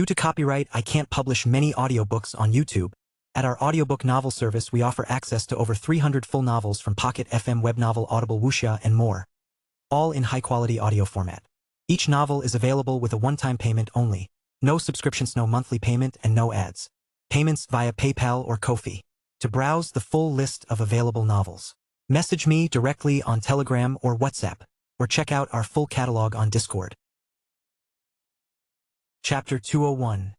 Due to copyright, I can't publish many audiobooks on YouTube. At our audiobook novel service, we offer access to over 300 full novels from Pocket FM, Webnovel, Audible, Wuxia, and more, all in high-quality audio format. Each novel is available with a one-time payment only. No subscriptions, no monthly payment, and no ads. Payments via PayPal or Ko-fi. To browse the full list of available novels, message me directly on Telegram or WhatsApp, or check out our full catalog on Discord. Chapter 201.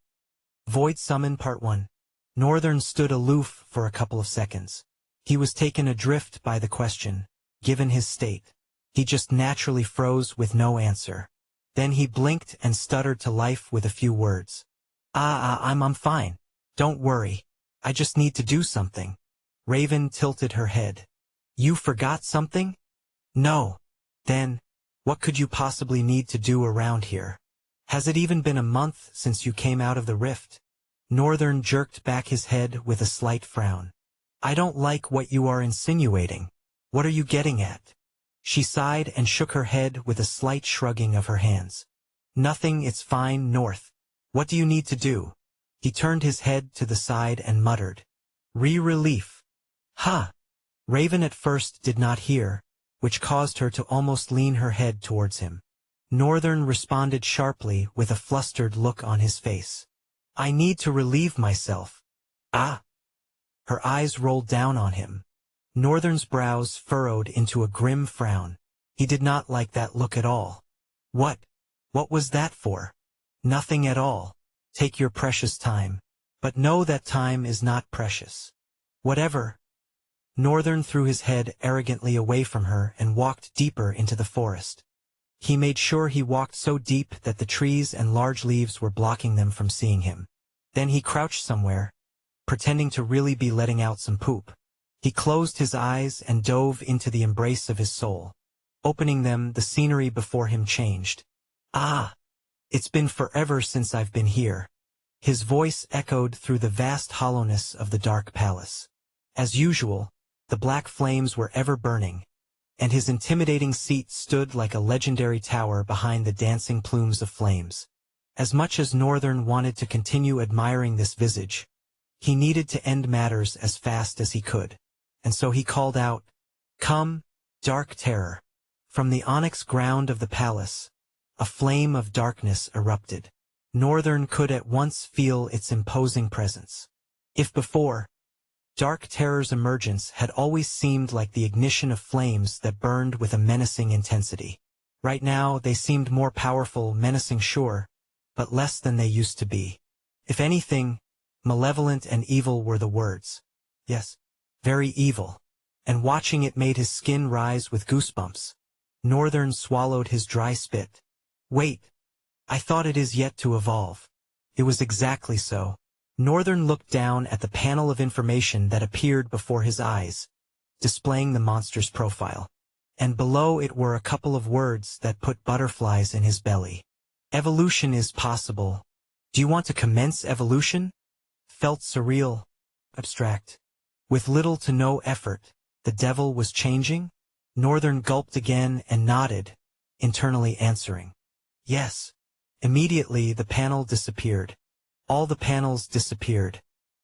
Void Summon Part 1. Northern stood aloof for a couple of seconds. He was taken adrift by the question, given his state. He just naturally froze with no answer. Then he blinked and stuttered to life with a few words. I'm fine. Don't worry. I just need to do something. Raven tilted her head. You forgot something? No. Then, what could you possibly need to do around here? Has it even been a month since you came out of the rift? Northern jerked back his head with a slight frown. I don't like what you are insinuating. What are you getting at? She sighed and shook her head with a slight shrugging of her hands. Nothing, it's fine, North. What do you need to do? He turned his head to the side and muttered. Relief. Ha! Raven at first did not hear, which caused her to almost lean her head towards him. Northern responded sharply with a flustered look on his face. I need to relieve myself. Ah! Her eyes rolled down on him. Northern's brows furrowed into a grim frown. He did not like that look at all. What was that for? Nothing at all. Take your precious time. But know that time is not precious. Whatever. Northern threw his head arrogantly away from her and walked deeper into the forest. He made sure he walked so deep that the trees and large leaves were blocking them from seeing him. Then he crouched somewhere, pretending to really be letting out some poop. He closed his eyes and dove into the embrace of his soul. Opening them, the scenery before him changed. Ah! It's been forever since I've been here. His voice echoed through the vast hollowness of the dark palace. As usual, the black flames were ever burning, and his intimidating seat stood like a legendary tower behind the dancing plumes of flames. As much as Northern wanted to continue admiring this visage, he needed to end matters as fast as he could. And so he called out, Come, dark terror. From the onyx ground of the palace, a flame of darkness erupted. Northern could at once feel its imposing presence. If before, dark terror's emergence had always seemed like the ignition of flames that burned with a menacing intensity. Right now they seemed more powerful, menacing, sure, but less than they used to be. If anything, malevolent and evil were the words. Yes, very evil. And watching it made his skin rise with goosebumps. Northern swallowed his dry spit. Wait, I thought it is yet to evolve. It was exactly so. Northern looked down at the panel of information that appeared before his eyes, displaying the monster's profile. And below it were a couple of words that put butterflies in his belly. Evolution is possible. Do you want to commence evolution? Felt surreal, abstract. With little to no effort, the devil was changing? Northern gulped again and nodded, internally answering. Yes. Immediately the panel disappeared. All the panels disappeared.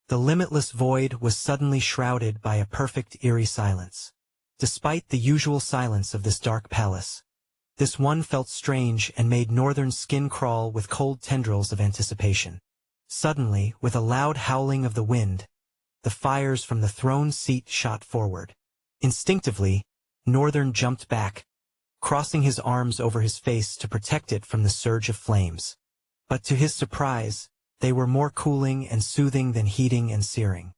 The limitless void was suddenly shrouded by a perfect eerie silence. Despite the usual silence of this dark palace, this one felt strange and made Northern's skin crawl with cold tendrils of anticipation. Suddenly, with a loud howling of the wind, the fires from the throne seat shot forward. Instinctively, Northern jumped back, crossing his arms over his face to protect it from the surge of flames. But to his surprise, they were more cooling and soothing than heating and searing.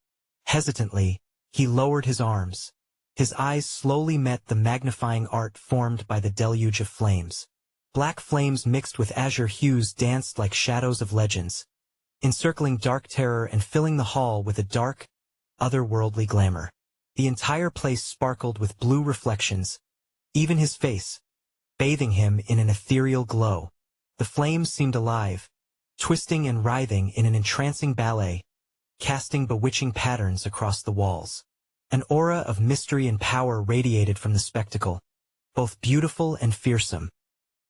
Hesitantly, he lowered his arms. His eyes slowly met the magnifying art formed by the deluge of flames. Black flames mixed with azure hues danced like shadows of legends, encircling dark terror and filling the hall with a dark, otherworldly glamour. The entire place sparkled with blue reflections, even his face, bathing him in an ethereal glow. The flames seemed alive, twisting and writhing in an entrancing ballet, casting bewitching patterns across the walls. An aura of mystery and power radiated from the spectacle, both beautiful and fearsome,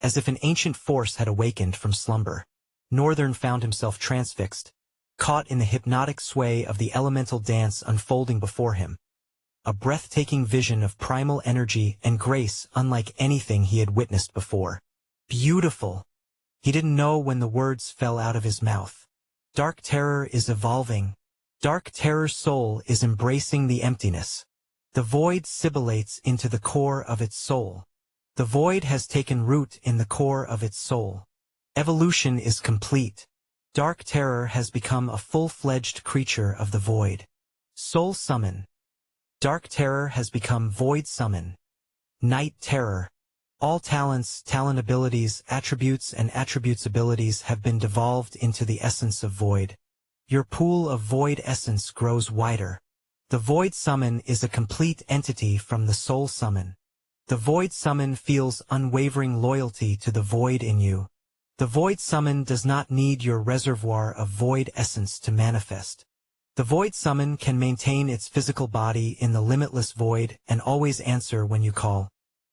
as if an ancient force had awakened from slumber. Northern found himself transfixed, caught in the hypnotic sway of the elemental dance unfolding before him. A breathtaking vision of primal energy and grace unlike anything he had witnessed before. Beautiful! He didn't know when the words fell out of his mouth. Dark terror is evolving. Dark terror's soul is embracing the emptiness. The void sibilates into the core of its soul. The void has taken root in the core of its soul. Evolution is complete. Dark terror has become a full-fledged creature of the void. Soul summon. Dark terror has become void summon. Night terror. All talents, talent abilities, attributes and attributes abilities have been devolved into the essence of void. Your pool of void essence grows wider. The void summon is a complete entity from the soul summon. The void summon feels unwavering loyalty to the void in you. The void summon does not need your reservoir of void essence to manifest. The void summon can maintain its physical body in the limitless void and always answer when you call.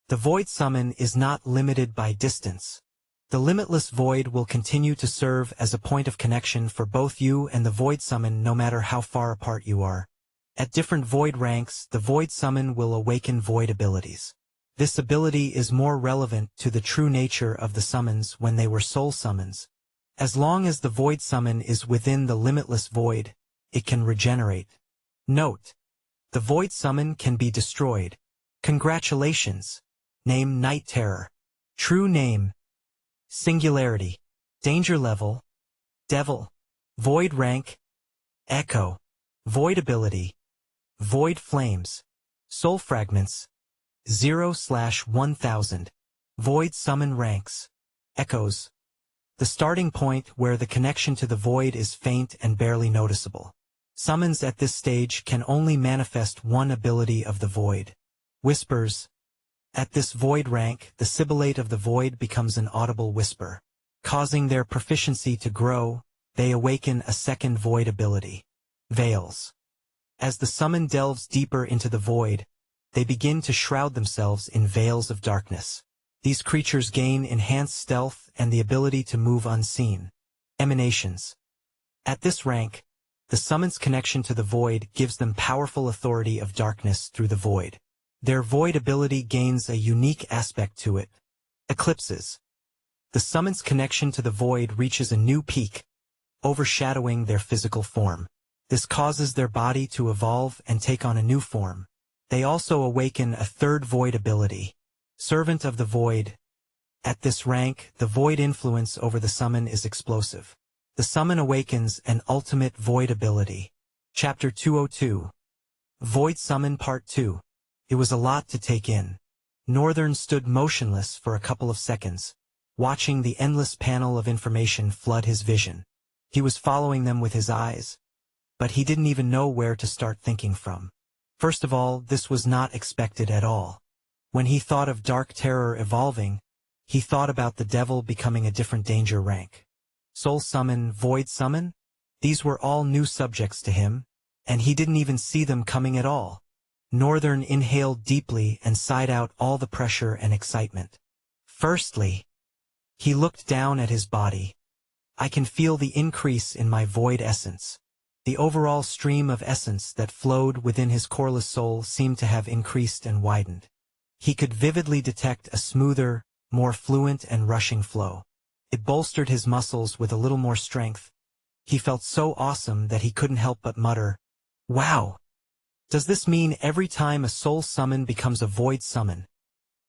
The void summon is not limited by distance. The limitless void will continue to serve as a point of connection for both you and the void summon no matter how far apart you are. At different void ranks, the void summon will awaken void abilities. This ability is more relevant to the true nature of the summons when they were soul summons. As long as the void summon is within the limitless void, it can regenerate. Note: the void summon can be destroyed. Congratulations! Name: Night Terror. True name: Singularity. Danger level: Devil. Void rank: Echo. Void ability: Void Flames. Soul fragments: 0/1000. Void summon ranks: Echoes. The starting point where the connection to the void is faint and barely noticeable. Summons at this stage can only manifest one ability of the void. Whispers. At this void rank, the sibilate of the void becomes an audible whisper. Causing their proficiency to grow, they awaken a second void ability. Veils. As the summon delves deeper into the void, they begin to shroud themselves in veils of darkness. These creatures gain enhanced stealth and the ability to move unseen. Emanations. At this rank, the summon's connection to the void gives them powerful authority of darkness through the void. Their void ability gains a unique aspect to it. Eclipses. The summon's connection to the void reaches a new peak, overshadowing their physical form. This causes their body to evolve and take on a new form. They also awaken a third void ability. Servant of the Void. At this rank, the void influence over the summon is explosive. The summon awakens an ultimate void ability. Chapter 202. Void Summon Part 2. It was a lot to take in. Northern stood motionless for a couple of seconds, watching the endless panel of information flood his vision. He was following them with his eyes, but he didn't even know where to start thinking from. First of all, this was not expected at all. When he thought of Dark Terror evolving, he thought about the devil becoming a different danger rank. Soul Summon, Void Summon? These were all new subjects to him, and he didn't even see them coming at all. Northern inhaled deeply and sighed out all the pressure and excitement. Firstly, he looked down at his body. I can feel the increase in my void essence. The overall stream of essence that flowed within his coreless soul seemed to have increased and widened. He could vividly detect a smoother, more fluent and rushing flow. It bolstered his muscles with a little more strength. He felt so awesome that he couldn't help but mutter, "Wow! Does this mean every time a soul summon becomes a void summon,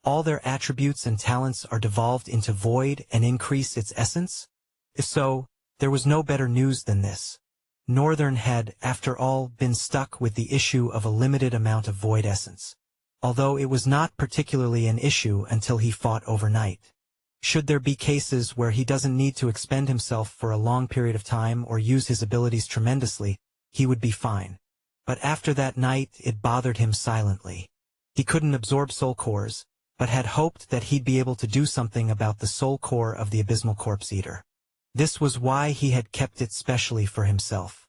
all their attributes and talents are devolved into void and increase its essence?" If so, there was no better news than this. Northern had, after all, been stuck with the issue of a limited amount of void essence. Although it was not particularly an issue until he fought overnight. Should there be cases where he doesn't need to expend himself for a long period of time or use his abilities tremendously, he would be fine. But after that night, it bothered him silently. He couldn't absorb soul cores, but had hoped that he'd be able to do something about the soul core of the abysmal corpse eater. This was why he had kept it specially for himself.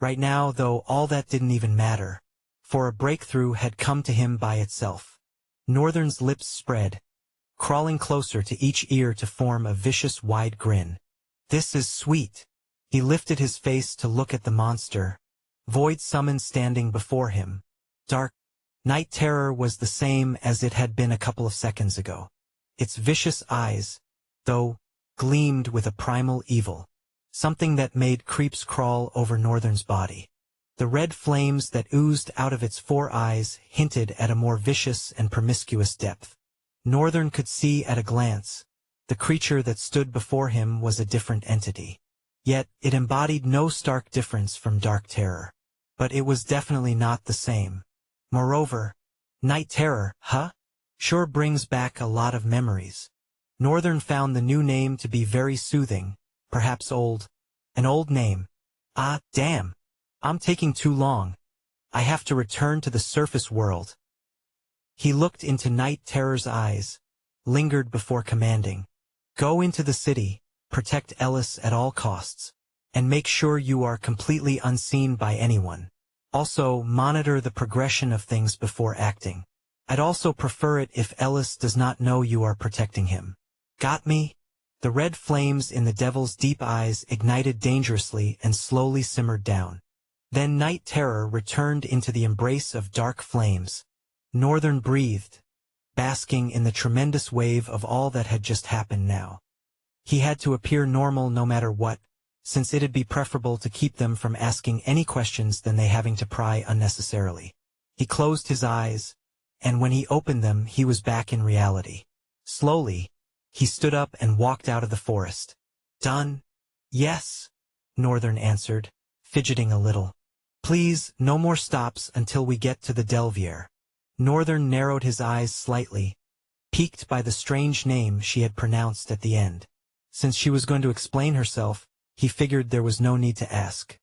Right now, though, all that didn't even matter, for a breakthrough had come to him by itself. Northern's lips spread, crawling closer to each ear to form a vicious wide grin. This is sweet. He lifted his face to look at the monster. Void summon standing before him. Dark. Night terror was the same as it had been a couple of seconds ago. Its vicious eyes, though, gleamed with a primal evil. Something that made creeps crawl over Northern's body. The red flames that oozed out of its 4 eyes hinted at a more vicious and promiscuous depth. Northern could see at a glance. The creature that stood before him was a different entity. Yet, it embodied no stark difference from dark terror. But it was definitely not the same. Moreover, night terror, huh? Sure brings back a lot of memories. Northern found the new name to be very soothing, perhaps old. An old name. Ah, damn. I'm taking too long. I have to return to the surface world. He looked into Night Terror's eyes, lingered before commanding. Go into the city, protect Ellis at all costs, and make sure you are completely unseen by anyone. Also, monitor the progression of things before acting. I'd also prefer it if Ellis does not know you are protecting him. Got me? The red flames in the devil's deep eyes ignited dangerously and slowly simmered down. Then Night Terror returned into the embrace of dark flames. Northern breathed, basking in the tremendous wave of all that had just happened now. He had to appear normal no matter what, since it'd be preferable to keep them from asking any questions than they having to pry unnecessarily. He closed his eyes, and when he opened them he was back in reality. Slowly, he stood up and walked out of the forest. Done? Yes, Northern answered, fidgeting a little. Please, no more stops until we get to the Delvier. Northern narrowed his eyes slightly, piqued by the strange name she had pronounced at the end. Since she was going to explain herself, he figured there was no need to ask.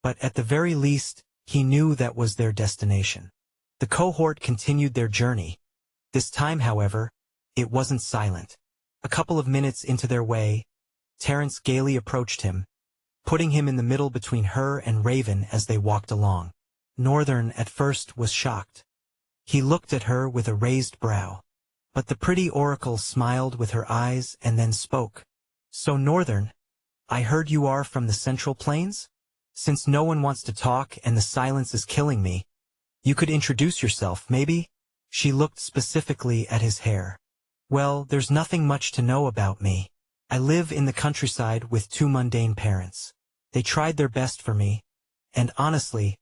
But at the very least, he knew that was their destination. The cohort continued their journey. This time, however, it wasn't silent. A couple of minutes into their way, Terence gaily approached him, putting him in the middle between her and Raven as they walked along. Northern at first was shocked. He looked at her with a raised brow. But the pretty oracle smiled with her eyes and then spoke. So Northern, I heard you are from the Central Plains? Since no one wants to talk and the silence is killing me, you could introduce yourself, maybe? She looked specifically at his hair. Well, there's nothing much to know about me. I live in the countryside with 2 mundane parents. They tried their best for me, and honestly,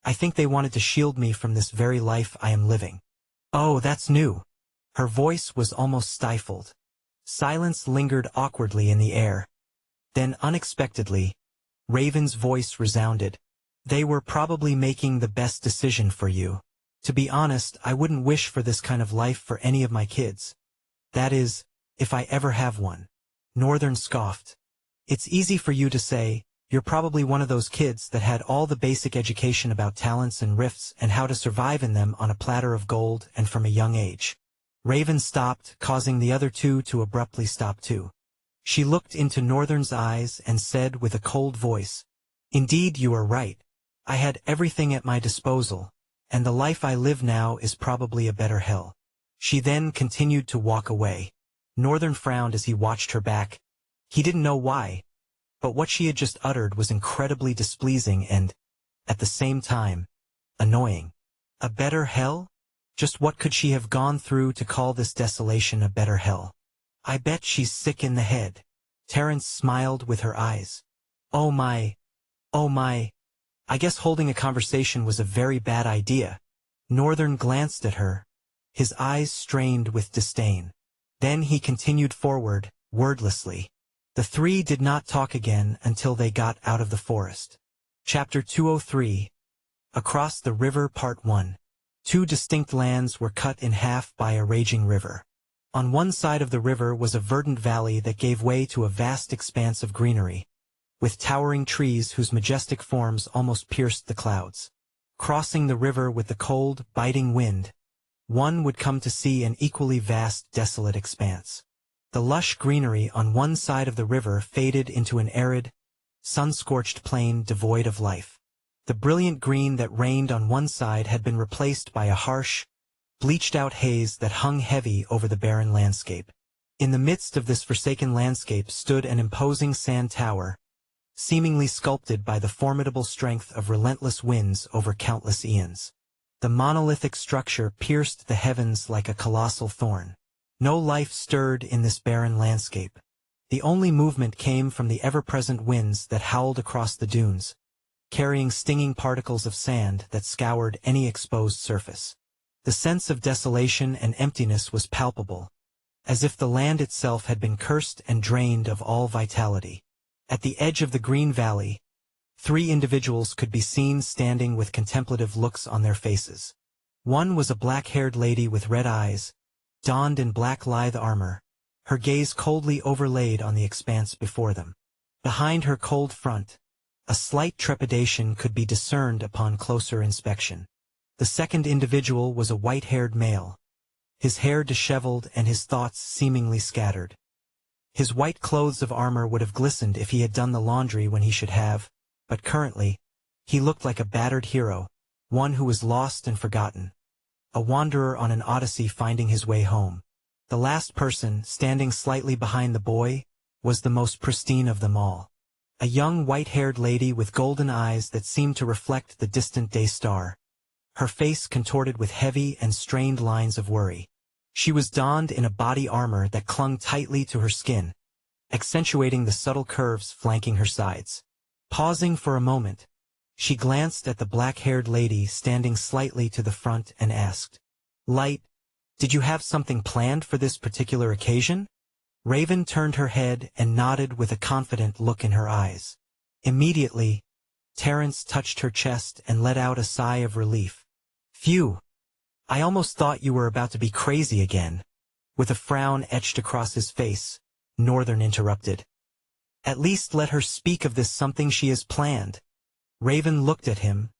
I think they wanted to shield me from this very life I am living. Oh, that's new. Her voice was almost stifled. Silence lingered awkwardly in the air. Then unexpectedly, Raven's voice resounded. They were probably making the best decision for you. To be honest, I wouldn't wish for this kind of life for any of my kids. That is, if I ever have one. Northern scoffed. It's easy for you to say. You're probably one of those kids that had all the basic education about talents and rifts and how to survive in them on a platter of gold and from a young age. Raven stopped, causing the other 2 to abruptly stop too. She looked into Northern's eyes and said with a cold voice, Indeed, you are right. I had everything at my disposal, and the life I live now is probably a better hell. She then continued to walk away. Northern frowned as he watched her back. He didn't know why. But what she had just uttered was incredibly displeasing and, at the same time, annoying. A better hell? Just what could she have gone through to call this desolation a better hell? I bet she's sick in the head. Terence smiled with her eyes. Oh my. I guess holding a conversation was a very bad idea. Northern glanced at her, his eyes strained with disdain. Then he continued forward, wordlessly. The 3 did not talk again until they got out of the forest. Chapter 203. Across the River Part 1. 2 distinct lands were cut in half by a raging river. On one side of the river was a verdant valley that gave way to a vast expanse of greenery, with towering trees whose majestic forms almost pierced the clouds. Crossing the river with the cold, biting wind, one would come to see an equally vast, desolate expanse. The lush greenery on one side of the river faded into an arid, sun-scorched plain devoid of life. The brilliant green that reigned on one side had been replaced by a harsh, bleached-out haze that hung heavy over the barren landscape. In the midst of this forsaken landscape stood an imposing sand tower, seemingly sculpted by the formidable strength of relentless winds over countless eons. The monolithic structure pierced the heavens like a colossal thorn. No life stirred in this barren landscape. The only movement came from the ever-present winds that howled across the dunes, carrying stinging particles of sand that scoured any exposed surface. The sense of desolation and emptiness was palpable, as if the land itself had been cursed and drained of all vitality. At the edge of the green valley, 3 individuals could be seen standing with contemplative looks on their faces. One was a black-haired lady with red eyes, donned in black lithe armor, her gaze coldly overlaid on the expanse before them. Behind her cold front, a slight trepidation could be discerned upon closer inspection. The second individual was a white-haired male, his hair disheveled and his thoughts seemingly scattered. His white clothes of armor would have glistened if he had done the laundry when he should have, but currently, he looked like a battered hero, one who was lost and forgotten, a wanderer on an odyssey finding his way home. The last person, standing slightly behind the boy, was the most pristine of them all. A young white-haired lady with golden eyes that seemed to reflect the distant day star, her face contorted with heavy and strained lines of worry. She was donned in a body armor that clung tightly to her skin, accentuating the subtle curves flanking her sides. Pausing for a moment, she glanced at the black-haired lady standing slightly to the front and asked, "Light, did you have something planned for this particular occasion?" Raven turned her head and nodded with a confident look in her eyes. Immediately, Terence touched her chest and let out a sigh of relief. "Phew! I almost thought you were about to be crazy again." With a frown etched across his face, Northern interrupted. "At least let her speak of this something she has planned." Raven looked at him,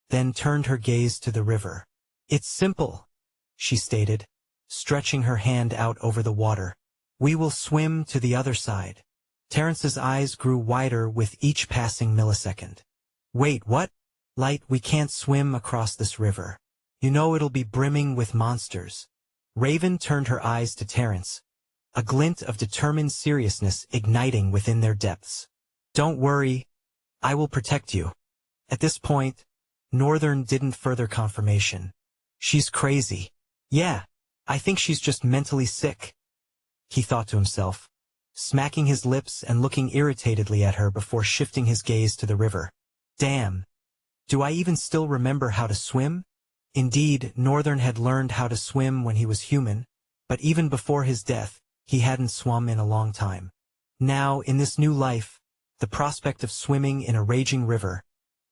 then turned her gaze to the river. "It's simple," she stated, stretching her hand out over the water. "We will swim to the other side." Terrence's eyes grew wider with each passing millisecond. "Wait, what?" "Light, we can't swim across this river. You know it'll be brimming with monsters." Raven turned her eyes to Terence, a glint of determined seriousness igniting within their depths. "Don't worry, I will protect you." At this point, Northern didn't further confirmation. "She's crazy." "Yeah, I think she's just mentally sick," he thought to himself, smacking his lips and looking irritatedly at her before shifting his gaze to the river. "Damn. Do I even still remember how to swim?" Indeed, Northern had learned how to swim when he was human, but even before his death, he hadn't swum in a long time. Now, in this new life, the prospect of swimming in a raging river,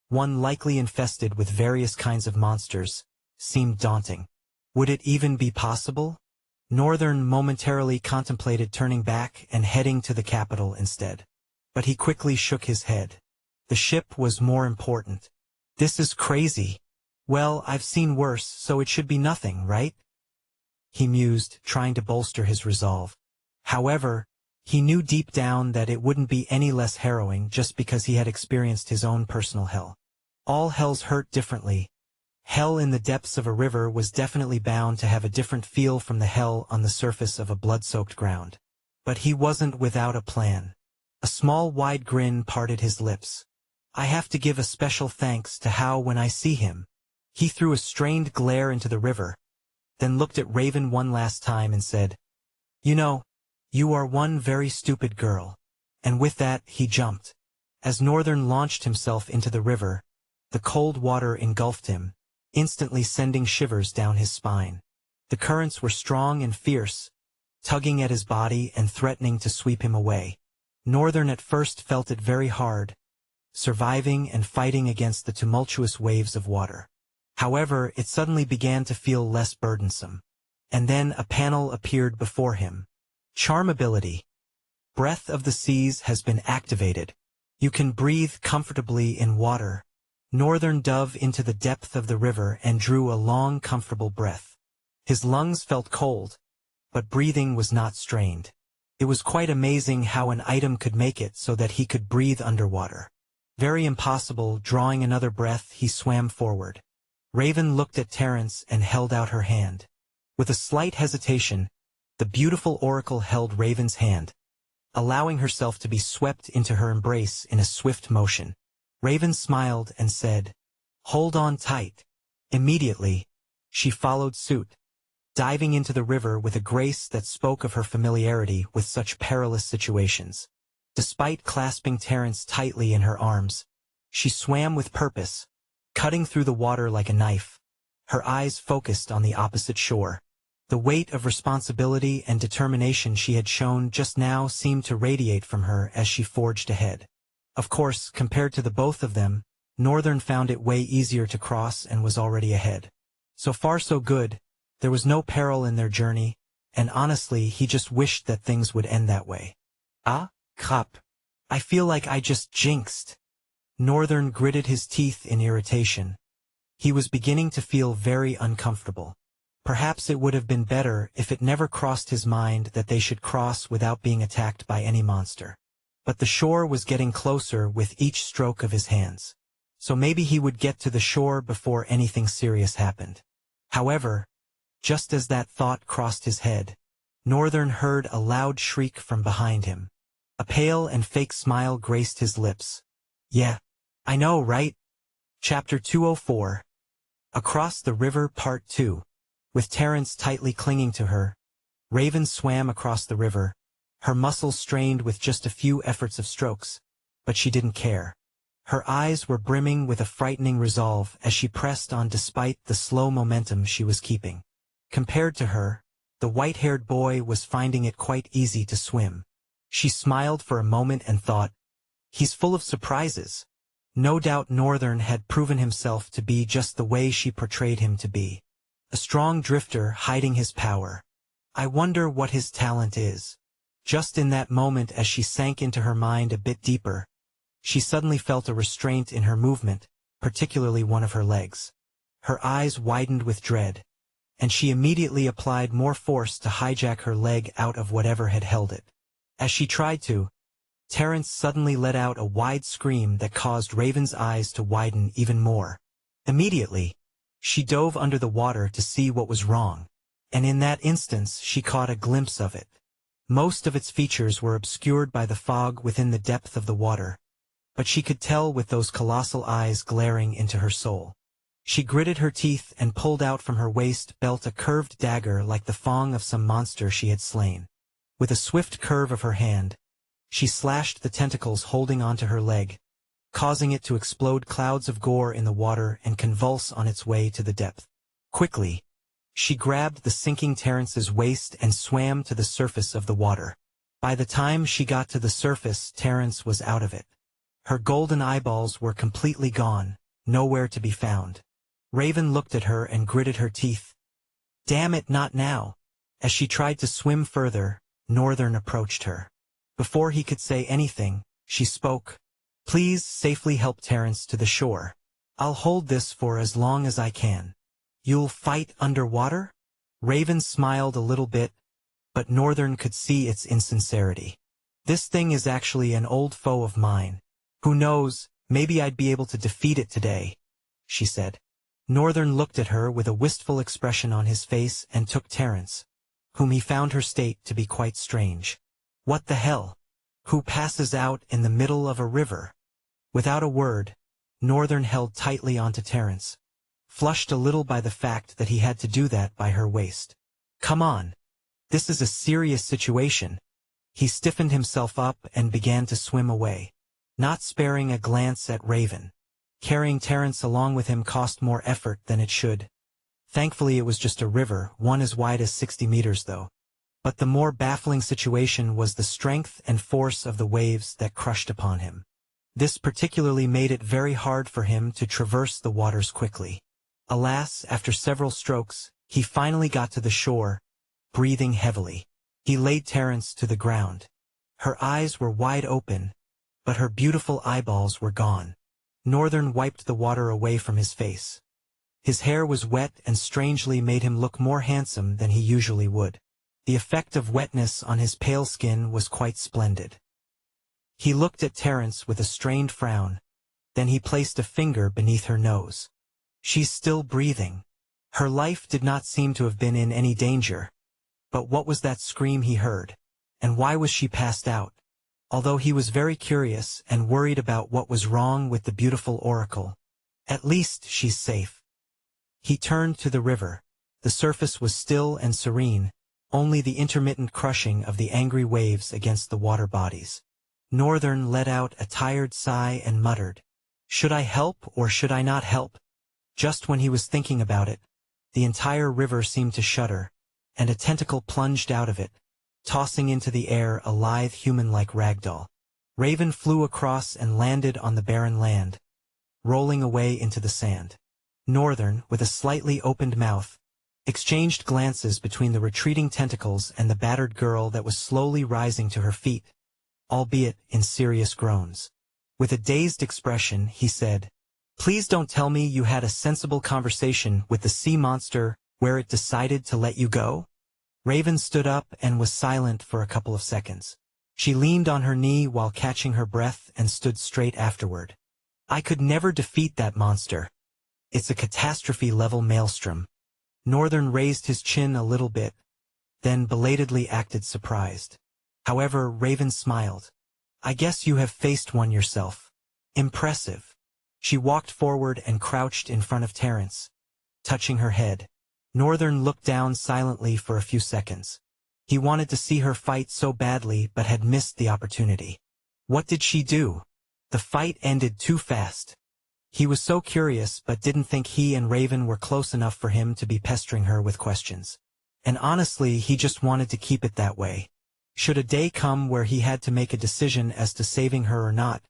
one likely infested with various kinds of monsters, seemed daunting. Would it even be possible? Northern momentarily contemplated turning back and heading to the capital instead. But he quickly shook his head. The ship was more important. "This is crazy. Well, I've seen worse, so it should be nothing, right?" he mused, trying to bolster his resolve. However, he knew deep down that it wouldn't be any less harrowing just because he had experienced his own personal hell. All hells hurt differently. Hell in the depths of a river was definitely bound to have a different feel from the hell on the surface of a blood-soaked ground. But he wasn't without a plan. A small wide grin parted his lips. "I have to give a special thanks to How when I see him." He threw a strained glare into the river, then looked at Raven one last time and said, "You know, you are one very stupid girl." And with that, he jumped. As Northern launched himself into the river, the cold water engulfed him, instantly sending shivers down his spine. The currents were strong and fierce, tugging at his body and threatening to sweep him away. Northern at first felt it very hard, surviving and fighting against the tumultuous waves of water. However, it suddenly began to feel less burdensome. And then a panel appeared before him. Charm ability. Breath of the Seas has been activated. You can breathe comfortably in water. Northern dove into the depth of the river and drew a long, comfortable breath. His lungs felt cold, but breathing was not strained. It was quite amazing how an item could make it so that he could breathe underwater. Very impossible. Drawing another breath, he swam forward. Raven looked at Terence and held out her hand. With a slight hesitation, The beautiful oracle held Raven's hand, allowing herself to be swept into her embrace in a swift motion. Raven smiled and said, "Hold on tight." Immediately, she followed suit, diving into the river with a grace that spoke of her familiarity with such perilous situations. Despite clasping Terence tightly in her arms, she swam with purpose, cutting through the water like a knife, her eyes focused on the opposite shore. The weight of responsibility and determination she had shown just now seemed to radiate from her as she forged ahead. Of course, compared to the both of them, Northern found it way easier to cross and was already ahead. So far so good, there was no peril in their journey, and honestly he just wished that things would end that way. Ah, crap. I feel like I just jinxed. Northern gritted his teeth in irritation. He was beginning to feel very uncomfortable. Perhaps it would have been better if it never crossed his mind that they should cross without being attacked by any monster. But the shore was getting closer with each stroke of his hands. So maybe he would get to the shore before anything serious happened. However, just as that thought crossed his head, Northern heard a loud shriek from behind him. A pale and fake smile graced his lips. "Yeah, I know, right?" Chapter 204. Across the River Part 2. With Terence tightly clinging to her, Raven swam across the river, her muscles strained with just a few efforts of strokes, but she didn't care. Her eyes were brimming with a frightening resolve as she pressed on despite the slow momentum she was keeping. Compared to her, the white-haired boy was finding it quite easy to swim. She smiled for a moment and thought, "He's full of surprises." No doubt Northern had proven himself to be just the way she portrayed him to be. A strong drifter hiding his power. I wonder what his talent is. Just in that moment, as she sank into her mind a bit deeper, she suddenly felt a restraint in her movement, particularly one of her legs. Her eyes widened with dread, and she immediately applied more force to hijack her leg out of whatever had held it. As she tried to, Terence suddenly let out a wide scream that caused Raven's eyes to widen even more. Immediately, she dove under the water to see what was wrong, and in that instance she caught a glimpse of it. Most of its features were obscured by the fog within the depth of the water, but she could tell with those colossal eyes glaring into her soul. She gritted her teeth and pulled out from her waist belt a curved dagger like the fang of some monster she had slain. With a swift curve of her hand, she slashed the tentacles holding onto her leg, causing it to explode clouds of gore in the water and convulse on its way to the depth. Quickly, she grabbed the sinking Terence's waist and swam to the surface of the water. By the time she got to the surface, Terence was out of it. Her golden eyeballs were completely gone, nowhere to be found. Raven looked at her and gritted her teeth. "Damn it, not now." As she tried to swim further, Northern approached her. Before he could say anything, she spoke. "Please safely help Terence to the shore. I'll hold this for as long as I can." "You'll fight underwater?" Raven smiled a little bit, but Northern could see its insincerity. "This thing is actually an old foe of mine. Who knows, maybe I'd be able to defeat it today," she said. Northern looked at her with a wistful expression on his face and took Terence, whom he found her state to be quite strange. "What the hell? Who passes out in the middle of a river?" Without a word, Northern held tightly onto Terence, flushed a little by the fact that he had to do that by her waist. "Come on. This is a serious situation." He stiffened himself up and began to swim away, not sparing a glance at Raven. Carrying Terence along with him cost more effort than it should. Thankfully it was just a river, one as wide as 60 meters though. But the more baffling situation was the strength and force of the waves that crushed upon him. This particularly made it very hard for him to traverse the waters quickly. Alas, after several strokes, he finally got to the shore, breathing heavily. He laid Terence to the ground. Her eyes were wide open, but her beautiful eyeballs were gone. Northern wiped the water away from his face. His hair was wet and strangely made him look more handsome than he usually would. The effect of wetness on his pale skin was quite splendid. He looked at Terence with a strained frown, then he placed a finger beneath her nose. "She's still breathing." Her life did not seem to have been in any danger, But what was that scream he heard? And why was she passed out? Although he was very curious and worried about what was wrong with the beautiful oracle. At least she's safe. He turned to the river. The surface was still and serene, only the intermittent crushing of the angry waves against the water bodies. Northern let out a tired sigh and muttered, "Should I help or should I not help?" Just when he was thinking about it, the entire river seemed to shudder, and a tentacle plunged out of it, tossing into the air a lithe human-like ragdoll. Raven flew across and landed on the barren land, rolling away into the sand. Northern, with a slightly opened mouth, exchanged glances between the retreating tentacles and the battered girl that was slowly rising to her feet, albeit in serious groans. With a dazed expression, he said, "Please don't tell me you had a sensible conversation with the sea monster where it decided to let you go?" Raven stood up and was silent for a couple of seconds. She leaned on her knee while catching her breath and stood straight afterward. "I could never defeat that monster. It's a catastrophe-level maelstrom." Northern raised his chin a little bit, then belatedly acted surprised. However, Raven smiled. "I guess you have faced one yourself. Impressive." She walked forward and crouched in front of Terence, touching her head. Northern looked down silently for a few seconds. He wanted to see her fight so badly but had missed the opportunity. What did she do? The fight ended too fast. He was so curious but didn't think he and Raven were close enough for him to be pestering her with questions. And honestly, he just wanted to keep it that way. Should a day come where he had to make a decision as to saving her or not,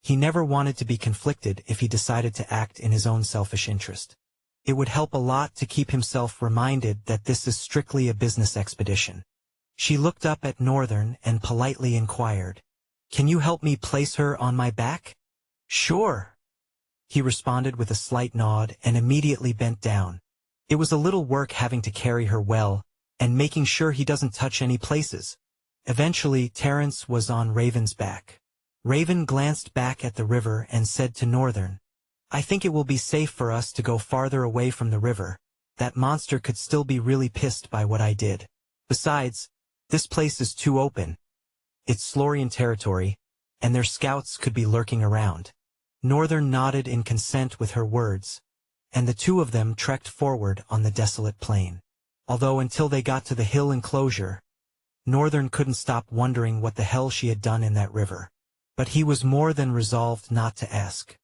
he never wanted to be conflicted if he decided to act in his own selfish interest. It would help a lot to keep himself reminded that this is strictly a business expedition. She looked up at Northern and politely inquired, "Can you help me place her on my back?" "Sure," he responded with a slight nod and immediately bent down. It was a little work having to carry her well, and making sure he doesn't touch any places. Eventually, Terence was on Raven's back. Raven glanced back at the river and said to Northern, "I think it will be safe for us to go farther away from the river. That monster could still be really pissed by what I did. Besides, this place is too open. It's Slorian territory, and their scouts could be lurking around." Northern nodded in consent with her words, and the two of them trekked forward on the desolate plain. Although until they got to the hill enclosure, Northern couldn't stop wondering what the hell she had done in that river. But he was more than resolved not to ask.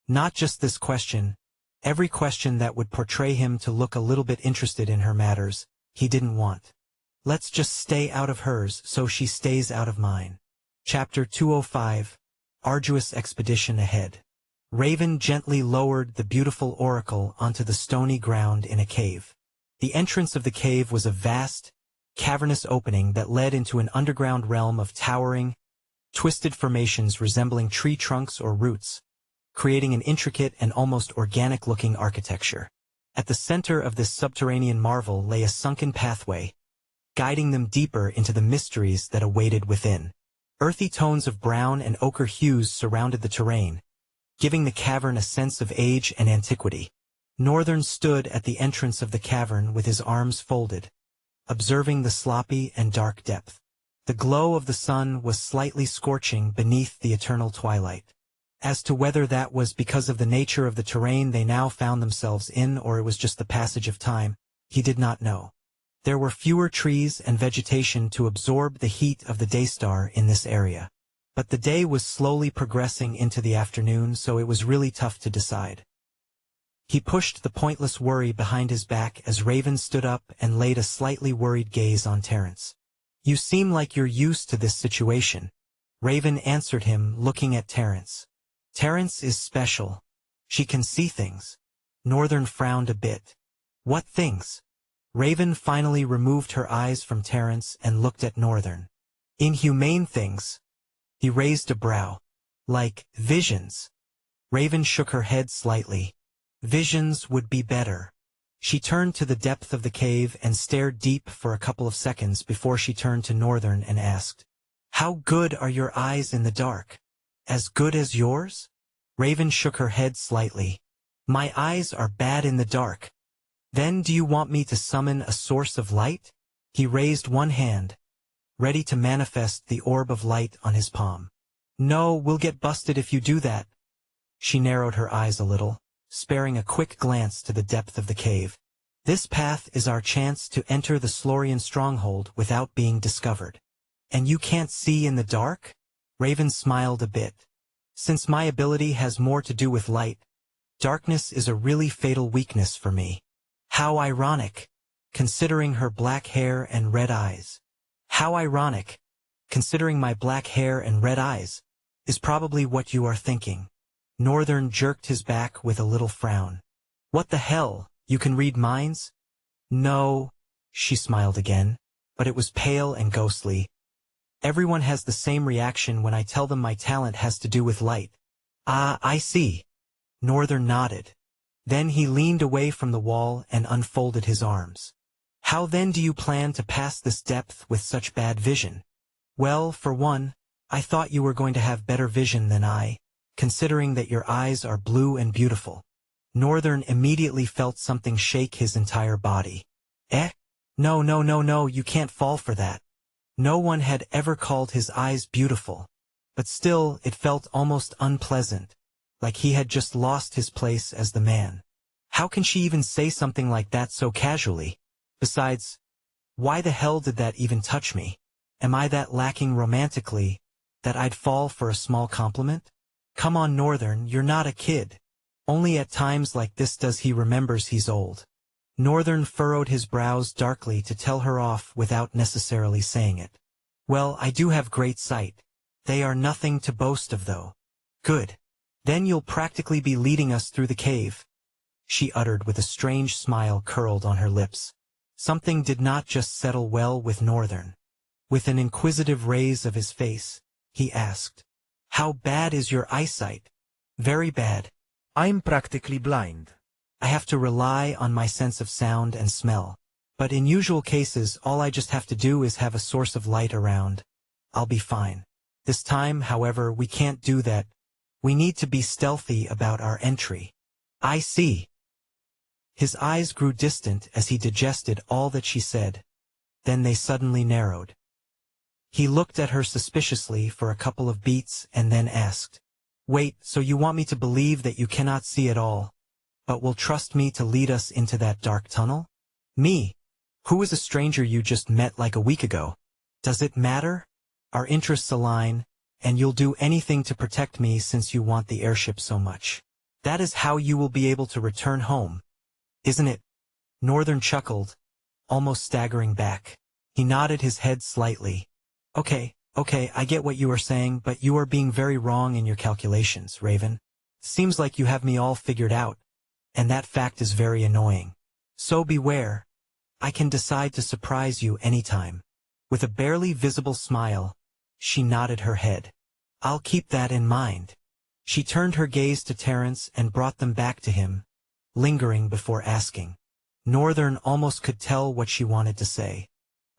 Not just this question, every question that would portray him to look a little bit interested in her matters, he didn't want. Let's just stay out of hers so she stays out of mine. Chapter 205, Arduous Expedition Ahead. Raven gently lowered the beautiful oracle onto the stony ground in a cave. The entrance of the cave was a vast, cavernous opening that led into an underground realm of towering, twisted formations resembling tree trunks or roots, creating an intricate and almost organic-looking architecture. At the center of this subterranean marvel lay a sunken pathway, guiding them deeper into the mysteries that awaited within. Earthy tones of brown and ochre hues surrounded the terrain, giving the cavern a sense of age and antiquity. Northern stood at the entrance of the cavern with his arms folded, observing the sloppy and dark depth. The glow of the sun was slightly scorching beneath the eternal twilight. As to whether that was because of the nature of the terrain they now found themselves in or it was just the passage of time, he did not know. There were fewer trees and vegetation to absorb the heat of the daystar in this area. But the day was slowly progressing into the afternoon, so it was really tough to decide. He pushed the pointless worry behind his back as Raven stood up and laid a slightly worried gaze on Terence. "You seem like you're used to this situation," Raven answered him, looking at Terence. "Terence is special. She can see things." Northern frowned a bit. "What things?" Raven finally removed her eyes from Terence and looked at Northern. "Inhumane things." He raised a brow. "Like visions." Raven shook her head slightly. "Visions would be better." She turned to the depth of the cave and stared deep for a couple of seconds before she turned to Northern and asked, "How good are your eyes in the dark? As good as yours?" Raven shook her head slightly. "My eyes are bad in the dark." "Then do you want me to summon a source of light?" He raised one hand, ready to manifest the orb of light on his palm. "No, we'll get busted if you do that." She narrowed her eyes a little, sparing a quick glance to the depth of the cave. "This path is our chance to enter the Slorian stronghold without being discovered." "And you can't see in the dark?" Raven smiled a bit. "Since my ability has more to do with light, darkness is a really fatal weakness for me." How ironic, considering her black hair and red eyes. How ironic, considering my black hair and red eyes, is probably what you are thinking. Northern jerked his back with a little frown. "What the hell, you can read minds?" "No," she smiled again, but it was pale and ghostly. "Everyone has the same reaction when I tell them my talent has to do with light." "Ah, I see." Northern nodded. Then he leaned away from the wall and unfolded his arms. "How then do you plan to pass this depth with such bad vision?" "Well, for one, I thought you were going to have better vision than I, considering that your eyes are blue and beautiful." Northern immediately felt something shake his entire body. "Eh? No, no, no, no, you can't fall for that." No one had ever called his eyes beautiful, but still it felt almost unpleasant, like he had just lost his place as the man. How can she even say something like that so casually? Besides, why the hell did that even touch me? Am I that lacking romantically, that I'd fall for a small compliment? Come on, Northern, you're not a kid. Only at times like this does he remembers he's old. Northern furrowed his brows darkly to tell her off without necessarily saying it. "Well, I do have great sight. They are nothing to boast of though." "Good. Then you'll practically be leading us through the cave," she uttered with a strange smile curled on her lips. Something did not just settle well with Northern. With an inquisitive raise of his face, he asked, "How bad is your eyesight?" "Very bad. I'm practically blind." I have to rely on my sense of sound and smell. But in usual cases, all I just have to do is have a source of light around. I'll be fine. This time, however, we can't do that. We need to be stealthy about our entry." "I see." His eyes grew distant as he digested all that she said. Then they suddenly narrowed. He looked at her suspiciously for a couple of beats and then asked, "Wait, so you want me to believe that you cannot see at all, but will trust me to lead us into that dark tunnel?" "Me? Who is a stranger you just met like a week ago? Does it matter? Our interests align, and you'll do anything to protect me since you want the airship so much. That is how you will be able to return home, isn't it?" Northern chuckled, almost staggering back. He nodded his head slightly. Okay, I get what you are saying, but you are being very wrong in your calculations, Raven. Seems like you have me all figured out, and that fact is very annoying. So beware. I can decide to surprise you anytime." With a barely visible smile, she nodded her head. "I'll keep that in mind." She turned her gaze to Terence and brought them back to him, lingering before asking. Northern almost could tell what she wanted to say.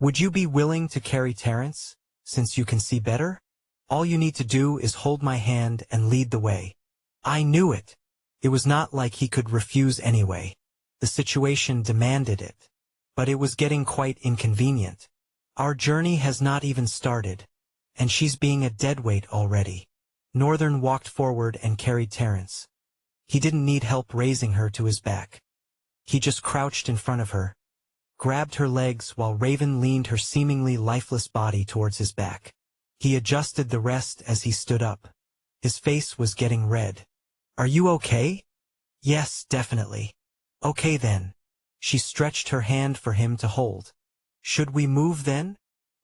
"Would you be willing to carry Terence, since you can see better? All you need to do is hold my hand and lead the way." I knew it. It was not like he could refuse anyway. The situation demanded it. But it was getting quite inconvenient. Our journey has not even started, and she's being a deadweight already. Northern walked forward and carried Terence. He didn't need help raising her to his back. He just crouched in front of her, grabbed her legs while Raven leaned her seemingly lifeless body towards his back. He adjusted the rest as he stood up. His face was getting red. "Are you okay?" "Yes, definitely." "Okay then." She stretched her hand for him to hold. "Should we move then?"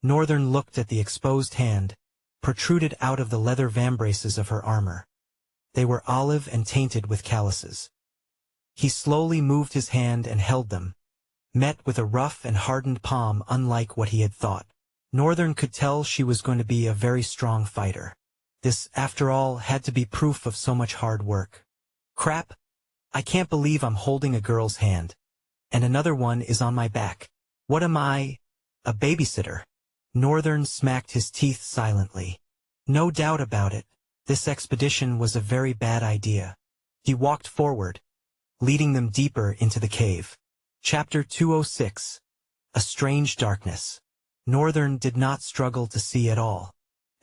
Northern looked at the exposed hand, protruded out of the leather vambraces of her armor. They were olive and tainted with calluses. He slowly moved his hand and held them, met with a rough and hardened palm unlike what he had thought. Northern could tell she was going to be a very strong fighter. This, after all, had to be proof of so much hard work. Crap! I can't believe I'm holding a girl's hand, and another one is on my back. What am I? A babysitter? Northern smacked his teeth silently. No doubt about it, this expedition was a very bad idea. He walked forward, leading them deeper into the cave. Chapter 206. a strange darkness. Northern did not struggle to see at all.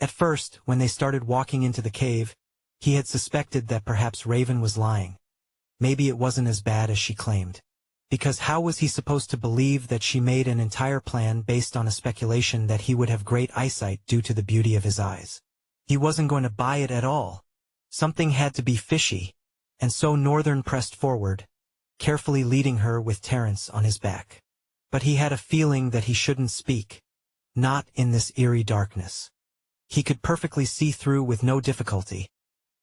At first, when they started walking into the cave, he had suspected that perhaps Raven was lying. Maybe it wasn't as bad as she claimed. Because how was he supposed to believe that she made an entire plan based on a speculation that he would have great eyesight due to the beauty of his eyes? He wasn't going to buy it at all. Something had to be fishy, and so Northern pressed forward, carefully leading her with Terence on his back. But he had a feeling that he shouldn't speak. Not in this eerie darkness. He could perfectly see through with no difficulty.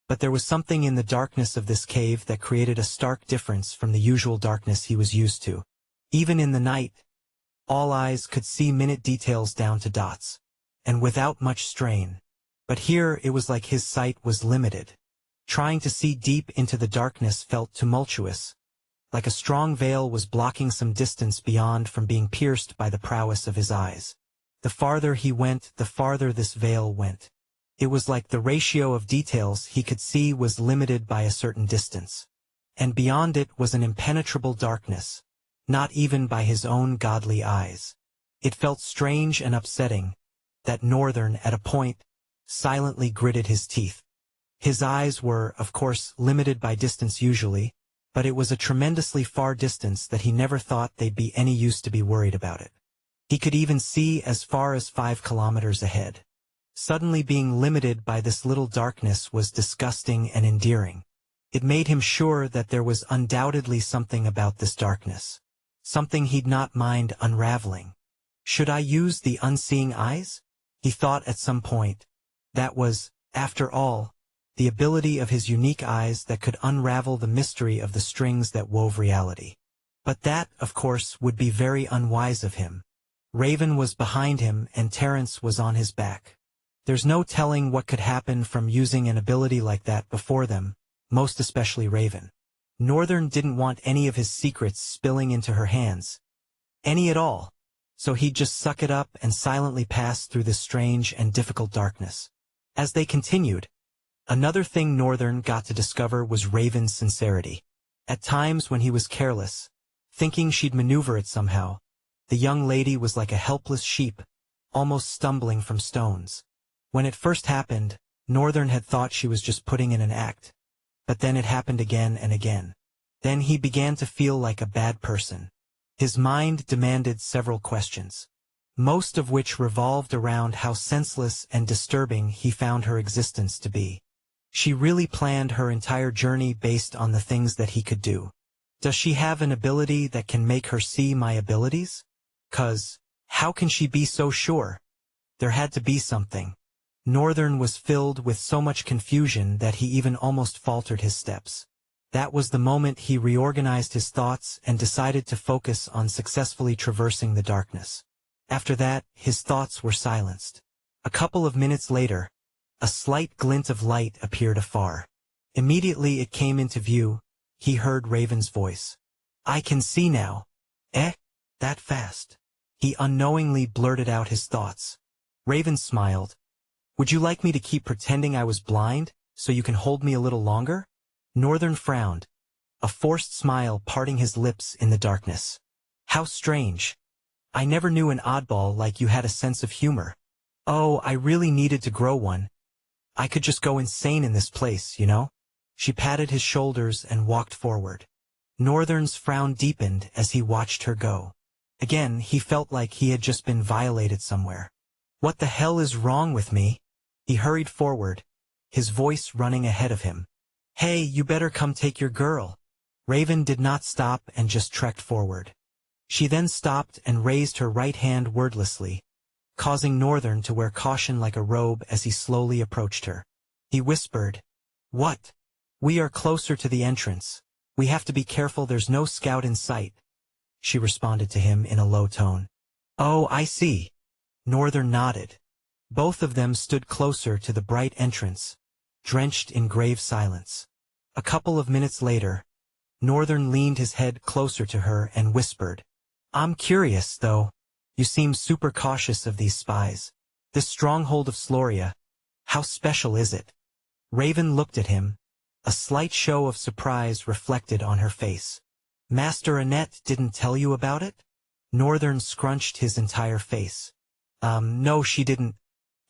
But there was something in the darkness of this cave that created a stark difference from the usual darkness he was used to. Even in the night, all eyes could see minute details down to dots, and without much strain. But here it was like his sight was limited. Trying to see deep into the darkness felt tumultuous, like a strong veil was blocking some distance beyond from being pierced by the prowess of his eyes. The farther he went, the farther this veil went. It was like the ratio of details he could see was limited by a certain distance. And beyond it was an impenetrable darkness, not even by his own godly eyes. It felt strange and upsetting that Northern, at a point, silently gritted his teeth. His eyes were, of course, limited by distance usually, but it was a tremendously far distance that he never thought they'd be any use to be worried about it. He could even see as far as 5 kilometers ahead. Suddenly being limited by this little darkness was disgusting and endearing. It made him sure that there was undoubtedly something about this darkness. Something he'd not mind unraveling. Should I use the unseeing eyes? He thought at some point. That was, after all, the ability of his unique eyes that could unravel the mystery of the strings that wove reality. But that, of course, would be very unwise of him. Raven was behind him and Terence was on his back. There's no telling what could happen from using an ability like that before them, most especially Raven. Northern didn't want any of his secrets spilling into her hands. Any at all. So he'd just suck it up and silently pass through this strange and difficult darkness. As they continued, another thing Northern got to discover was Raven's sincerity. At times when he was careless, thinking she'd maneuver it somehow, the young lady was like a helpless sheep, almost stumbling from stones. When it first happened, Northern had thought she was just putting in an act. But then it happened again and again. Then he began to feel like a bad person. His mind demanded several questions, most of which revolved around how senseless and disturbing he found her existence to be. She really planned her entire journey based on the things that he could do. Does she have an ability that can make her see my abilities? 'Cause, how can she be so sure? There had to be something. Northern was filled with so much confusion that he even almost faltered his steps. That was the moment he reorganized his thoughts and decided to focus on successfully traversing the darkness. After that, his thoughts were silenced. A couple of minutes later, a slight glint of light appeared afar. Immediately it came into view. He heard Raven's voice. "I can see now." "Eh? That fast?" He unknowingly blurted out his thoughts. Raven smiled. "Would you like me to keep pretending I was blind, so you can hold me a little longer?" Northern frowned, a forced smile parting his lips in the darkness. "How strange. I never knew an oddball like you had a sense of humor." "Oh, I really needed to grow one. I could just go insane in this place, you know?" She patted his shoulders and walked forward. Northern's frown deepened as he watched her go. Again, he felt like he had just been violated somewhere. "What the hell is wrong with me?" He hurried forward, his voice running ahead of him. "Hey, you better come take your girl." Raven did not stop and just trekked forward. She then stopped and raised her right hand wordlessly, causing Northern to wear caution like a robe as he slowly approached her. He whispered, "What?" "We are closer to the entrance. We have to be careful there's no scout in sight," she responded to him in a low tone. "Oh, I see." Northern nodded. Both of them stood closer to the bright entrance, drenched in grave silence. A couple of minutes later, Northern leaned his head closer to her and whispered, "I'm curious, though. You seem super cautious of these spies. This stronghold of Sloria, how special is it?" Raven looked at him, a slight show of surprise reflected on her face. "Master Annette didn't tell you about it?" Northern scrunched his entire face. No, she didn't.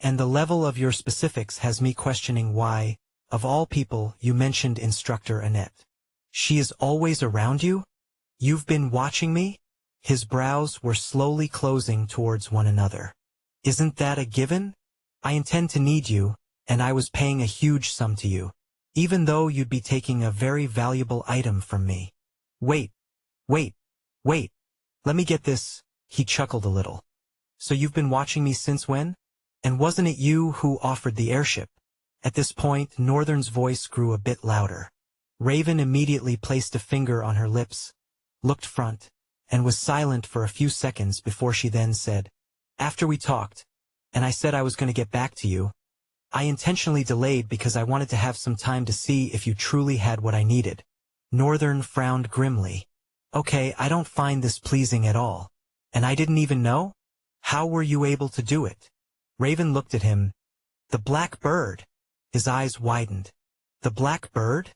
And the level of your specifics has me questioning why, of all people, you mentioned Instructor Annette. She is always around you? You've been watching me? His brows were slowly closing towards one another. Isn't that a given? I intend to need you, and I was paying a huge sum to you, even though you'd be taking a very valuable item from me. Wait, wait, wait. Let me get this. He chuckled a little. So you've been watching me since when? And wasn't it you who offered the airship? At this point, Northern's voice grew a bit louder. Raven immediately placed a finger on her lips, looked front, and was silent for a few seconds before she then said, After we talked, and I said I was going to get back to you, I intentionally delayed because I wanted to have some time to see if you truly had what I needed. Northern frowned grimly. Okay, I don't find this pleasing at all. And I didn't even know? How were you able to do it? Raven looked at him. The black bird. His eyes widened. The black bird?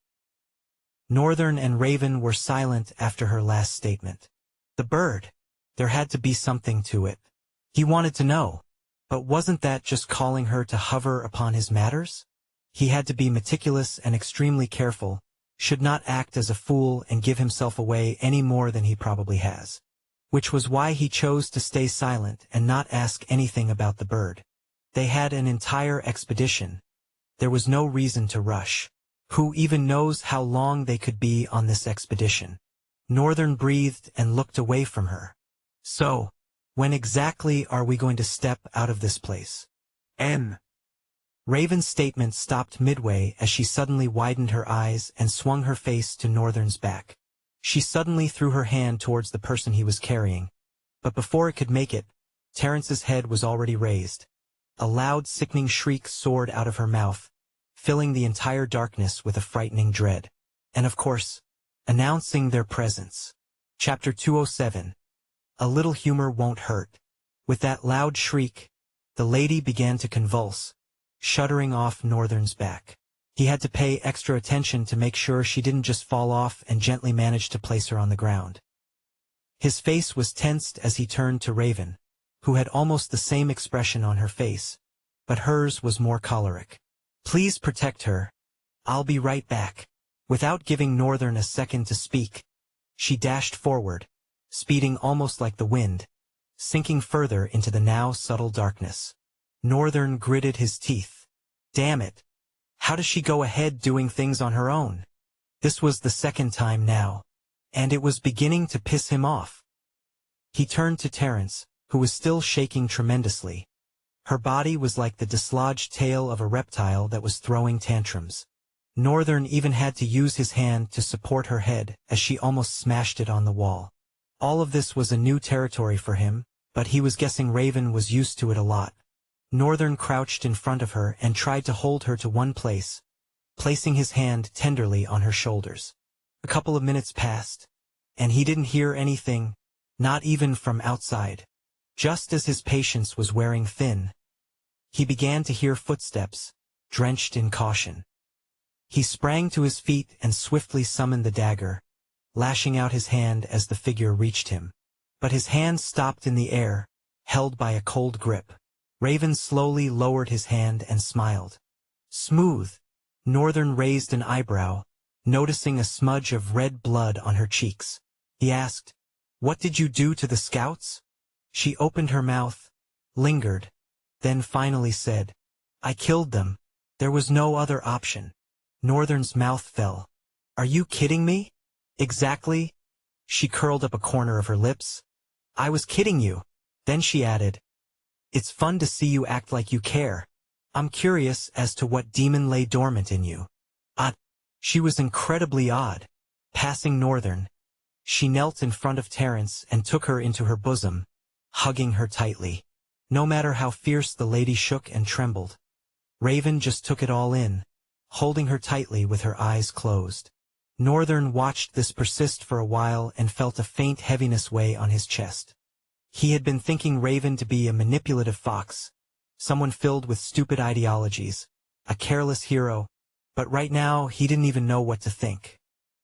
Northern and Raven were silent after her last statement. The bird. There had to be something to it. He wanted to know. But wasn't that just calling her to hover upon his matters? He had to be meticulous and extremely careful, should not act as a fool and give himself away any more than he probably has. Which was why he chose to stay silent and not ask anything about the bird. They had an entire expedition. There was no reason to rush. Who even knows how long they could be on this expedition? Northern breathed and looked away from her. So, when exactly are we going to step out of this place? Raven's statement stopped midway as she suddenly widened her eyes and swung her face to Northern's back. She suddenly threw her hand towards the person he was carrying, but before it could make it, Terrence's head was already raised. A loud, sickening shriek soared out of her mouth, filling the entire darkness with a frightening dread. And of course, announcing their presence. Chapter 207. A little humor won't hurt. With that loud shriek, the lady began to convulse, shuddering off Northern's back. He had to pay extra attention to make sure she didn't just fall off and gently managed to place her on the ground. His face was tensed as he turned to Raven, who had almost the same expression on her face, but hers was more choleric. Please protect her. I'll be right back. Without giving Northern a second to speak, she dashed forward, speeding almost like the wind, sinking further into the now subtle darkness. Northern gritted his teeth. Damn it. How does she go ahead doing things on her own? This was the second time now, and it was beginning to piss him off. He turned to Terrence, who was still shaking tremendously. Her body was like the dislodged tail of a reptile that was throwing tantrums. Northern even had to use his hand to support her head as she almost smashed it on the wall. All of this was a new territory for him, but he was guessing Raven was used to it a lot. Northern crouched in front of her and tried to hold her to one place, placing his hand tenderly on her shoulders. A couple of minutes passed, and he didn't hear anything, not even from outside. Just as his patience was wearing thin, he began to hear footsteps, drenched in caution. He sprang to his feet and swiftly summoned the dagger, lashing out his hand as the figure reached him. But his hand stopped in the air, held by a cold grip. Raven slowly lowered his hand and smiled. Smooth. Northern raised an eyebrow, noticing a smudge of red blood on her cheeks. He asked, What did you do to the scouts? She opened her mouth, lingered, then finally said, I killed them. There was no other option. Northern's mouth fell. Are you kidding me? Exactly. She curled up a corner of her lips. I was kidding you. Then she added, It's fun to see you act like you care. I'm curious as to what demon lay dormant in you. Odd. She was incredibly odd. Passing Northern, she knelt in front of Terrence and took her into her bosom, hugging her tightly. No matter how fierce the lady shook and trembled, Raven just took it all in, holding her tightly with her eyes closed. Northern watched this persist for a while and felt a faint heaviness weigh on his chest. He had been thinking Raven to be a manipulative fox, someone filled with stupid ideologies, a careless hero, but right now he didn't even know what to think.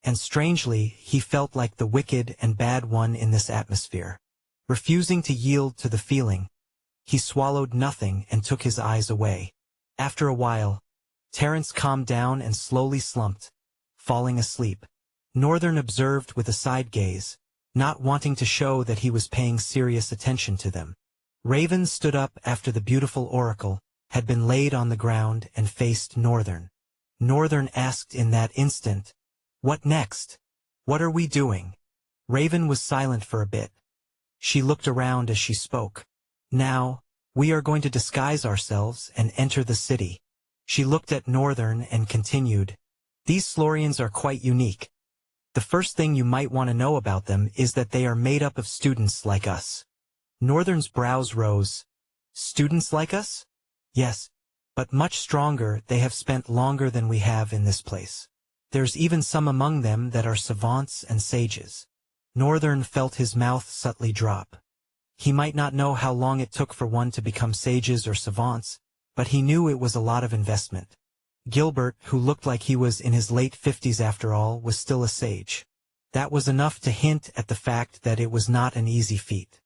And strangely, he felt like the wicked and bad one in this atmosphere. refusing to yield to the feeling. He swallowed nothing and took his eyes away. After a while, Terence calmed down and slowly slumped, falling asleep. Northern observed with a side gaze, not wanting to show that he was paying serious attention to them. Raven stood up after the beautiful oracle had been laid on the ground and faced Northern. Northern asked in that instant, "What next? What are we doing?" Raven was silent for a bit. She looked around as she spoke. "Now, we are going to disguise ourselves and enter the city." She looked at Northern and continued, "These Slorians are quite unique. The first thing you might want to know about them is that they are made up of students like us." Northern's brows rose. "Students like us?" "Yes, but much stronger. They have spent longer than we have in this place. There's even some among them that are savants and sages." Northern felt his mouth subtly drop. He might not know how long it took for one to become sages or savants, but he knew it was a lot of investment. Gilbert, who looked like he was in his late 50s after all, was still a sage. That was enough to hint at the fact that it was not an easy feat.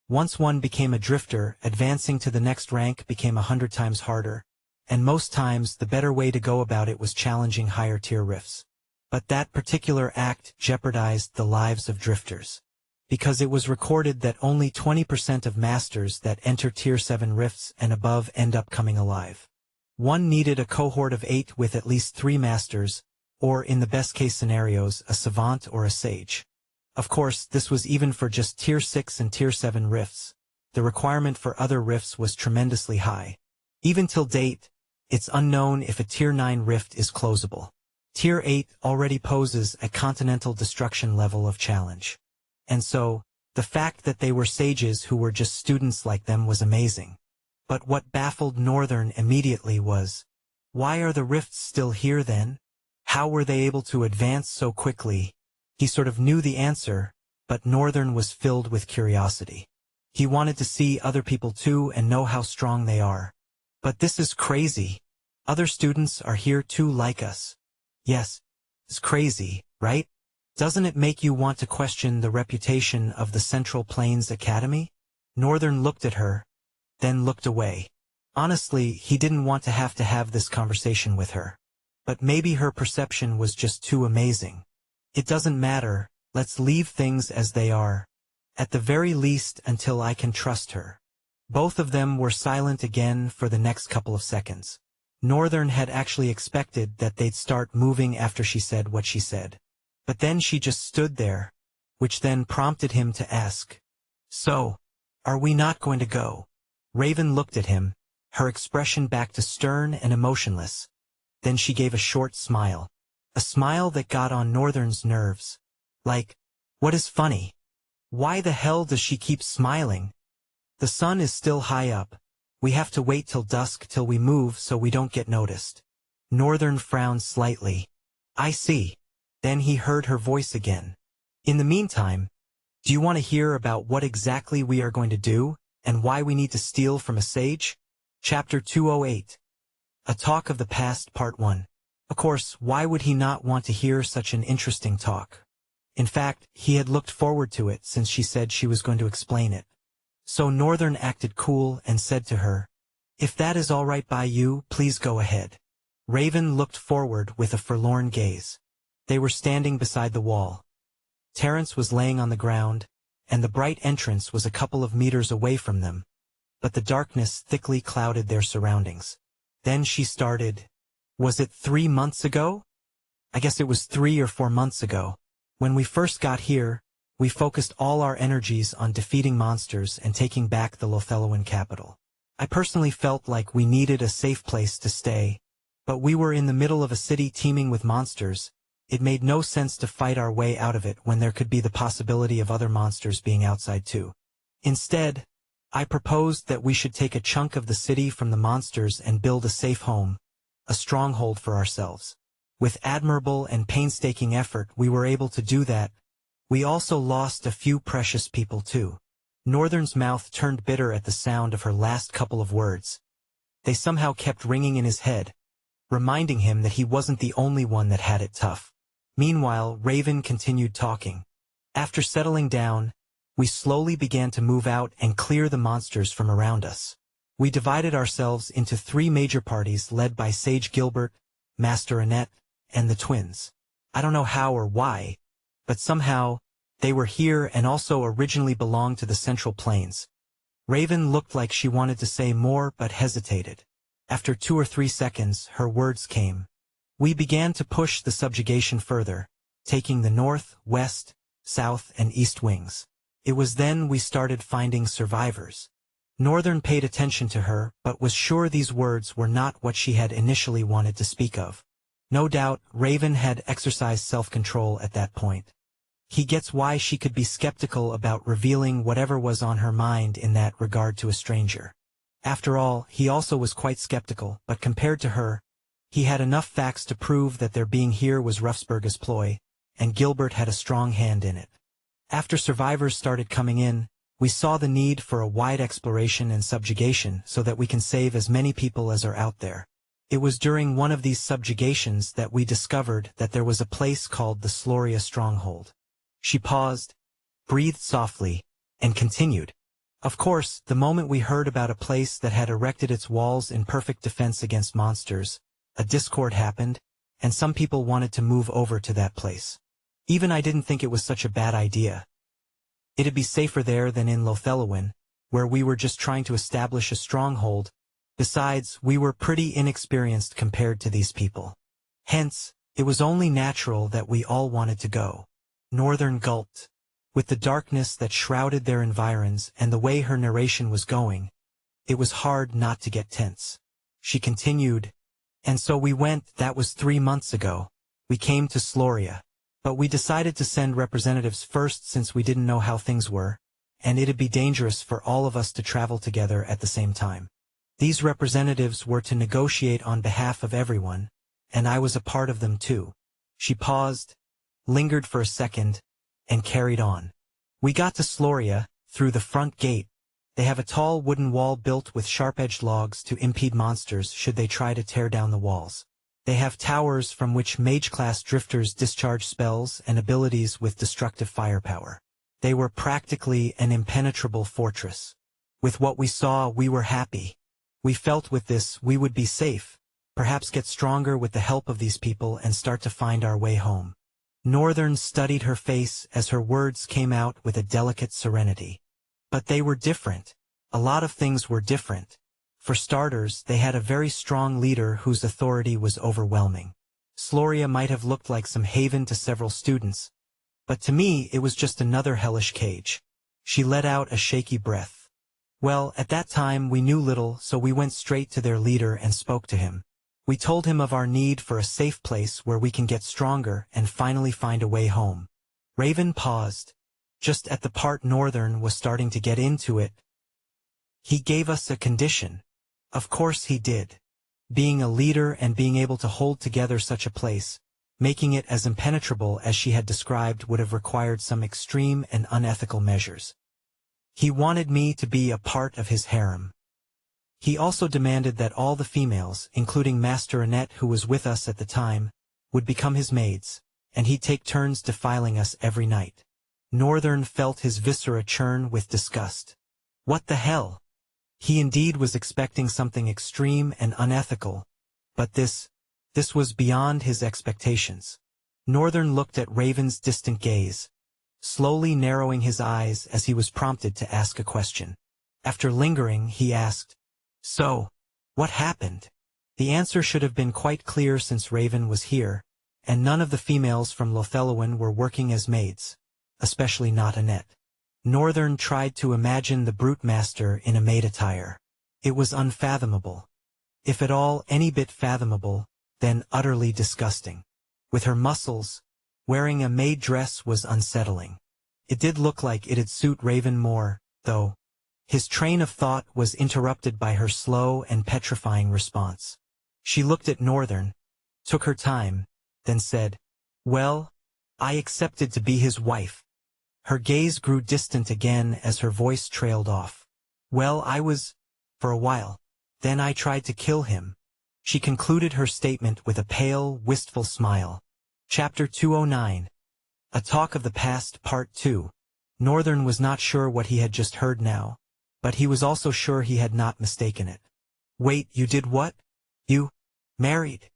Once one became a drifter, advancing to the next rank became 100 times harder, and most times the better way to go about it was challenging higher-tier rifts. But that particular act jeopardized the lives of drifters, because it was recorded that only 20% of masters that enter Tier 7 rifts and above end up coming alive. One needed a cohort of 8 with at least 3 masters, or in the best-case scenarios, a savant or a sage. Of course, this was even for just Tier 6 and Tier 7 rifts. The requirement for other rifts was tremendously high. Even till date, it's unknown if a Tier 9 rift is closable. Tier 8 already poses a continental destruction level of challenge. And so, the fact that they were sages who were just students like them was amazing. But what baffled Northern immediately was, why are the rifts still here then? How were they able to advance so quickly? He sort of knew the answer, but Northern was filled with curiosity. He wanted to see other people too and know how strong they are. "But this is crazy. Other students are here too like us." "Yes, it's crazy, right? Doesn't it make you want to question the reputation of the Central Plains Academy?" Northern looked at her, then looked away. Honestly, he didn't want to have this conversation with her. But maybe her perception was just too amazing. "It doesn't matter, let's leave things as they are. At the very least until I can trust her." Both of them were silent again for the next couple of seconds. Northern had actually expected that they'd start moving after she said what she said. But then she just stood there, which then prompted him to ask, "So, are we not going to go?" Raven looked at him, her expression back to stern and emotionless. Then she gave a short smile. A smile that got on Northern's nerves. Like, what is funny? Why the hell does she keep smiling? The sun is still high up. We have to wait till dusk till we move so we don't get noticed. Northern frowned slightly. "I see." Then he heard her voice again. "In the meantime, do you want to hear about what exactly we are going to do, and why we need to steal from a sage?" Chapter 208. A Talk of the Past Part 1. Of course, why would he not want to hear such an interesting talk? In fact, he had looked forward to it since she said she was going to explain it. So Northern acted cool and said to her, "If that is all right by you, please go ahead." Raven looked forward with a forlorn gaze. They were standing beside the wall. Terence was laying on the ground, and the bright entrance was a couple of meters away from them, but the darkness thickly clouded their surroundings. Then she started, "Was it 3 months ago? I guess it was 3 or 4 months ago. When we first got here, we focused all our energies on defeating monsters and taking back the Lothelloan capital. I personally felt like we needed a safe place to stay, but we were in the middle of a city teeming with monsters. It made no sense to fight our way out of it when there could be the possibility of other monsters being outside too. Instead, I proposed that we should take a chunk of the city from the monsters and build a safe home, a stronghold for ourselves. With admirable and painstaking effort, we were able to do that. We also lost a few precious people too." Northern's mouth turned bitter at the sound of her last couple of words. They somehow kept ringing in his head, reminding him that he wasn't the only one that had it tough. Meanwhile, Raven continued talking. After settling down, We slowly began to move out and clear the monsters from around us. We divided ourselves into 3 major parties led by Sage Gilbert, Master Annette, and the twins. I don't know how or why, but somehow, they were here and also originally belonged to the Central Plains. Raven looked like she wanted to say more but hesitated. After 2 or 3 seconds, her words came. We began to push the subjugation further, taking the north, west, south, and east wings. It was then we started finding survivors. Northern paid attention to her, but was sure these words were not what she had initially wanted to speak of. No doubt, Raven had exercised self-control at that point. He gets why she could be skeptical about revealing whatever was on her mind in that regard to a stranger. After all, he also was quite skeptical, but compared to her, he had enough facts to prove that their being here was Ruffsberg's ploy, and Gilbert had a strong hand in it. After survivors started coming in, we saw the need for a wide exploration and subjugation so that we can save as many people as are out there. It was during one of these subjugations that we discovered that there was a place called the Sloria Stronghold. She paused, breathed softly, and continued. Of course, the moment we heard about a place that had erected its walls in perfect defense against monsters, a discord happened, and some people wanted to move over to that place. Even I didn't think it was such a bad idea. It'd be safer there than in Lothelowin, where we were just trying to establish a stronghold. Besides, we were pretty inexperienced compared to these people. Hence, it was only natural that we all wanted to go. Northern gulped. With the darkness that shrouded their environs and the way her narration was going, it was hard not to get tense. She continued, and so we went. That was 3 months ago. We came to Sloria. But we decided to send representatives first since we didn't know how things were, and it'd be dangerous for all of us to travel together at the same time. These representatives were to negotiate on behalf of everyone, and I was a part of them too. She paused, lingered for a second, and carried on. We got to Sloria, through the front gate. They have a tall wooden wall built with sharp-edged logs to impede monsters should they try to tear down the walls. They have towers from which mage-class drifters discharge spells and abilities with destructive firepower. They were practically an impenetrable fortress. With what we saw, we were happy. We felt with this we would be safe, perhaps get stronger with the help of these people and start to find our way home. Northern studied her face as her words came out with a delicate serenity. But they were different. A lot of things were different. For starters, they had a very strong leader whose authority was overwhelming. Sloria might have looked like some haven to several students, but to me it was just another hellish cage. She let out a shaky breath. Well, at that time we knew little, so we went straight to their leader and spoke to him. We told him of our need for a safe place where we can get stronger and finally find a way home. Raven paused. Just at the part Northern was starting to get into it. He gave us a condition. Of course he did. Being a leader and being able to hold together such a place, making it as impenetrable as she had described would have required some extreme and unethical measures. He wanted me to be a part of his harem. He also demanded that all the females, including Master Annette who was with us at the time, would become his maids, and he'd take turns defiling us every night. Northern felt his viscera churn with disgust. What the hell? He indeed was expecting something extreme and unethical, but this was beyond his expectations. Northern looked at Raven's distant gaze, slowly narrowing his eyes as he was prompted to ask a question. After lingering, he asked, "So, what happened?" The answer should have been quite clear since Raven was here, and none of the females from Lothelowin were working as maids, especially not Annette. Northern tried to imagine the brute master in a maid attire. It was unfathomable. If at all any bit fathomable, then utterly disgusting. With her muscles, wearing a maid dress was unsettling. It did look like it'd suit Raven more, though. His train of thought was interrupted by her slow and petrifying response. She looked at Northern, took her time, then said, "Well, I accepted to be his wife." Her gaze grew distant again as her voice trailed off. "Well, I was, for a while. Then I tried to kill him." She concluded her statement with a pale, wistful smile. Chapter 209. A Talk of the Past, Part 2. Northern was not sure what he had just heard now, but he was also sure he had not mistaken it. Wait, you did what? You married?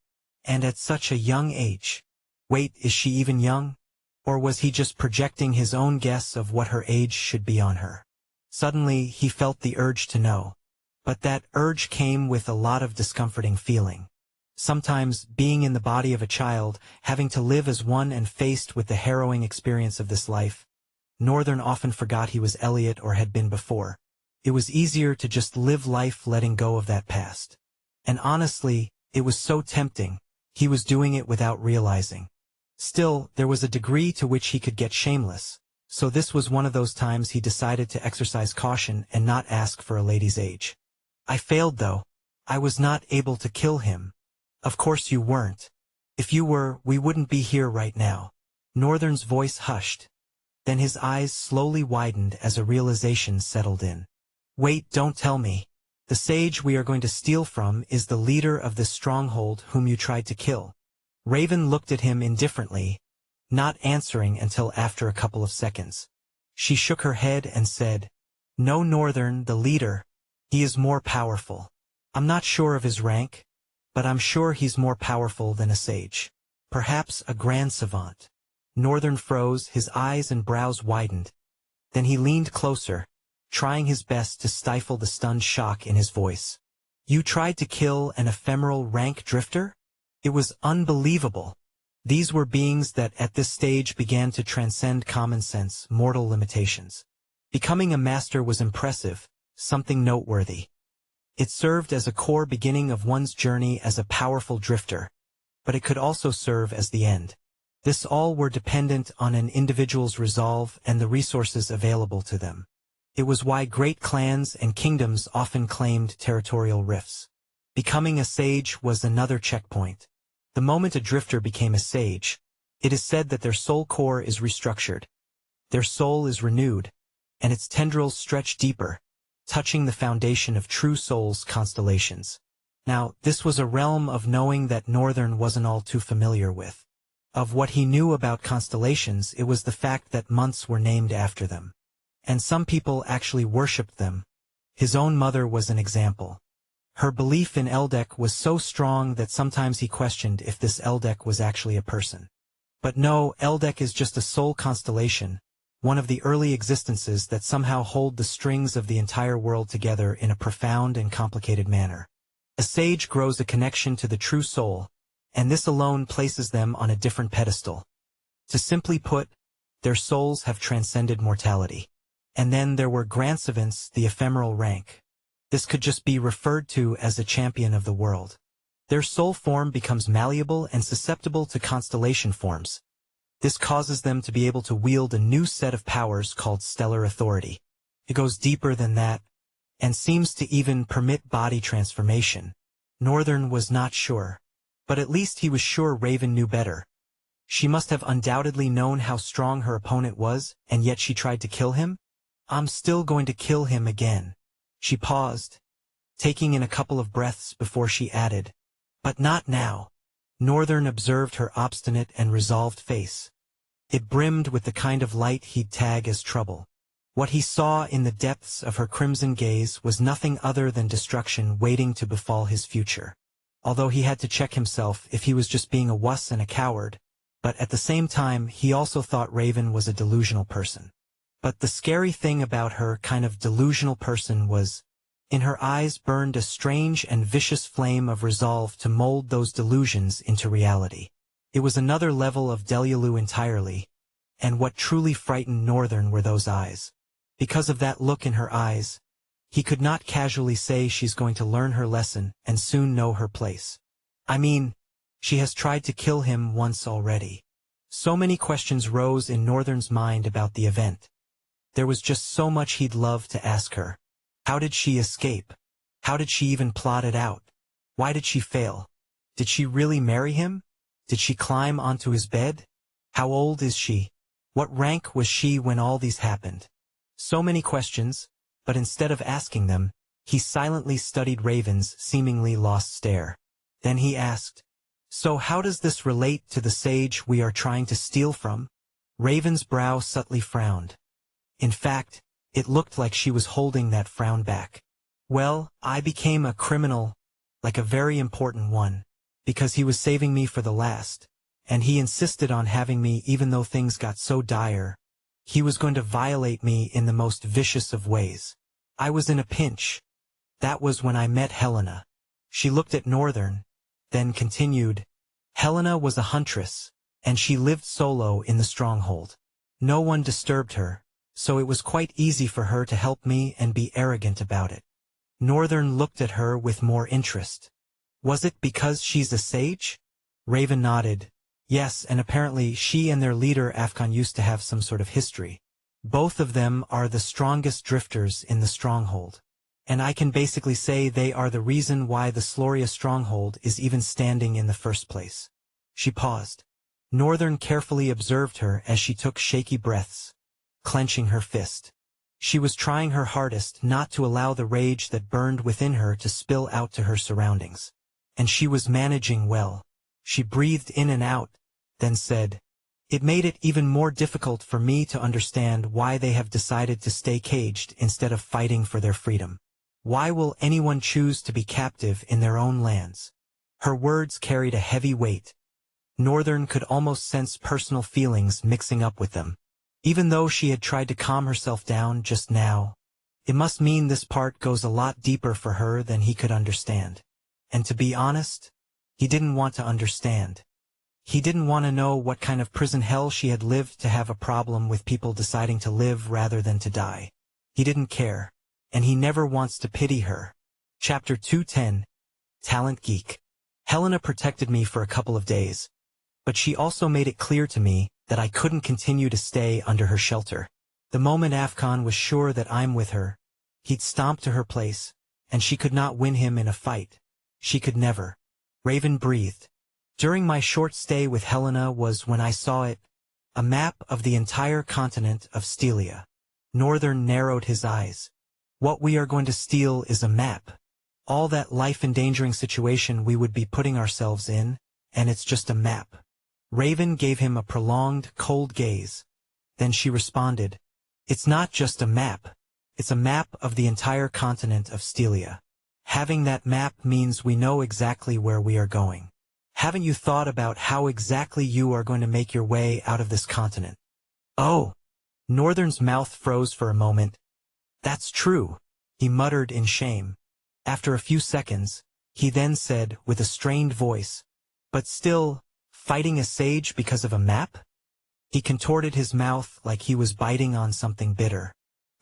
And at such a young age. Wait, is she even young? Or was he just projecting his own guess of what her age should be on her? Suddenly, he felt the urge to know. But that urge came with a lot of discomforting feeling. Sometimes, being in the body of a child, having to live as one and faced with the harrowing experience of this life, Northern often forgot he was Elliot or had been before. It was easier to just live life letting go of that past. And honestly, it was so tempting. He was doing it without realizing. Still, there was a degree to which he could get shameless, so this was one of those times he decided to exercise caution and not ask for a lady's age. I failed though. I was not able to kill him. Of course you weren't. If you were, we wouldn't be here right now. Northern's voice hushed. Then his eyes slowly widened as a realization settled in. Wait, don't tell me. The sage we are going to steal from is the leader of this stronghold whom you tried to kill. Raven looked at him indifferently, not answering until after a couple of seconds. She shook her head and said, No, Northern, the leader. He is more powerful. I'm not sure of his rank, but I'm sure he's more powerful than a sage. Perhaps a grand savant. Northern froze, his eyes and brows widened. Then he leaned closer, trying his best to stifle the stunned shock in his voice. You tried to kill an ephemeral rank drifter? It was unbelievable. These were beings that at this stage began to transcend common sense, mortal limitations. Becoming a master was impressive, something noteworthy. It served as a core beginning of one's journey as a powerful drifter, but it could also serve as the end. This all were dependent on an individual's resolve and the resources available to them. It was why great clans and kingdoms often claimed territorial rifts. Becoming a sage was another checkpoint. The moment a drifter became a sage, it is said that their soul core is restructured. Their soul is renewed, and its tendrils stretch deeper, touching the foundation of true souls' constellations. Now, this was a realm of knowing that Northern wasn't all too familiar with. Of what he knew about constellations, it was the fact that months were named after them. And some people actually worshipped them. His own mother was an example. Her belief in Eldek was so strong that sometimes he questioned if this Eldek was actually a person. But no, Eldek is just a soul constellation, one of the early existences that somehow hold the strings of the entire world together in a profound and complicated manner. A sage grows a connection to the true soul, and this alone places them on a different pedestal. To simply put, their souls have transcended mortality. And then there were grandsavants, the ephemeral rank. This could just be referred to as a champion of the world. Their soul form becomes malleable and susceptible to constellation forms. This causes them to be able to wield a new set of powers called stellar authority. It goes deeper than that, and seems to even permit body transformation. Northern was not sure. But at least he was sure Raven knew better. She must have undoubtedly known how strong her opponent was, and yet she tried to kill him? I'm still going to kill him again. She paused, taking in a couple of breaths before she added, But not now. Northern observed her obstinate and resolved face. It brimmed with the kind of light he'd tag as trouble. What he saw in the depths of her crimson gaze was nothing other than destruction waiting to befall his future. Although he had to check himself if he was just being a wuss and a coward, but at the same time he also thought Raven was a delusional person. But the scary thing about her kind of delusional person was, in her eyes burned a strange and vicious flame of resolve to mold those delusions into reality. It was another level of Delulu entirely, and what truly frightened Northern were those eyes. Because of that look in her eyes, he could not casually say she's going to learn her lesson and soon know her place. I mean, she has tried to kill him once already. So many questions rose in Northern's mind about the event. There was just so much he'd love to ask her. How did she escape? How did she even plot it out? Why did she fail? Did she really marry him? Did she climb onto his bed? How old is she? What rank was she when all these happened? So many questions, but instead of asking them, he silently studied Raven's seemingly lost stare. Then he asked, So how does this relate to the sage we are trying to steal from? Raven's brow subtly frowned. In fact, it looked like she was holding that frown back. Well, I became a criminal, like a very important one, because he was saving me for the last, and he insisted on having me even though things got so dire. He was going to violate me in the most vicious of ways. I was in a pinch. That was when I met Helena. She looked at Northern, then continued. Helena was a huntress, and she lived solo in the stronghold. No one disturbed her, so it was quite easy for her to help me and be arrogant about it. Northern looked at her with more interest. Was it because she's a sage? Raven nodded. Yes, and apparently she and their leader Afghan used to have some sort of history. Both of them are the strongest drifters in the stronghold. And I can basically say they are the reason why the Sloria stronghold is even standing in the first place. She paused. Northern carefully observed her as she took shaky breaths, clenching her fist. She was trying her hardest not to allow the rage that burned within her to spill out to her surroundings. And she was managing well. She breathed in and out, then said, "It made it even more difficult for me to understand why they have decided to stay caged instead of fighting for their freedom. Why will anyone choose to be captive in their own lands?" Her words carried a heavy weight. Northern could almost sense personal feelings mixing up with them. Even though she had tried to calm herself down just now, it must mean this part goes a lot deeper for her than he could understand. And to be honest, he didn't want to understand. He didn't want to know what kind of prison hell she had lived to have a problem with people deciding to live rather than to die. He didn't care, and he never wants to pity her. Chapter 210, Talent Geek. Helena protected me for a couple of days, but she also made it clear to me that I couldn't continue to stay under her shelter. The moment Afghan was sure that I'm with her, he'd stomp to her place, and she could not win him in a fight. She could never. Raven breathed. During my short stay with Helena was when I saw it, a map of the entire continent of Stelia. Northern narrowed his eyes. What we are going to steal is a map. All that life-endangering situation we would be putting ourselves in, and it's just a map. Raven gave him a prolonged, cold gaze. Then she responded, "It's not just a map. It's a map of the entire continent of Stelia. Having that map means we know exactly where we are going. Haven't you thought about how exactly you are going to make your way out of this continent?" "Oh!" Northern's mouth froze for a moment. "That's true," he muttered in shame. After a few seconds, he then said with a strained voice, "But still, fighting a sage because of a map?" He contorted his mouth like he was biting on something bitter.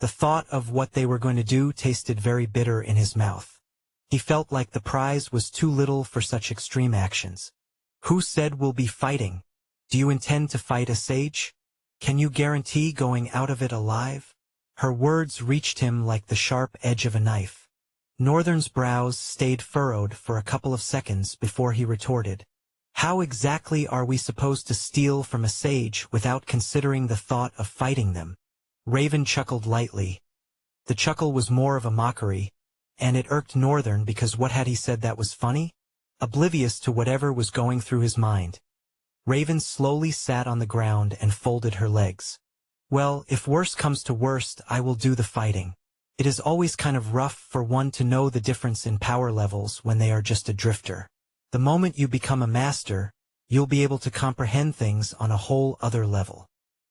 The thought of what they were going to do tasted very bitter in his mouth. He felt like the prize was too little for such extreme actions. "Who said we'll be fighting? Do you intend to fight a sage? Can you guarantee going out of it alive?" Her words reached him like the sharp edge of a knife. Northern's brows stayed furrowed for a couple of seconds before he retorted, "How exactly are we supposed to steal from a sage without considering the thought of fighting them?" Raven chuckled lightly. The chuckle was more of a mockery, and it irked Northern because what had he said that was funny? Oblivious to whatever was going through his mind. Raven slowly sat on the ground and folded her legs. "Well, if worse comes to worst, I will do the fighting. It is always kind of rough for one to know the difference in power levels when they are just a drifter. The moment you become a master, you'll be able to comprehend things on a whole other level."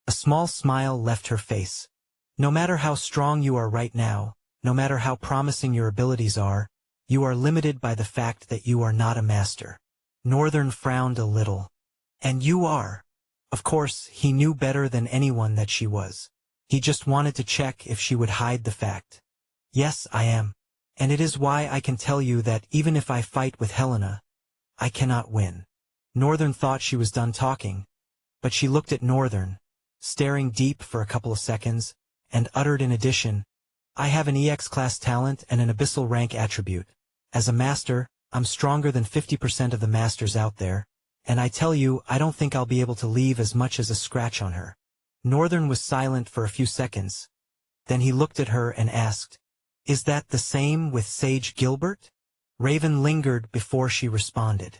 A small smile left her face. "No matter how strong you are right now, no matter how promising your abilities are, you are limited by the fact that you are not a master." Northern frowned a little. "And you are." Of course, he knew better than anyone that she was. He just wanted to check if she would hide the fact. "Yes, I am. And it is why I can tell you that even if I fight with Helena, I cannot win." Northern thought she was done talking, but she looked at Northern, staring deep for a couple of seconds, and uttered in addition, "I have an EX-class talent and an abyssal rank attribute. As a master, I'm stronger than 50% of the masters out there, and I tell you, I don't think I'll be able to leave as much as a scratch on her." Northern was silent for a few seconds. Then he looked at her and asked, "Is that the same with Sage Gilbert?" Raven lingered before she responded.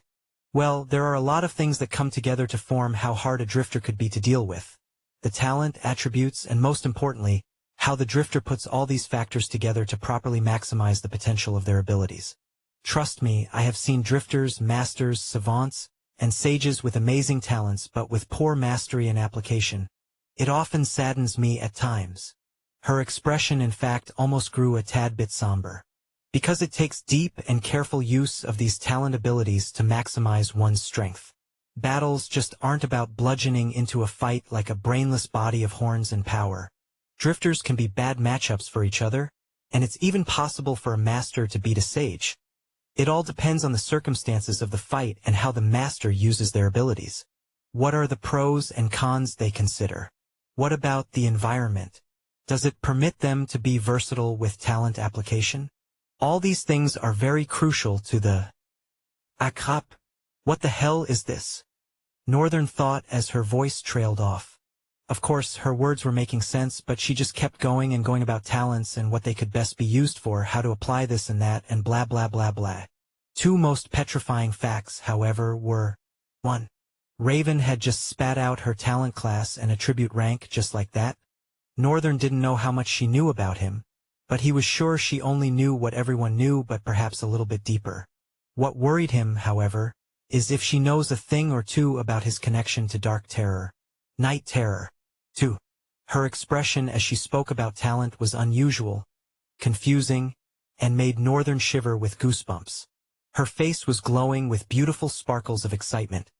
"Well, there are a lot of things that come together to form how hard a drifter could be to deal with. The talent, attributes, and most importantly, how the drifter puts all these factors together to properly maximize the potential of their abilities. Trust me, I have seen drifters, masters, savants, and sages with amazing talents but with poor mastery and application. It often saddens me at times. Her expression in fact almost grew a tad bit somber. Because it takes deep and careful use of these talent abilities to maximize one's strength. Battles just aren't about bludgeoning into a fight like a brainless body of horns and power. Drifters can be bad matchups for each other, and it's even possible for a master to beat a sage. It all depends on the circumstances of the fight and how the master uses their abilities. What are the pros and cons they consider? What about the environment? Does it permit them to be versatile with talent application? All these things are very crucial to the Akrap. What the hell is this? Northern thought as her voice trailed off. Of course, her words were making sense, but she just kept going and going about talents and what they could best be used for, how to apply this and that, and blah blah blah blah. Two most petrifying facts, however, were 1. Raven had just spat out her talent class and attribute rank just like that. Northern didn't know how much she knew about him, but he was sure she only knew what everyone knew but perhaps a little bit deeper. What worried him, however, is if she knows a thing or two about his connection to dark terror. Night terror. 2. Her expression as she spoke about talent was unusual, confusing, and made Northern shiver with goosebumps. Her face was glowing with beautiful sparkles of excitement.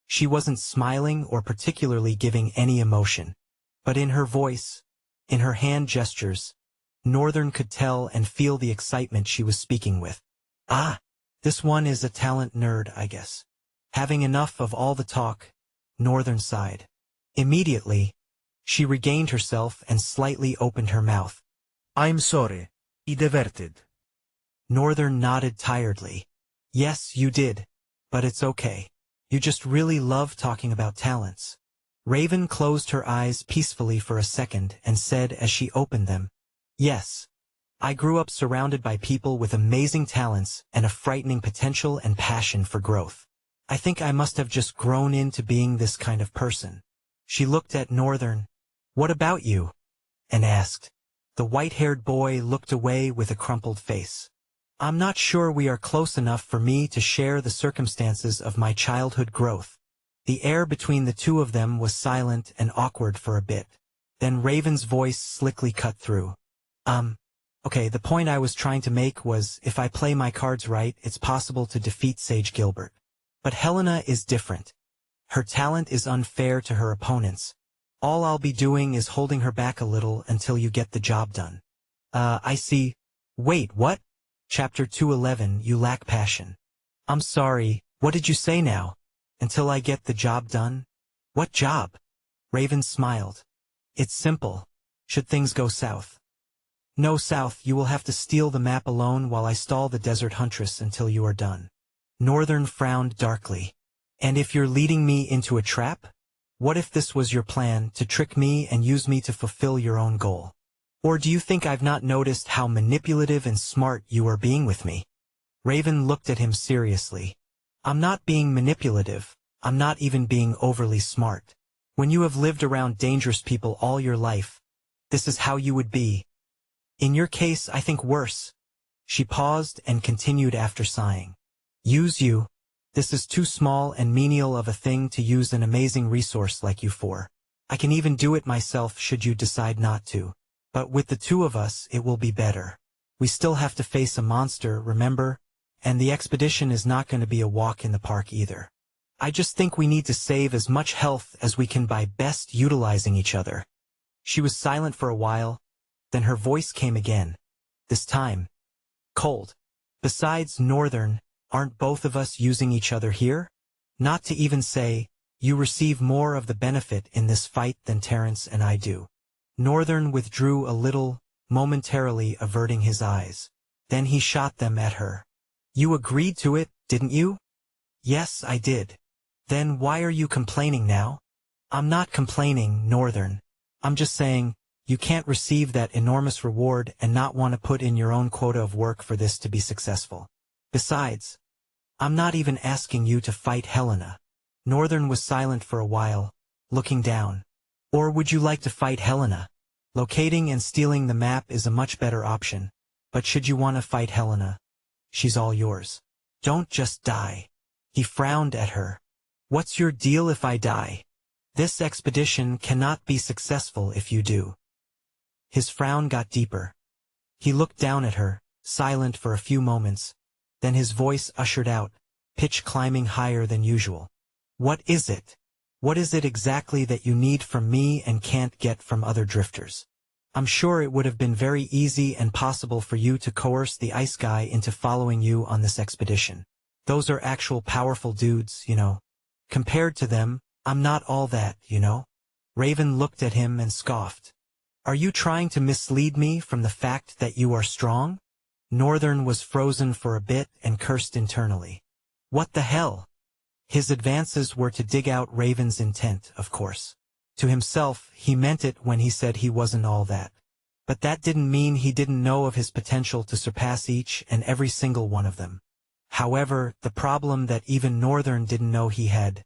She wasn't smiling or particularly giving any emotion. But in her voice, in her hand gestures, Northern could tell and feel the excitement she was speaking with. Ah, this one is a talent nerd, I guess. Having enough of all the talk, Northern sighed. Immediately, she regained herself and slightly opened her mouth. I'm sorry. I diverted. Northern nodded tiredly. Yes, you did. But it's okay. You just really love talking about talents. Raven closed her eyes peacefully for a second and said as she opened them, Yes. I grew up surrounded by people with amazing talents and a frightening potential and passion for growth. I think I must have just grown into being this kind of person. She looked at Northern. What about you? And asked. The white-haired boy looked away with a crumpled face. I'm not sure we are close enough for me to share the circumstances of my childhood growth. The air between the two of them was silent and awkward for a bit. Then Raven's voice slickly cut through. Okay, the point I was trying to make was, if I play my cards right, it's possible to defeat Sage Gilbert. But Helena is different. Her talent is unfair to her opponents. All I'll be doing is holding her back a little until you get the job done. I see. Wait, what? Chapter 211, You lack passion. I'm sorry, what did you say now? Until I get the job done? What job? Raven smiled. It's simple. Should things go south? No south, you will have to steal the map alone while I stall the desert huntress until you are done. Northern frowned darkly. And if you're leading me into a trap? What if this was your plan, to trick me and use me to fulfill your own goal? Or do you think I've not noticed how manipulative and smart you are being with me? Raven looked at him seriously. I'm not being manipulative. I'm not even being overly smart. When you have lived around dangerous people all your life, this is how you would be. In your case, I think worse. She paused and continued after sighing. Use you. This is too small and menial of a thing to use an amazing resource like you for. I can even do it myself should you decide not to. But with the two of us, it will be better. We still have to face a monster, remember? And the expedition is not going to be a walk in the park either. I just think we need to save as much health as we can by best utilizing each other. She was silent for a while, then her voice came again. This time, cold. Besides Northern, aren't both of us using each other here? Not to even say, you receive more of the benefit in this fight than Terence and I do. Northern withdrew a little, momentarily averting his eyes. Then he shot them at her. You agreed to it, didn't you? Yes, I did. Then why are you complaining now? I'm not complaining, Northern. I'm just saying, you can't receive that enormous reward and not want to put in your own quota of work for this to be successful. Besides, I'm not even asking you to fight Helena. Northern was silent for a while, looking down. Or would you like to fight Helena? Locating and stealing the map is a much better option, but should you want to fight Helena, she's all yours. Don't just die. He frowned at her. What's your deal if I die? This expedition cannot be successful if you do. His frown got deeper. He looked down at her, silent for a few moments, then his voice ushered out, pitch climbing higher than usual. What is it? What is it exactly that you need from me and can't get from other drifters? I'm sure it would have been very easy and possible for you to coerce the ice guy into following you on this expedition. Those are actual powerful dudes, you know. Compared to them, I'm not all that, you know. Raven looked at him and scoffed. Are you trying to mislead me from the fact that you are strong? Northern was frozen for a bit and cursed internally. What the hell? His advances were to dig out Raven's intent, of course. To himself, he meant it when he said he wasn't all that. But that didn't mean he didn't know of his potential to surpass each and every single one of them. However, the problem that even Northern didn't know he had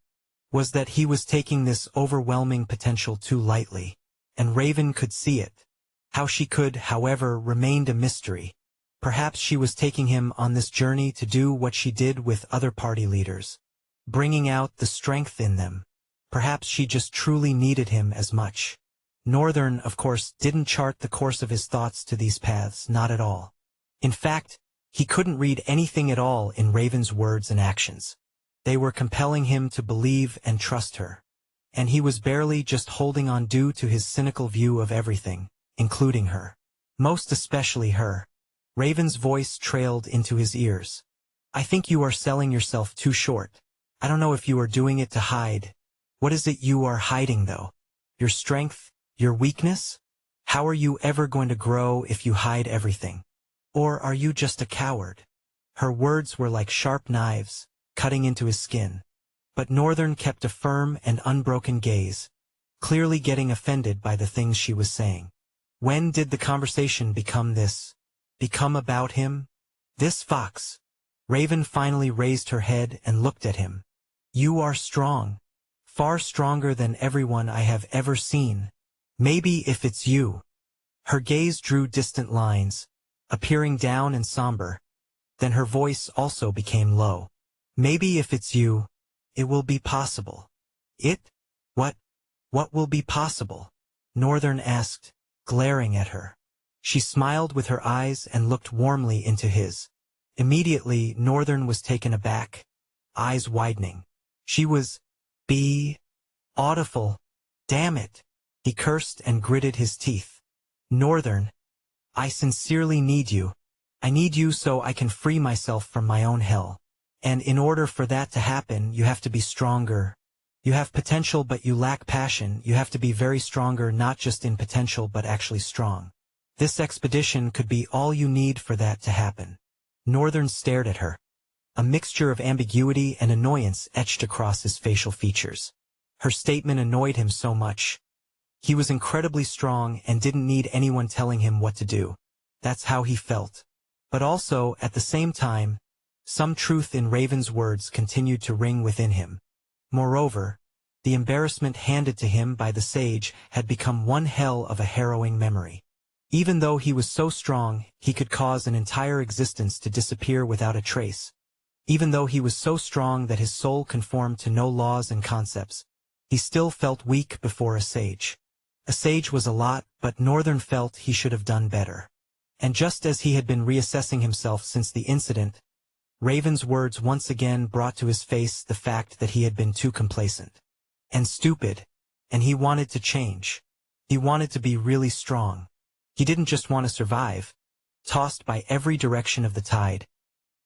was that he was taking this overwhelming potential too lightly, and Raven could see it. How she could, however, remained a mystery. Perhaps she was taking him on this journey to do what she did with other party leaders, bringing out the strength in them. Perhaps she just truly needed him as much. Northern, of course, didn't chart the course of his thoughts to these paths, not at all. In fact, he couldn't read anything at all in Raven's words and actions. They were compelling him to believe and trust her. And he was barely just holding on due to his cynical view of everything, including her. Most especially her. Raven's voice trailed into his ears. I think you are selling yourself too short. I don't know if you are doing it to hide. What is it you are hiding, though? Your strength? Your weakness? How are you ever going to grow if you hide everything? Or are you just a coward? Her words were like sharp knives, cutting into his skin. But Northern kept a firm and unbroken gaze, clearly getting offended by the things she was saying. When did the conversation become about him? This fox. Raven finally raised her head and looked at him. You are strong. Far stronger than everyone I have ever seen. Maybe if it's you. Her gaze drew distant lines, appearing down and somber. Then her voice also became low. Maybe if it's you, it will be possible. It? What will be possible? Northern asked, glaring at her. She smiled with her eyes and looked warmly into his. Immediately, Northern was taken aback, eyes widening. She was audible. Damn it. He cursed and gritted his teeth. Northern, I sincerely need you. I need you so I can free myself from my own hell. And in order for that to happen, you have to be stronger. You have potential but you lack passion. You have to be very stronger, not just in potential but actually strong. This expedition could be all you need for that to happen. Northern stared at her. A mixture of ambiguity and annoyance etched across his facial features. Her statement annoyed him so much. He was incredibly strong and didn't need anyone telling him what to do. That's how he felt. But also, at the same time, some truth in Raven's words continued to ring within him. Moreover, the embarrassment handed to him by the sage had become one hell of a harrowing memory. Even though he was so strong, he could cause an entire existence to disappear without a trace. Even though he was so strong that his soul conformed to no laws and concepts, he still felt weak before a sage. A sage was a lot, but Northern felt he should have done better. And just as he had been reassessing himself since the incident, Raven's words once again brought to his face the fact that he had been too complacent. And stupid. And he wanted to change. He wanted to be really strong. He didn't just want to survive, tossed by every direction of the tide,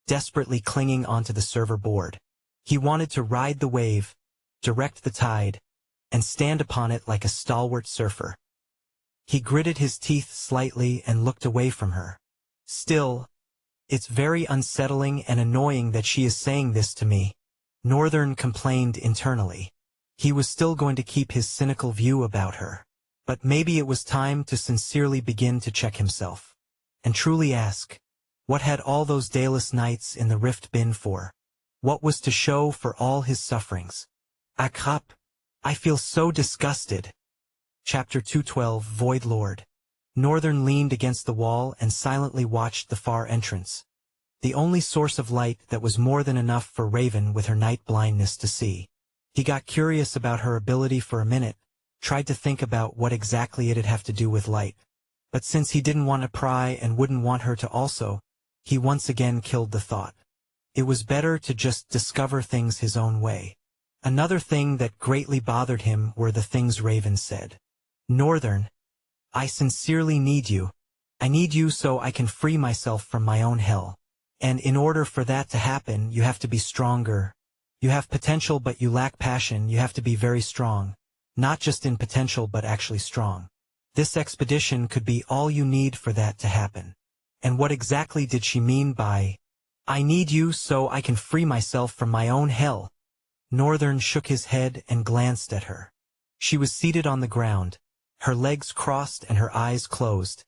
desperately clinging onto the server board. He wanted to ride the wave, direct the tide, and stand upon it like a stalwart surfer. He gritted his teeth slightly and looked away from her. Still, it's very unsettling and annoying that she is saying this to me. Northern complained internally. He was still going to keep his cynical view about her. But maybe it was time to sincerely begin to check himself. And truly ask, what had all those dayless nights in the rift been for? What was to show for all his sufferings? I feel so disgusted. Chapter 212, Void Lord. Northern leaned against the wall and silently watched the far entrance, the only source of light that was more than enough for Raven with her night blindness to see. He got curious about her ability for a minute, tried to think about what exactly it'd have to do with light. But since he didn't want to pry and wouldn't want her to also, he once again killed the thought. It was better to just discover things his own way. Another thing that greatly bothered him were the things Raven said. Northern, I sincerely need you. I need you so I can free myself from my own hell. And in order for that to happen, you have to be stronger. You have potential but you lack passion. You have to be very strong. Not just in potential but actually strong. This expedition could be all you need for that to happen. And what exactly did she mean by, I need you so I can free myself from my own hell? Northern shook his head and glanced at her. She was seated on the ground, her legs crossed and her eyes closed,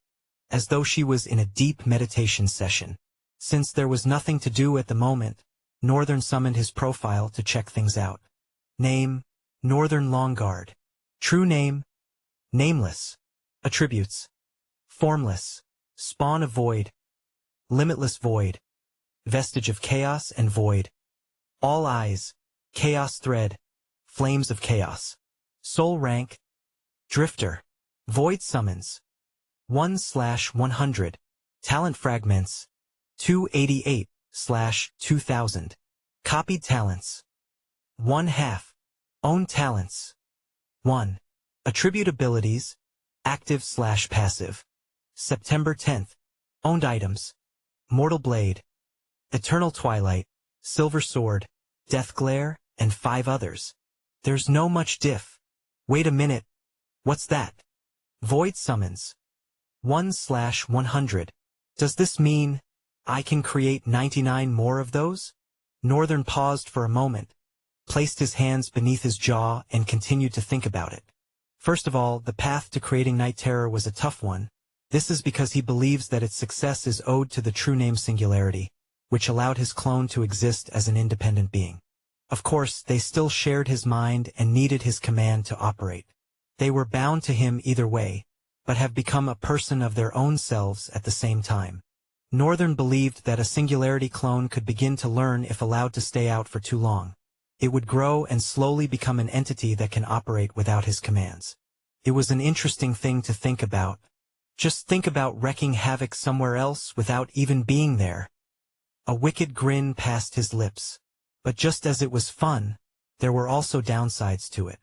as though she was in a deep meditation session. Since there was nothing to do at the moment, Northern summoned his profile to check things out. Name, Northern Longguard. True name, nameless. Attributes, formless, spawn of void, limitless void, vestige of chaos and void. All eyes, chaos thread, flames of chaos. Soul rank, drifter. Void summons, 1/100. Talent fragments, 288/2000. Copied talents, 1/2. Own talents, 1. Attribute abilities, active/passive. September 10th. Owned items, Mortal Blade, Eternal Twilight, Silver Sword, Death Glare, and 5 others. There's no much diff. Wait a minute. What's that? Void summons, 1/100. Does this mean I can create 99 more of those? Northern paused for a moment, placed his hands beneath his jaw and continued to think about it. First of all, the path to creating Night Terror was a tough one. This is because he believes that its success is owed to the true name Singularity, which allowed his clone to exist as an independent being. Of course, they still shared his mind and needed his command to operate. They were bound to him either way, but have become a person of their own selves at the same time. Northern believed that a Singularity clone could begin to learn if allowed to stay out for too long. It would grow and slowly become an entity that can operate without his commands. It was an interesting thing to think about. Just think about wreaking havoc somewhere else without even being there. A wicked grin passed his lips. But just as it was fun, there were also downsides to it.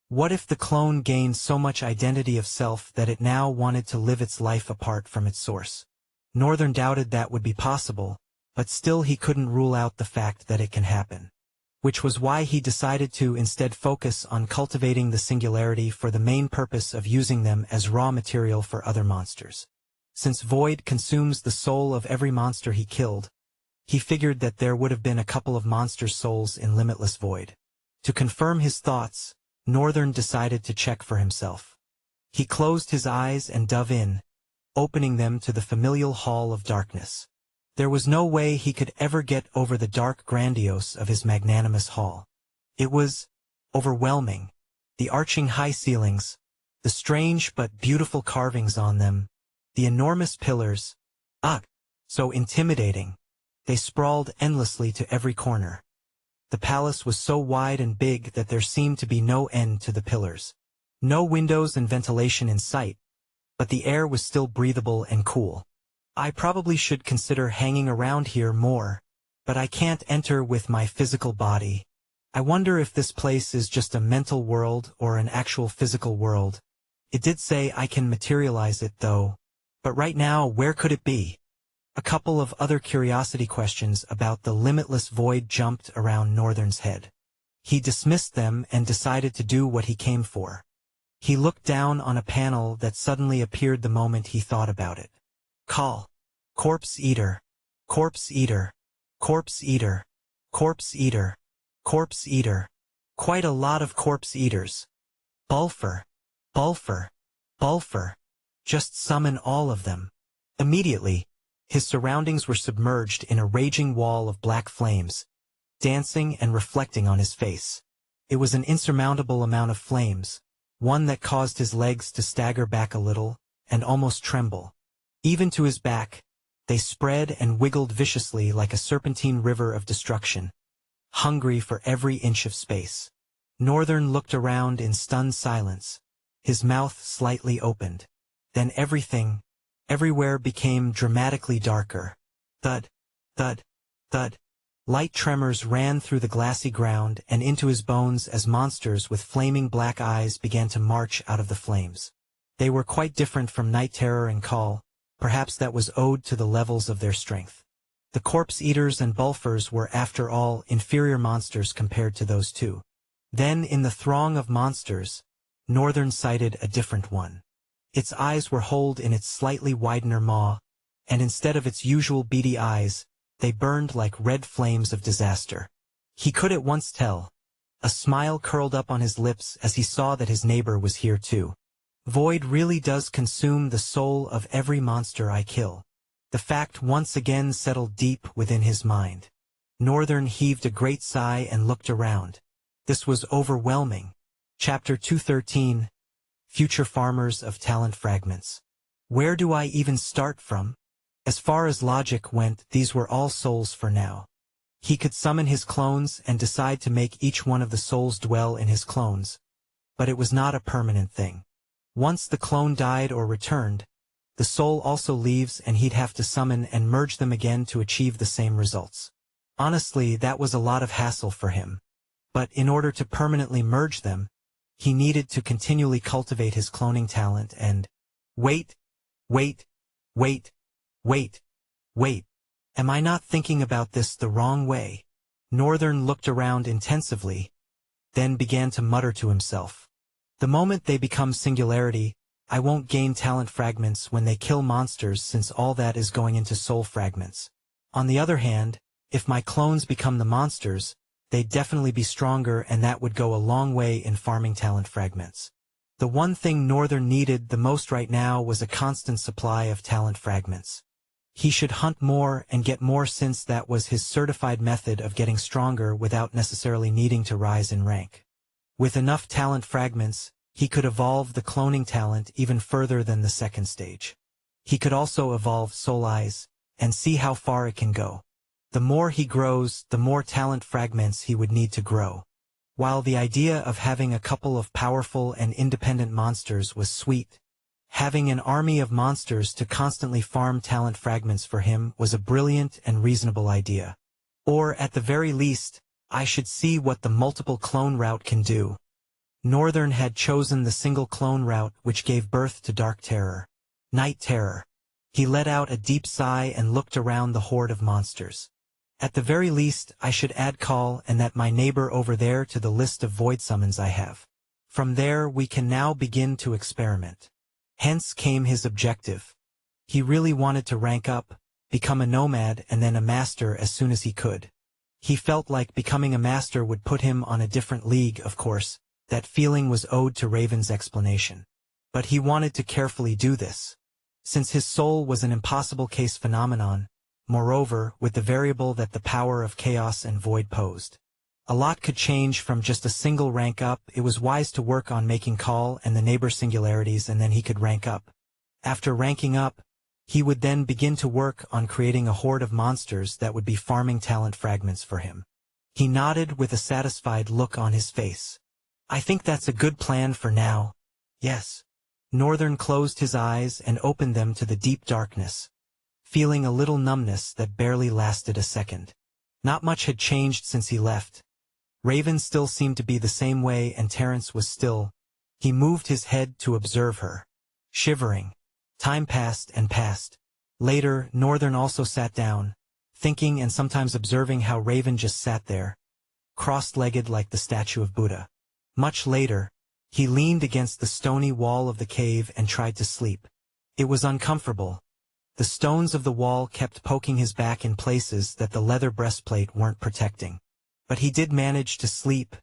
What if the clone gained so much identity of self that it now wanted to live its life apart from its source? Northern doubted that would be possible, but still he couldn't rule out the fact that it can happen. Which was why he decided to instead focus on cultivating the Singularity for the main purpose of using them as raw material for other monsters. Since Void consumes the soul of every monster he killed, he figured that there would have been a couple of monsters' souls in Limitless Void. To confirm his thoughts, Northern decided to check for himself. He closed his eyes and dove in, opening them to the familial hall of darkness. There was no way he could ever get over the dark grandiose of his magnanimous hall. It was overwhelming. The arching high ceilings, the strange but beautiful carvings on them, the enormous pillars, so intimidating. They sprawled endlessly to every corner. The palace was so wide and big that there seemed to be no end to the pillars. No windows and ventilation in sight, but the air was still breathable and cool. I probably should consider hanging around here more, but I can't enter with my physical body. I wonder if this place is just a mental world or an actual physical world. It did say I can materialize it though, but right now where could it be? A couple of other curiosity questions about the limitless void jumped around Northern's head. He dismissed them and decided to do what he came for. He looked down on a panel that suddenly appeared the moment he thought about it. Call. Corpse Eater. Corpse Eater. Corpse Eater. Corpse Eater. Corpse Eater. Quite a lot of corpse eaters. Bulfer. Bulfer. Bulfer. Just summon all of them. Immediately, his surroundings were submerged in a raging wall of black flames, dancing and reflecting on his face. It was an insurmountable amount of flames, one that caused his legs to stagger back a little, and almost tremble. Even to his back, they spread and wiggled viciously like a serpentine river of destruction, hungry for every inch of space. Northern looked around in stunned silence, his mouth slightly opened. Then everything, everywhere became dramatically darker. Thud, thud, thud. Light tremors ran through the glassy ground and into his bones as monsters with flaming black eyes began to march out of the flames. They were quite different from Night Terror and Call, perhaps that was owed to the levels of their strength. The corpse eaters and bulfers were, after all, inferior monsters compared to those two. Then, in the throng of monsters, Northern sighted a different one. Its eyes were holed in its slightly widener maw, and instead of its usual beady eyes, they burned like red flames of disaster. He could at once tell. A smile curled up on his lips as he saw that his neighbor was here too. Void really does consume the soul of every monster I kill. The fact once again settled deep within his mind. Northern heaved a great sigh and looked around. This was overwhelming. Chapter 213, Future Farmers of Talent Fragments. Where do I even start from? As far as logic went, these were all souls for now. He could summon his clones and decide to make each one of the souls dwell in his clones. But it was not a permanent thing. Once the clone died or returned, the soul also leaves and he'd have to summon and merge them again to achieve the same results. Honestly, that was a lot of hassle for him. But in order to permanently merge them, he needed to continually cultivate his cloning talent and... Wait. Am I not thinking about this the wrong way? Northern looked around intensively, then began to mutter to himself. The moment they become singularity, I won't gain talent fragments when they kill monsters since all that is going into soul fragments. On the other hand, if my clones become the monsters, they'd definitely be stronger and that would go a long way in farming talent fragments. The one thing Northern needed the most right now was a constant supply of talent fragments. He should hunt more and get more since that was his certified method of getting stronger without necessarily needing to rise in rank. With enough talent fragments, he could evolve the cloning talent even further than the second stage. He could also evolve Soul Eyes, and see how far it can go. The more he grows, the more talent fragments he would need to grow. While the idea of having a couple of powerful and independent monsters was sweet, having an army of monsters to constantly farm talent fragments for him was a brilliant and reasonable idea. Or, at the very least, I should see what the multiple clone route can do. Northern had chosen the single clone route which gave birth to Dark Terror. Night Terror. He let out a deep sigh and looked around the horde of monsters. At the very least, I should add Call and that my neighbor over there to the list of void summons I have. From there we can now begin to experiment. Hence came his objective. He really wanted to rank up, become a nomad and then a master as soon as he could. He felt like becoming a master would put him on a different league, of course. That feeling was owed to Raven's explanation. But he wanted to carefully do this. Since his soul was an impossible case phenomenon, moreover, with the variable that the power of chaos and void posed. A lot could change from just a single rank up. It was wise to work on making Call and the neighbor singularities and then he could rank up. After ranking up, he would then begin to work on creating a horde of monsters that would be farming talent fragments for him. He nodded with a satisfied look on his face. I think that's a good plan for now. Yes. Northern closed his eyes and opened them to the deep darkness, feeling a little numbness that barely lasted a second. Not much had changed since he left. Raven still seemed to be the same way and Terrence was still. He moved his head to observe her. Shivering. Time passed and passed. Later, Northern also sat down, thinking and sometimes observing how Raven just sat there, cross-legged like the statue of Buddha. Much later, he leaned against the stony wall of the cave and tried to sleep. It was uncomfortable. The stones of the wall kept poking his back in places that the leather breastplate weren't protecting. But he did manage to sleep.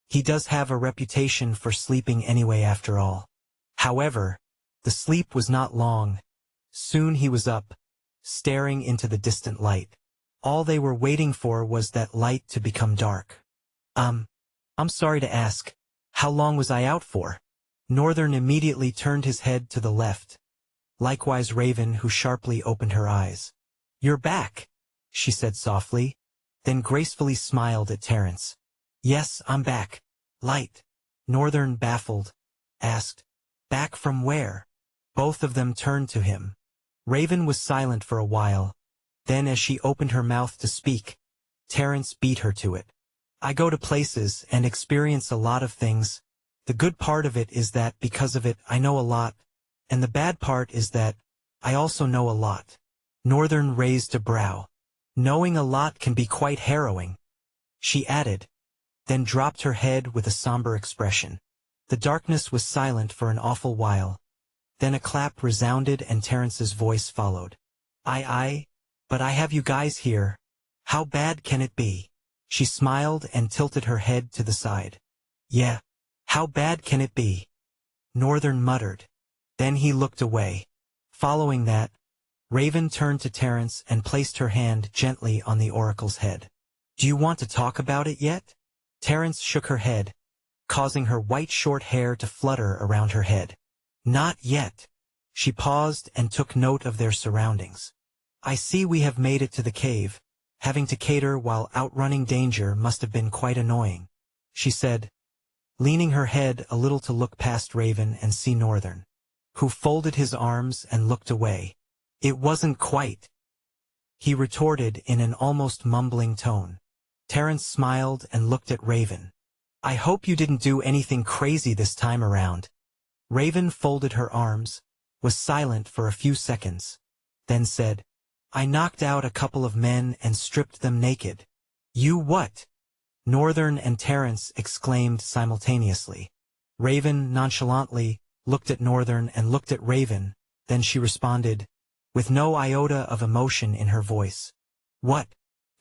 He does have a reputation for sleeping anyway after all. However, the sleep was not long. Soon he was up, staring into the distant light. All they were waiting for was that light to become dark. I'm sorry to ask. How long was I out for? Northern immediately turned his head to the left, likewise Raven, who sharply opened her eyes. "You're back," she said softly, then gracefully smiled at Terence. "Yes, I'm back. Light." Northern, baffled, asked, "Back from where?" Both of them turned to him. Raven was silent for a while. Then as she opened her mouth to speak, Terence beat her to it. "I go to places and experience a lot of things. The good part of it is that because of it I know a lot, and the bad part is that I also know a lot." Northern raised a brow. "Knowing a lot can be quite harrowing," she added, then dropped her head with a somber expression. The darkness was silent for an awful while. Then a clap resounded and Terence's voice followed. But I have you guys here. How bad can it be?" She smiled and tilted her head to the side. "Yeah, how bad can it be?" Northern muttered. Then he looked away. Following that, Raven turned to Terence and placed her hand gently on the oracle's head. "Do you want to talk about it yet?" Terence shook her head, causing her white short hair to flutter around her head. "Not yet." She paused and took note of their surroundings. "I see we have made it to the cave. Having to cater while outrunning danger must have been quite annoying," she said, leaning her head a little to look past Raven and see Northern, who folded his arms and looked away. "It wasn't quite," he retorted in an almost mumbling tone. Terence smiled and looked at Raven. "I hope you didn't do anything crazy this time around." Raven folded her arms, was silent for a few seconds, then said, "I knocked out a couple of men and stripped them naked." "You what?" Northern and Terence exclaimed simultaneously. Raven nonchalantly looked at Northern and looked at Raven, then she responded, with no iota of emotion in her voice. "What?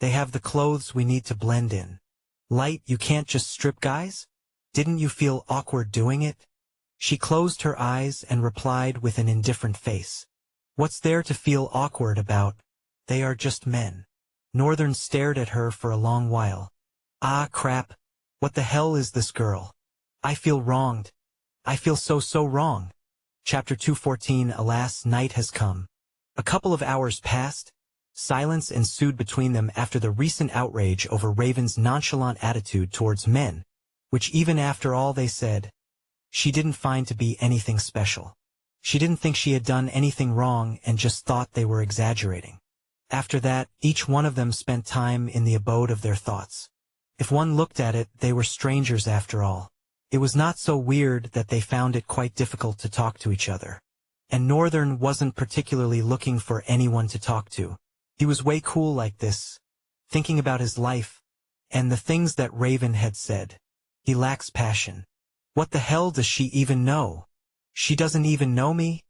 They have the clothes we need to blend in. Light, you can't just strip guys? Didn't you feel awkward doing it?" She closed her eyes and replied with an indifferent face. "What's there to feel awkward about? They are just men." Northern stared at her for a long while. "Ah, crap. What the hell is this girl? I feel wronged. I feel so wrong." Chapter 214. Alas, night has come. A couple of hours passed. Silence ensued between them after the recent outrage over Raven's nonchalant attitude towards men, which even after all they said, she didn't find to be anything special. She didn't think she had done anything wrong and just thought they were exaggerating. After that, each one of them spent time in the abode of their thoughts. If one looked at it, they were strangers after all. It was not so weird that they found it quite difficult to talk to each other. And Northern wasn't particularly looking for anyone to talk to. He was way cool like this, thinking about his life, and the things that Raven had said. He lacks passion. What the hell does she even know? She doesn't even know me?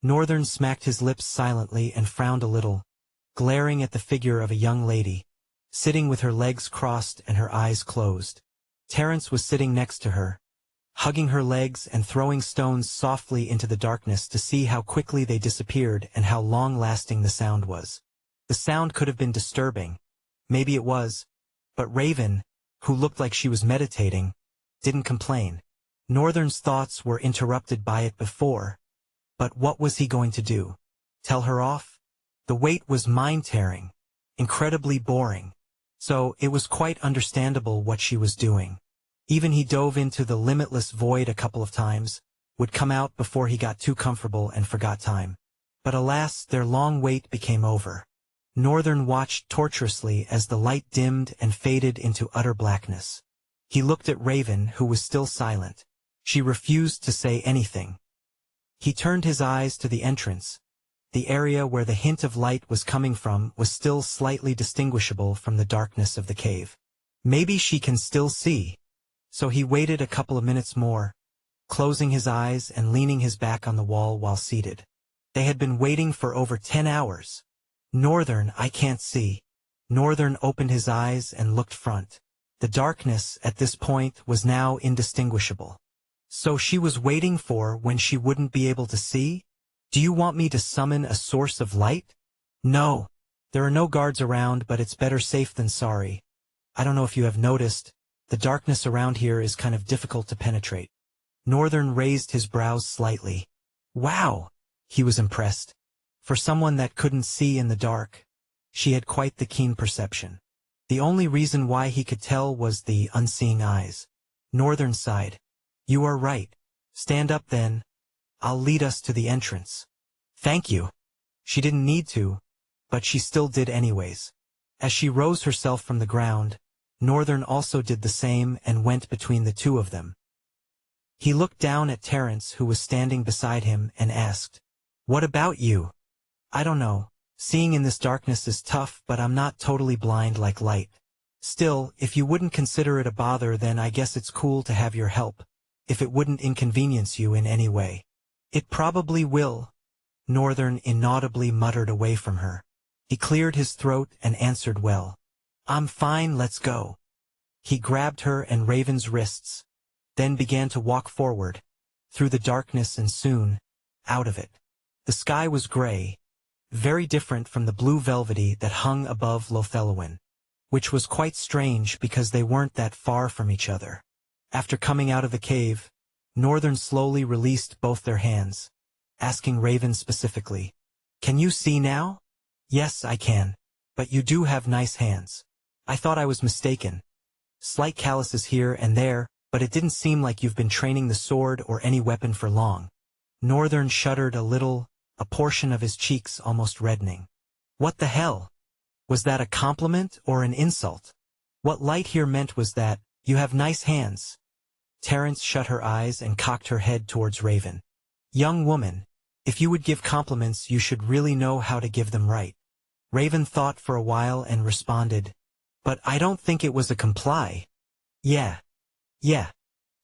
Northern smacked his lips silently and frowned a little, glaring at the figure of a young lady, sitting with her legs crossed and her eyes closed. Terence was sitting next to her, hugging her legs and throwing stones softly into the darkness to see how quickly they disappeared and how long-lasting the sound was. The sound could have been disturbing. Maybe it was. But Raven, who looked like she was meditating, didn't complain. Northern's thoughts were interrupted by it before. But what was he going to do? Tell her off? The wait was mind-tearing, incredibly boring. So it was quite understandable what she was doing. Even he dove into the limitless void a couple of times, would come out before he got too comfortable and forgot time. But alas, their long wait became over. Northern watched torturously as the light dimmed and faded into utter blackness. He looked at Raven, who was still silent. She refused to say anything. He turned his eyes to the entrance. The area where the hint of light was coming from was still slightly distinguishable from the darkness of the cave. Maybe she can still see. So he waited a couple of minutes more, closing his eyes and leaning his back on the wall while seated. They had been waiting for over 10 hours. Northern, I can't see. Northern opened his eyes and looked front. The darkness at this point was now indistinguishable. So she was waiting for when she wouldn't be able to see? Do you want me to summon a source of light? No. There are no guards around, but it's better safe than sorry. I don't know if you have noticed, the darkness around here is kind of difficult to penetrate. Northern raised his brows slightly. Wow, He was impressed. For someone that couldn't see in the dark, she had quite the keen perception. The only reason why he could tell was the unseeing eyes. Northern sighed. You are right. Stand up then. I'll lead us to the entrance. Thank you. She didn't need to, but she still did anyways. As she rose herself from the ground, Northern also did the same and went between the two of them. He looked down at Terence, who was standing beside him, and asked, What about you? I don't know. Seeing in this darkness is tough, but I'm not totally blind like Light. Still, if you wouldn't consider it a bother, then I guess it's cool to have your help, if it wouldn't inconvenience you in any way. It probably will, Northern inaudibly muttered away from her. He cleared his throat and answered well. I'm fine, let's go. He grabbed her and Raven's wrists, then began to walk forward, through the darkness and soon, out of it. The sky was gray, very different from the blue velvety that hung above Lothelowin, which was quite strange because they weren't that far from each other. After coming out of the cave, Northern slowly released both their hands, asking Raven specifically, Can you see now? Yes, I can. But you do have nice hands. I thought I was mistaken. Slight calluses here and there, but it didn't seem like you've been training the sword or any weapon for long. Northern shuddered a little, a portion of his cheeks almost reddening. What the hell? Was that a compliment or an insult? What Light here meant was that, you have nice hands. Terence shut her eyes and cocked her head towards Raven. Young woman, if you would give compliments, you should really know how to give them right. Raven thought for a while and responded, But I don't think it was a comply. Yeah.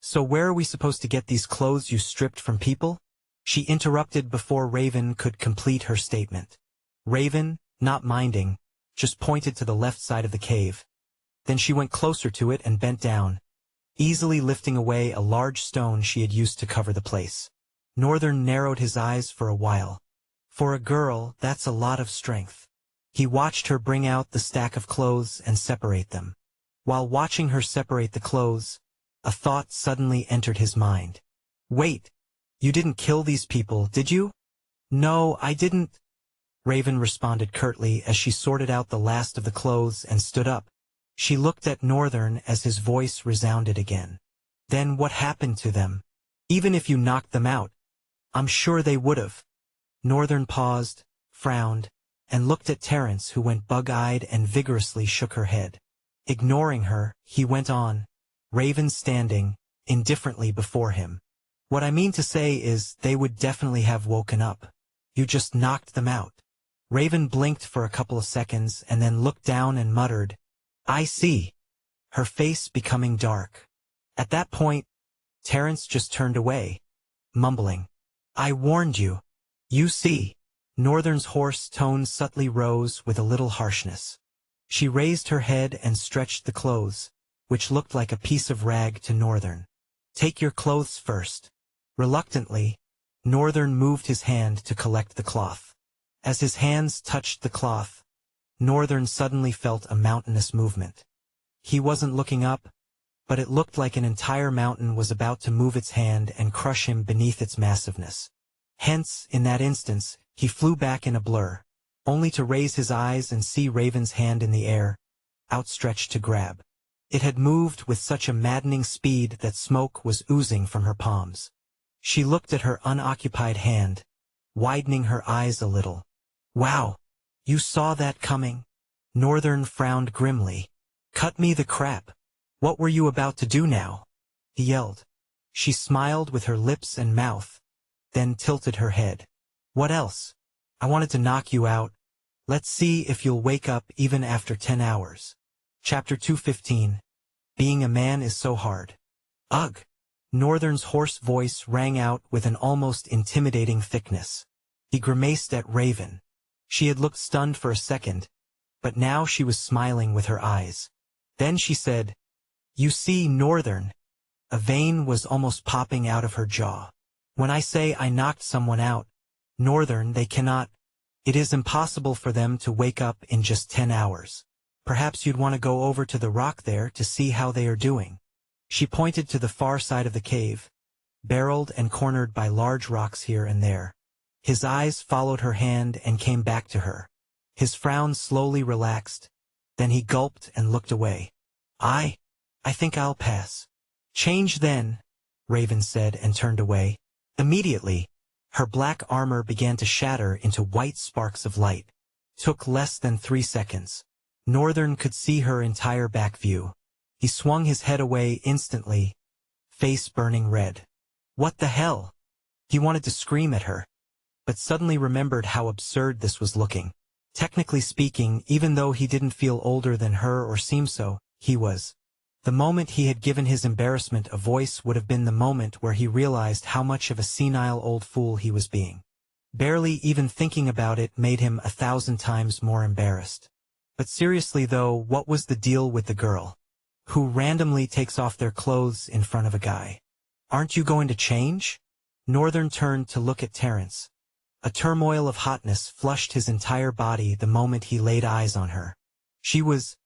So where are we supposed to get these clothes you stripped from people? She interrupted before Raven could complete her statement. Raven, not minding, just pointed to the left side of the cave. Then she went closer to it and bent down, easily lifting away a large stone she had used to cover the place. Northern narrowed his eyes for a while. For a girl, that's a lot of strength. He watched her bring out the stack of clothes and separate them. While watching her separate the clothes, a thought suddenly entered his mind. Wait, you didn't kill these people, did you? No, I didn't, Raven responded curtly as she sorted out the last of the clothes and stood up. She looked at Northern as his voice resounded again. Then what happened to them? Even if you knocked them out, I'm sure they would've. Northern paused, frowned, and looked at Terence, who went bug-eyed and vigorously shook her head. Ignoring her, he went on, Raven standing, indifferently before him. What I mean to say is, they would definitely have woken up. You just knocked them out. Raven blinked for a couple of seconds and then looked down and muttered, I see. Her face becoming dark. At that point, Terence just turned away, mumbling, I warned you. You see. Northern's hoarse tone subtly rose with a little harshness. She raised her head and stretched the clothes, which looked like a piece of rag to Northern. Take your clothes first. Reluctantly, Northern moved his hand to collect the cloth. As his hands touched the cloth, Northern suddenly felt a mountainous movement. He wasn't looking up, but it looked like an entire mountain was about to move its hand and crush him beneath its massiveness. Hence, in that instance, he flew back in a blur, only to raise his eyes and see Raven's hand in the air, outstretched to grab. It had moved with such a maddening speed that smoke was oozing from her palms. She looked at her unoccupied hand, widening her eyes a little. Wow! You saw that coming? Northern frowned grimly. Cut me the crap. What were you about to do now? He yelled. She smiled with her lips and mouth, then tilted her head. What else? I wanted to knock you out. Let's see if you'll wake up even after 10 hours. Chapter 215. Being a man is so hard. Ugh! Northern's hoarse voice rang out with an almost intimidating thickness. He grimaced at Raven. She had looked stunned for a second, but now she was smiling with her eyes. Then she said, You see, Northern. A vein was almost popping out of her jaw. When I say I knocked someone out, Northern, they cannot. It is impossible for them to wake up in just 10 hours. Perhaps you'd want to go over to the rock there to see how they are doing. She pointed to the far side of the cave, barreled and cornered by large rocks here and there. His eyes followed her hand and came back to her. His frown slowly relaxed, then he gulped and looked away. I think I'll pass. Change then, Raven said and turned away. Immediately, her black armor began to shatter into white sparks of light. Took less than 3 seconds. Northern could see her entire back view. He swung his head away instantly, face burning red. What the hell? He wanted to scream at her, but suddenly remembered how absurd this was looking. Technically speaking, even though he didn't feel older than her or seem so, he was. The moment he had given his embarrassment a voice would have been the moment where he realized how much of a senile old fool he was being. Barely even thinking about it made him 1,000 times more embarrassed. But seriously though, what was the deal with the girl who randomly takes off their clothes in front of a guy? Aren't you going to change? Northern turned to look at Terence. A turmoil of hotness flushed his entire body the moment he laid eyes on her. She was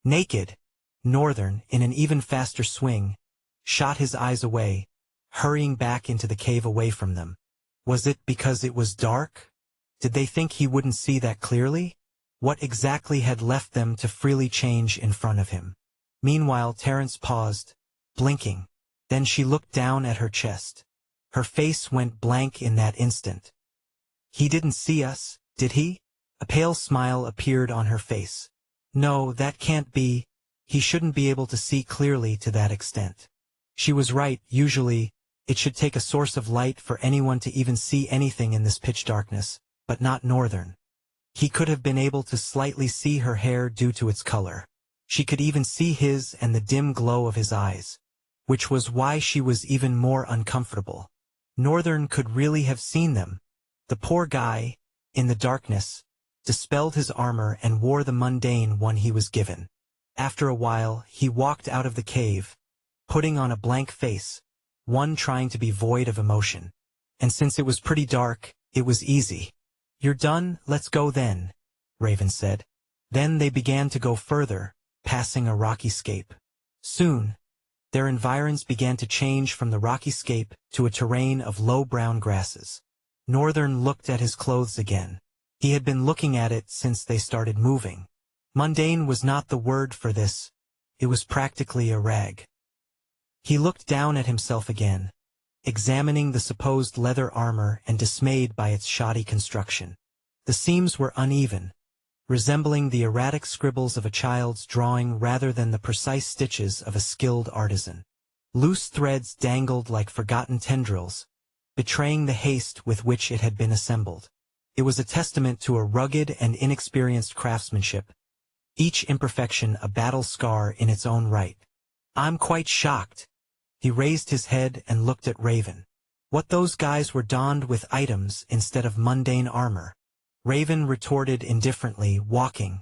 naked. Northern, in an even faster swing, shot his eyes away, hurrying back into the cave away from them. Was it because it was dark? Did they think he wouldn't see that clearly? What exactly had left them to freely change in front of him? Meanwhile, Terence paused, blinking. Then she looked down at her chest. Her face went blank in that instant. He didn't see us, did he? A pale smile appeared on her face. No, that can't be. He shouldn't be able to see clearly to that extent. She was right, usually, it should take a source of light for anyone to even see anything in this pitch darkness, but not Northern. He could have been able to slightly see her hair due to its color. She could even see his and the dim glow of his eyes, which was why she was even more uncomfortable. Northern could really have seen them. The poor guy, in the darkness, dispelled his armor and wore the mundane one he was given. After a while, he walked out of the cave, putting on a blank face, one trying to be void of emotion. And since it was pretty dark, it was easy. You're done, let's go then, Raven said. Then they began to go further, passing a rocky scape. Soon, their environs began to change from the rocky scape to a terrain of low brown grasses. Northern looked at his clothes again. He had been looking at it since they started moving. Mundane was not the word for this. It was practically a rag. He looked down at himself again, examining the supposed leather armor and dismayed by its shoddy construction. The seams were uneven, resembling the erratic scribbles of a child's drawing rather than the precise stitches of a skilled artisan. Loose threads dangled like forgotten tendrils, betraying the haste with which it had been assembled. It was a testament to a rugged and inexperienced craftsmanship, each imperfection a battle scar in its own right. I'm quite shocked. He raised his head and looked at Raven. What those guys were donned with items instead of mundane armor. Raven retorted indifferently, walking.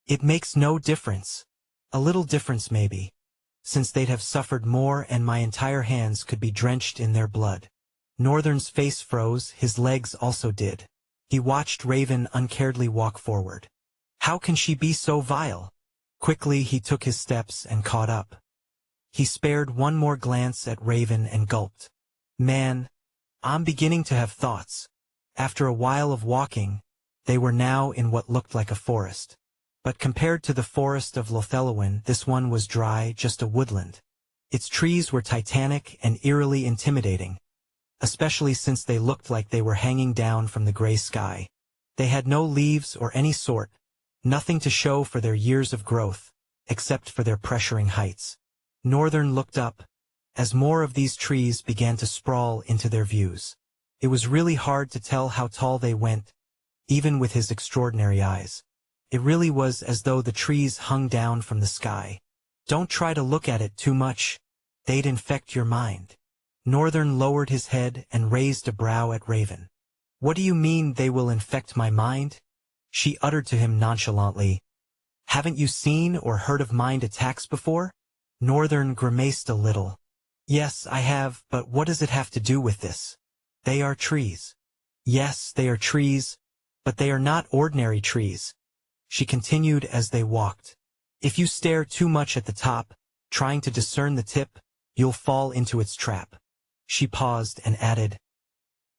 It makes no difference. A little difference maybe, since they'd have suffered more and my entire hands could be drenched in their blood. Northern's face froze, his legs also did. He watched Raven uncaredly walk forward. How can she be so vile? Quickly he took his steps and caught up. He spared one more glance at Raven and gulped. Man, I'm beginning to have thoughts. After a while of walking, they were now in what looked like a forest. But compared to the forest of Lothelowin, this one was dry, just a woodland. Its trees were titanic and eerily intimidating, especially since they looked like they were hanging down from the gray sky. They had no leaves or any sort, nothing to show for their years of growth, except for their pressuring heights. Northern looked up, as more of these trees began to sprawl into their views. It was really hard to tell how tall they went, even with his extraordinary eyes. It really was as though the trees hung down from the sky. Don't try to look at it too much. They'd infect your mind. Northern lowered his head and raised a brow at Raven. What do you mean they will infect my mind? She uttered to him nonchalantly. Haven't you seen or heard of mind attacks before? Northern grimaced a little. Yes, I have, but what does it have to do with this? They are trees. Yes, they are trees, but they are not ordinary trees. She continued as they walked. If you stare too much at the top, trying to discern the tip, you'll fall into its trap. She paused and added,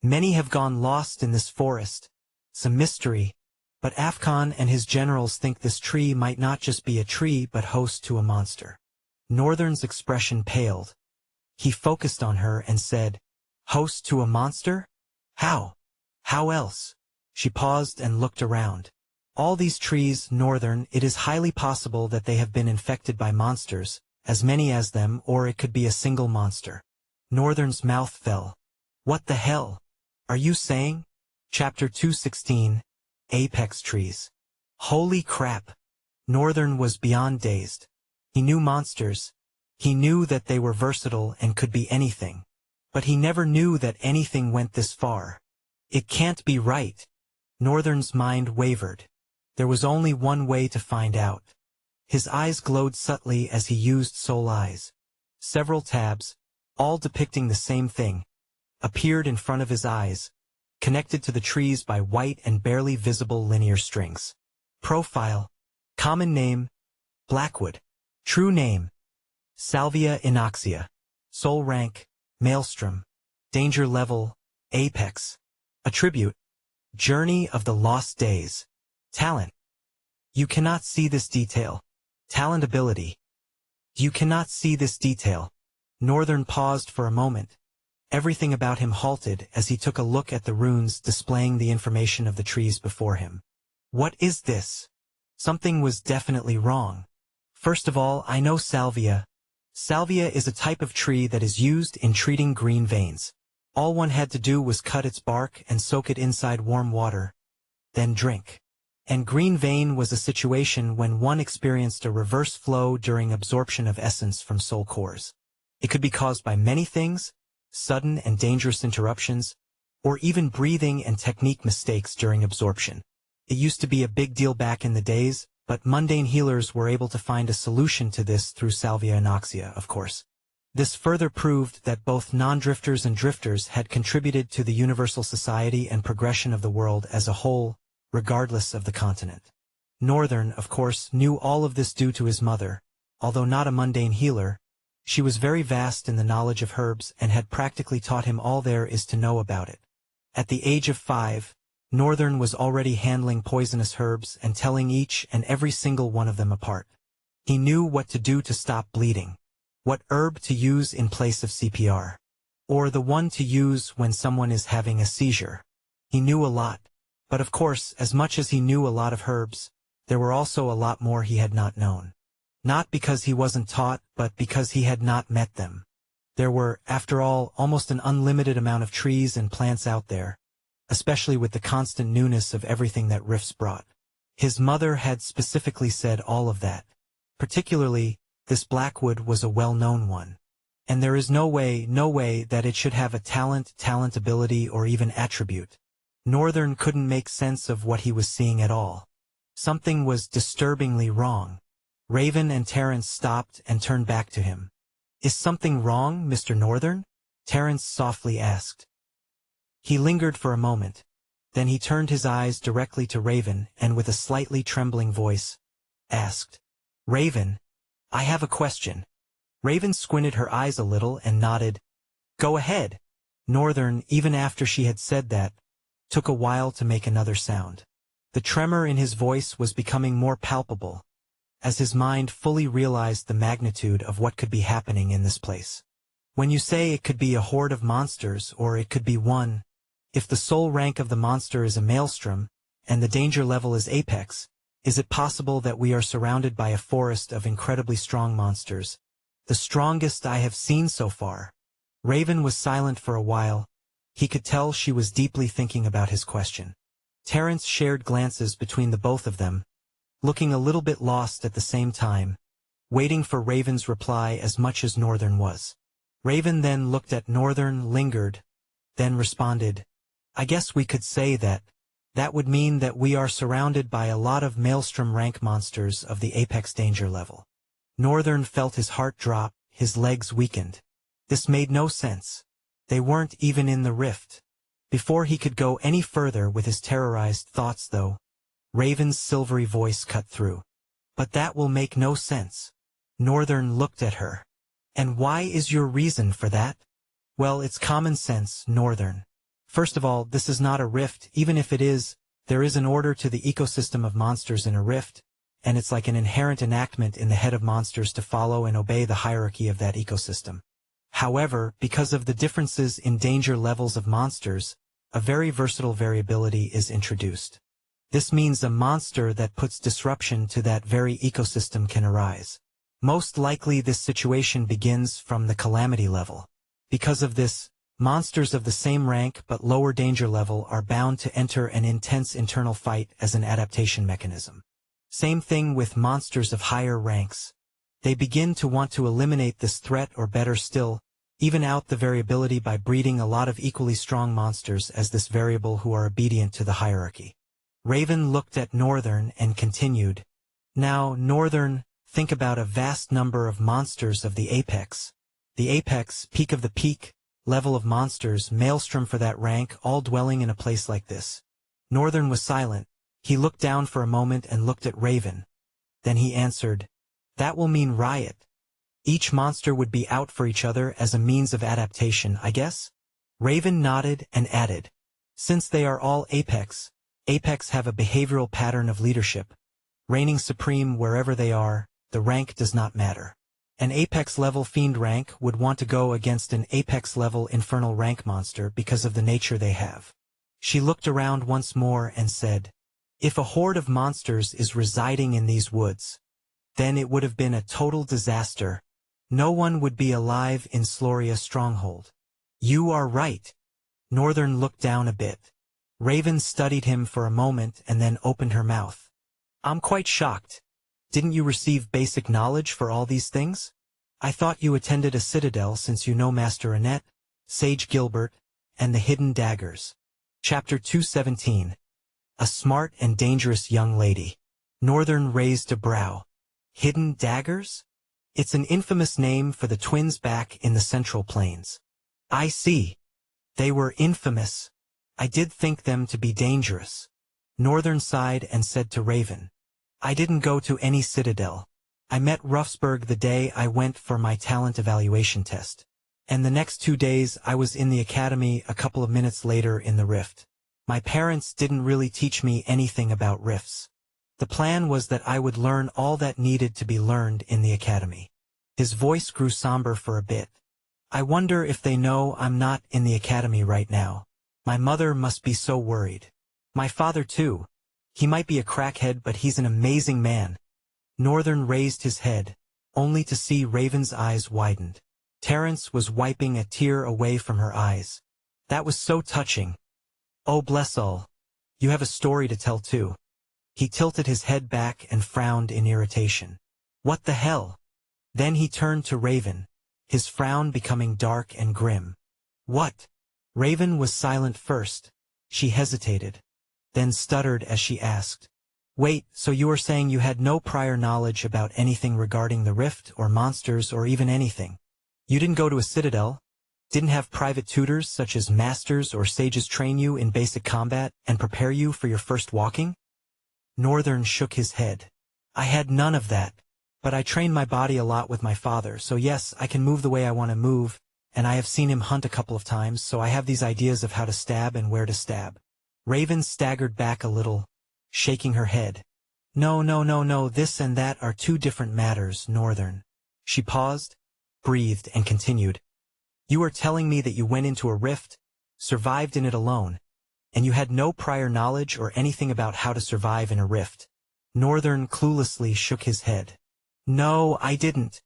Many have gone lost in this forest. Some mystery. But Afghan and his generals think this tree might not just be a tree but host to a monster. Northern's expression paled. He focused on her and said, "Host to a monster? How? How else?" She paused and looked around. "All these trees, Northern, it is highly possible that they have been infected by monsters, as many as them, or it could be a single monster." Northern's mouth fell. "What the hell? Are you saying?" Chapter 216, Apex Trees. Holy crap! Northern was beyond dazed. He knew monsters. He knew that they were versatile and could be anything. But he never knew that anything went this far. It can't be right. Northern's mind wavered. There was only one way to find out. His eyes glowed subtly as he used soul eyes. Several tabs, all depicting the same thing, appeared in front of his eyes, connected to the trees by white and barely visible linear strings. Profile. Common name, Blackwood. True name, Salvia inoxia. Soul rank, Maelstrom. Danger level, Apex. Attribute, Journey of the Lost Days. Talent. You cannot see this detail. Talent ability. You cannot see this detail. Northern paused for a moment. Everything about him halted as he took a look at the runes displaying the information of the trees before him. What is this? Something was definitely wrong. First of all, I know salvia. Salvia is a type of tree that is used in treating green veins. All one had to do was cut its bark and soak it inside warm water, then drink. And green vein was a situation when one experienced a reverse flow during absorption of essence from soul cores. It could be caused by many things, sudden and dangerous interruptions, or even breathing and technique mistakes during absorption. It used to be a big deal back in the days, but mundane healers were able to find a solution to this through salvia inoxia, of course. This further proved that both non-drifters and drifters had contributed to the universal society and progression of the world as a whole, regardless of the continent. Northern, of course, knew all of this due to his mother. Although not a mundane healer, she was very vast in the knowledge of herbs and had practically taught him all there is to know about it. At the age of 5, Northern was already handling poisonous herbs and telling each and every single one of them apart. He knew what to do to stop bleeding, what herb to use in place of CPR, or the one to use when someone is having a seizure. He knew a lot, but of course, as much as he knew a lot of herbs, there were also a lot more he had not known. Not because he wasn't taught, but because he had not met them. There were, after all, almost an unlimited amount of trees and plants out there, especially with the constant newness of everything that rifts brought. His mother had specifically said all of that. Particularly, this Blackwood was a well-known one. And there is no way that it should have a talent, ability, or even attribute. Northern couldn't make sense of what he was seeing at all. Something was disturbingly wrong. Raven and Terence stopped and turned back to him. "Is something wrong, Mr. Northern?" Terence softly asked. He lingered for a moment. Then he turned his eyes directly to Raven and with a slightly trembling voice, asked, "Raven, I have a question." Raven squinted her eyes a little and nodded. "Go ahead." Northern, even after she had said that, took a while to make another sound. The tremor in his voice was becoming more palpable, as his mind fully realized the magnitude of what could be happening in this place. "When you say it could be a horde of monsters, or it could be one, if the soul rank of the monster is a maelstrom, and the danger level is apex, is it possible that we are surrounded by a forest of incredibly strong monsters, the strongest I have seen so far?" Raven was silent for a while. He could tell she was deeply thinking about his question. Terence shared glances between the both of them, looking a little bit lost at the same time, waiting for Raven's reply as much as Northern was. Raven then looked at Northern, lingered, then responded, "I guess we could say that would mean that we are surrounded by a lot of maelstrom rank monsters of the apex danger level." Northern felt his heart drop, his legs weakened. This made no sense. They weren't even in the rift. Before he could go any further with his terrorized thoughts though, Raven's silvery voice cut through. "But that will make no sense." Northern looked at her. "And why is your reason for that?" "Well, it's common sense, Northern. First of all, this is not a rift. Even if it is, there is an order to the ecosystem of monsters in a rift, and it's like an inherent enactment in the head of monsters to follow and obey the hierarchy of that ecosystem. However, because of the differences in danger levels of monsters, a very versatile variability is introduced. This means a monster that puts disruption to that very ecosystem can arise. Most likely this situation begins from the calamity level. Because of this, monsters of the same rank but lower danger level are bound to enter an intense internal fight as an adaptation mechanism. Same thing with monsters of higher ranks. They begin to want to eliminate this threat, or better still, even out the variability by breeding a lot of equally strong monsters as this variable who are obedient to the hierarchy. Raven looked at Northern and continued. Now, Northern, think about a vast number of monsters of the apex. The apex, peak of the peak, level of monsters, maelstrom for that rank, all dwelling in a place like this. Northern was silent. He looked down for a moment and looked at Raven. Then he answered, "That will mean riot. Each monster would be out for each other as a means of adaptation, I guess?" Raven nodded and added, "Since they are all apex have a behavioral pattern of leadership, reigning supreme wherever they are, the rank does not matter. An apex-level fiend rank would want to go against an apex-level infernal rank monster because of the nature they have." She looked around once more and said, "If a horde of monsters is residing in these woods, then it would have been a total disaster. No one would be alive in Sloria Stronghold." "You are right." Northern looked down a bit. Raven studied him for a moment and then opened her mouth. "I'm quite shocked. Didn't you receive basic knowledge for all these things? I thought you attended a citadel since you know Master Annette, Sage Gilbert, and the Hidden Daggers." Chapter 217. A Smart and Dangerous Young Lady. Northern raised a brow. Hidden Daggers? It's an infamous name for the twins back in the Central Plains. I see. They were infamous. I did think them to be dangerous. Northern sighed and said to Raven, "I didn't go to any citadel. I met Ruffsberg the day I went for my talent evaluation test. And the next 2 days I was in the academy a couple of minutes later in the rift. My parents didn't really teach me anything about rifts. The plan was that I would learn all that needed to be learned in the academy." His voice grew somber for a bit. "I wonder if they know I'm not in the academy right now. My mother must be so worried. My father too. He might be a crackhead, but he's an amazing man." Northern raised his head, only to see Raven's eyes widened. Terence was wiping a tear away from her eyes. "That was so touching. Oh, bless all. You have a story to tell too." He tilted his head back and frowned in irritation. "What the hell?" Then he turned to Raven, his frown becoming dark and grim. "What?" Raven was silent first. She hesitated, then stuttered as she asked, "Wait, so you are saying you had no prior knowledge about anything regarding the rift or monsters or even anything? You didn't go to a citadel? Didn't have private tutors such as masters or sages train you in basic combat and prepare you for your first walking?" Northern shook his head. "I had none of that, but I trained my body a lot with my father, so yes, I can move the way I want to move, and I have seen him hunt a couple of times, so I have these ideas of how to stab and where to stab." Raven staggered back a little, shaking her head. No, this and that are two different matters, Northern." She paused, breathed, and continued. "You are telling me that you went into a rift, survived in it alone, and you had no prior knowledge or anything about how to survive in a rift?" Northern cluelessly shook his head. "No, I didn't."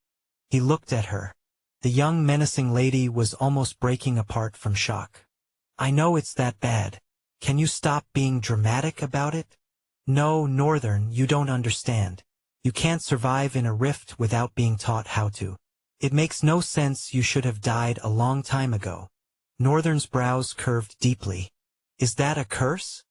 He looked at her. The young menacing lady was almost breaking apart from shock. "I know it's that bad. Can you stop being dramatic about it?" "No, Northern, you don't understand. You can't survive in a rift without being taught how to. It makes no sense. You should have died a long time ago." Northern's brows curved deeply. "Is that a curse?"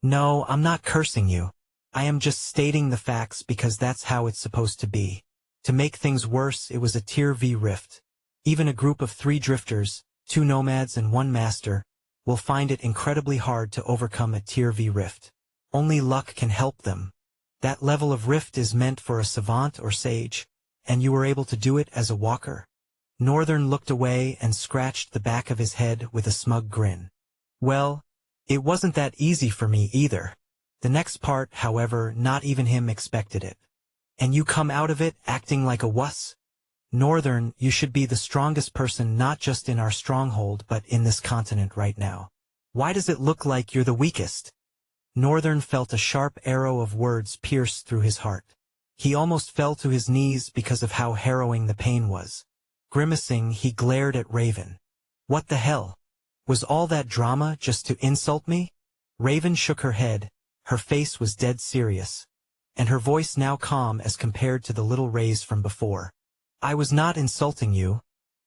"No, I'm not cursing you. I am just stating the facts because that's how it's supposed to be. To make things worse, it was a Tier V rift. Even a group of 3 drifters, 2 nomads and 1 master, will find it incredibly hard to overcome a Tier V rift. Only luck can help them. That level of rift is meant for a savant or sage, and you were able to do it as a walker." Northern looked away and scratched the back of his head with a smug grin. Well, it wasn't that easy for me either. The next part, however, not even him expected it. And you come out of it acting like a wuss? Northern, you should be the strongest person not just in our stronghold but in this continent right now. Why does it look like you're the weakest? Northern felt a sharp arrow of words pierce through his heart. He almost fell to his knees because of how harrowing the pain was. Grimacing, he glared at Raven. What the hell? Was all that drama just to insult me? Raven shook her head. Her face was dead serious, and her voice now calm as compared to the little raise from before. I was not insulting you.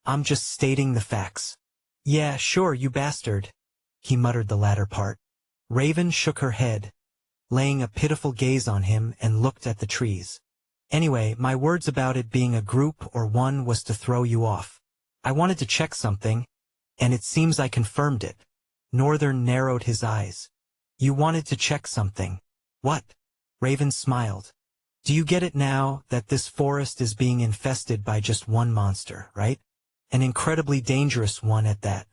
I'm just stating the facts. Yeah, sure, you bastard, he muttered the latter part. Raven shook her head, laying a pitiful gaze on him, and looked at the trees. Anyway, my words about it being a group or one was to throw you off. I wanted to check something, and it seems I confirmed it. Northern narrowed his eyes. You wanted to check something. What? Raven smiled. Do you get it now that this forest is being infested by just one monster, right? An incredibly dangerous one at that.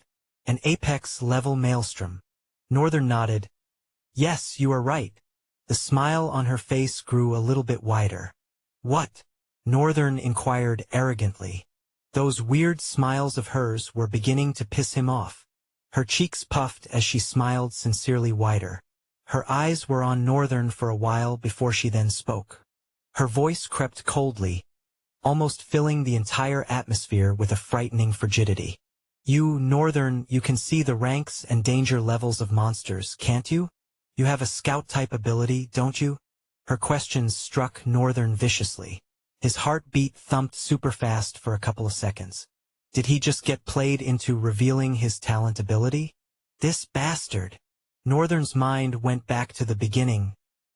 An apex-level maelstrom. Northern nodded. Yes, you are right. The smile on her face grew a little bit wider. What? Northern inquired arrogantly. Those weird smiles of hers were beginning to piss him off. Her cheeks puffed as she smiled sincerely wider. Her eyes were on Northern for a while before she then spoke. Her voice crept coldly, almost filling the entire atmosphere with a frightening frigidity. You, Northern, you can see the ranks and danger levels of monsters, can't you? You have a scout-type ability, don't you? Her questions struck Northern viciously. His heartbeat thumped super fast for a couple of seconds. Did he just get played into revealing his talent ability? This bastard. Northern's mind went back to the beginning.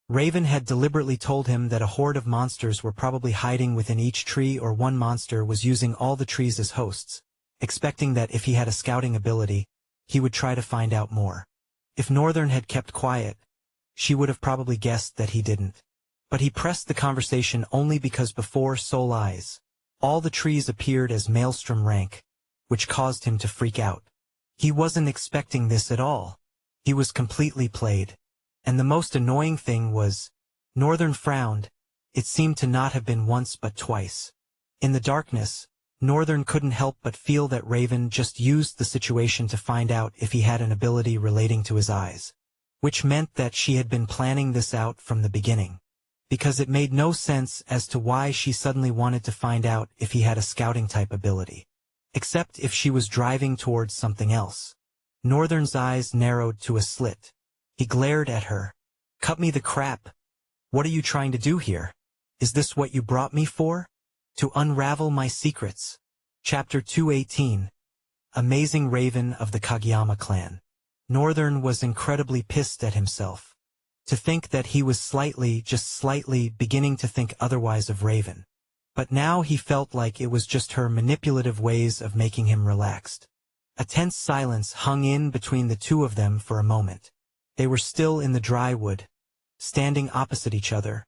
Raven had deliberately told him that a horde of monsters were probably hiding within each tree, or one monster was using all the trees as hosts, expecting that if he had a scouting ability, he would try to find out more. If Northern had kept quiet, she would have probably guessed that he didn't. But he pressed the conversation only because before Soul Eyes, all the trees appeared as Maelstrom rank, which caused him to freak out. He wasn't expecting this at all. He was completely played. And the most annoying thing was, Northern frowned. It seemed to not have been once but twice. In the darkness, Northern couldn't help but feel that Raven just used the situation to find out if he had an ability relating to his eyes. Which meant that she had been planning this out from the beginning. Because it made no sense as to why she suddenly wanted to find out if he had a scouting-type ability. Except if she was driving towards something else. Northern's eyes narrowed to a slit. He glared at her. Cut me the crap. What are you trying to do here? Is this what you brought me for? To unravel my secrets. Chapter 218. Amazing Raven of the Kageyama clan. Northern was incredibly pissed at himself. To think that he was just slightly beginning to think otherwise of Raven. But now he felt like it was just her manipulative ways of making him relaxed. A tense silence hung in between the two of them for a moment. They were still in the dry wood, standing opposite each other,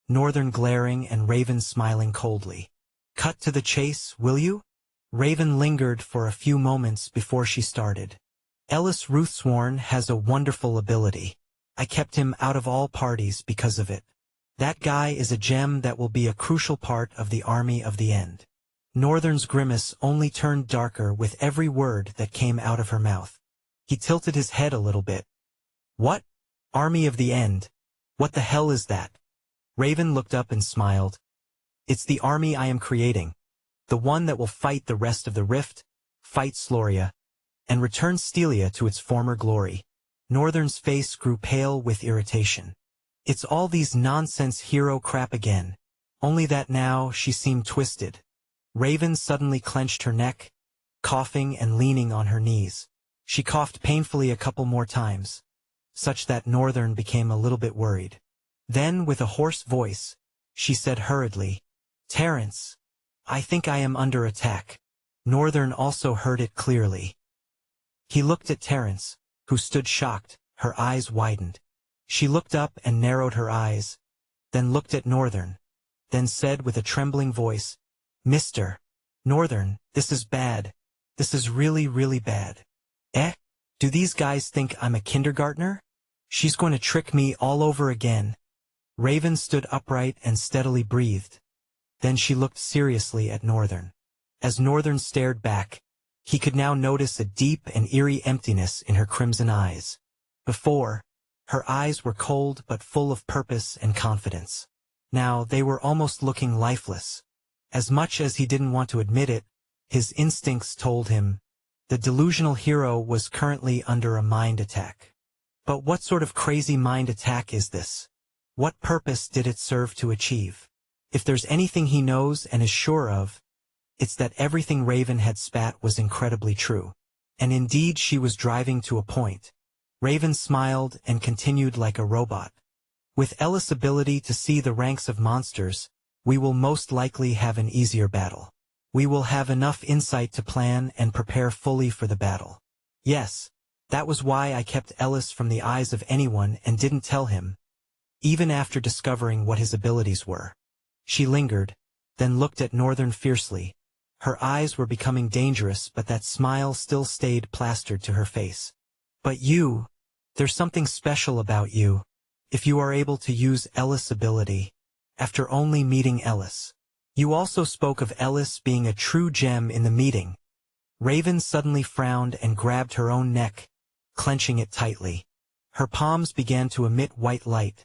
Northern glaring and Raven smiling coldly. Cut to the chase, will you? Raven lingered for a few moments before she started. Ellis Ruthsworn has a wonderful ability. I kept him out of all parties because of it. That guy is a gem that will be a crucial part of the army of the end. Northern's grimace only turned darker with every word that came out of her mouth. He tilted his head a little bit. What? Army of the end? What the hell is that? Raven looked up and smiled. It's the army I am creating. The one that will fight the rest of the Rift, fight Sloria, and return Stelia to its former glory. Northern's face grew pale with irritation. It's all these nonsense hero crap again. Only that now she seemed twisted. Raven suddenly clenched her neck, coughing and leaning on her knees. She coughed painfully a couple more times, such that Northern became a little bit worried. Then, with a hoarse voice, she said hurriedly, Terrence, I think I am under attack. Northern also heard it clearly. He looked at Terrence, who stood shocked, her eyes widened. She looked up and narrowed her eyes, then looked at Northern, then said with a trembling voice, Mr. Northern, this is bad. This is really, really bad. Eh? Do these guys think I'm a kindergartner? She's going to trick me all over again. Raven stood upright and steadily breathed. Then she looked seriously at Northern. As Northern stared back, he could now notice a deep and eerie emptiness in her crimson eyes. Before, her eyes were cold but full of purpose and confidence. Now they were almost looking lifeless. As much as he didn't want to admit it, his instincts told him the delusional hero was currently under a mind attack. But what sort of crazy mind attack is this? What purpose did it serve to achieve? If there's anything he knows and is sure of, it's that everything Raven had spat was incredibly true. And indeed she was driving to a point. Raven smiled and continued like a robot. With Ellis' ability to see the ranks of monsters, we will most likely have an easier battle. We will have enough insight to plan and prepare fully for the battle. Yes, that was why I kept Ellis from the eyes of anyone and didn't tell him, even after discovering what his abilities were. She lingered, then looked at Northern fiercely. Her eyes were becoming dangerous, but that smile still stayed plastered to her face. But you, there's something special about you, if you are able to use Ellis' ability. After only meeting Ellis. You also spoke of Ellis being a true gem in the meeting. Raven suddenly frowned and grabbed her own neck, clenching it tightly. Her palms began to emit white light,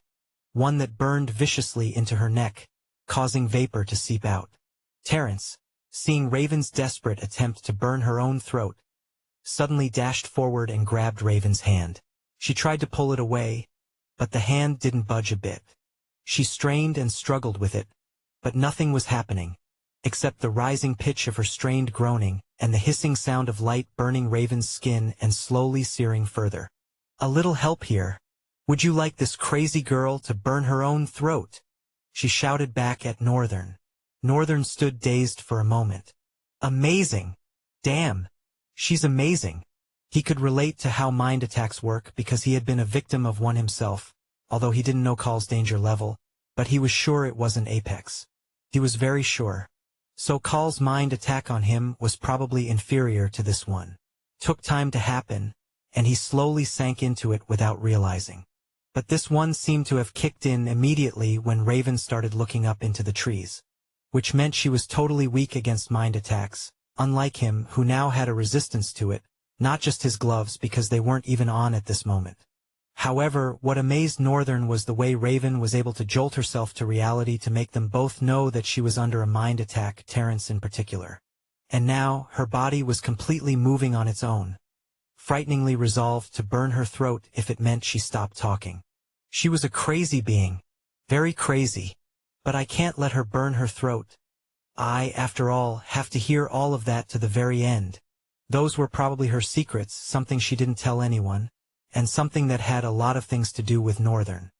one that burned viciously into her neck, causing vapor to seep out. Terence, seeing Raven's desperate attempt to burn her own throat, suddenly dashed forward and grabbed Raven's hand. She tried to pull it away, but the hand didn't budge a bit. She strained and struggled with it, but nothing was happening, except the rising pitch of her strained groaning and the hissing sound of light burning Raven's skin and slowly searing further. A little help here. Would you like this crazy girl to burn her own throat? She shouted back at Northern. Northern stood dazed for a moment. Amazing! Damn! She's amazing! He could relate to how mind attacks work because he had been a victim of one himself, although he didn't know Call's danger level, but he was sure it wasn't Apex. He was very sure. So Call's mind attack on him was probably inferior to this one. Took time to happen, and he slowly sank into it without realizing. But this one seemed to have kicked in immediately when Raven started looking up into the trees. Which meant she was totally weak against mind attacks, unlike him who now had a resistance to it, not just his gloves because they weren't even on at this moment. However, what amazed Northern was the way Raven was able to jolt herself to reality to make them both know that she was under a mind attack, Terence in particular. And now, her body was completely moving on its own, frighteningly resolved to burn her throat if it meant she stopped talking. She was a crazy being. Very crazy. But I can't let her burn her throat. I, after all, have to hear all of that to the very end. Those were probably her secrets, something she didn't tell anyone, and something that had a lot of things to do with Northern.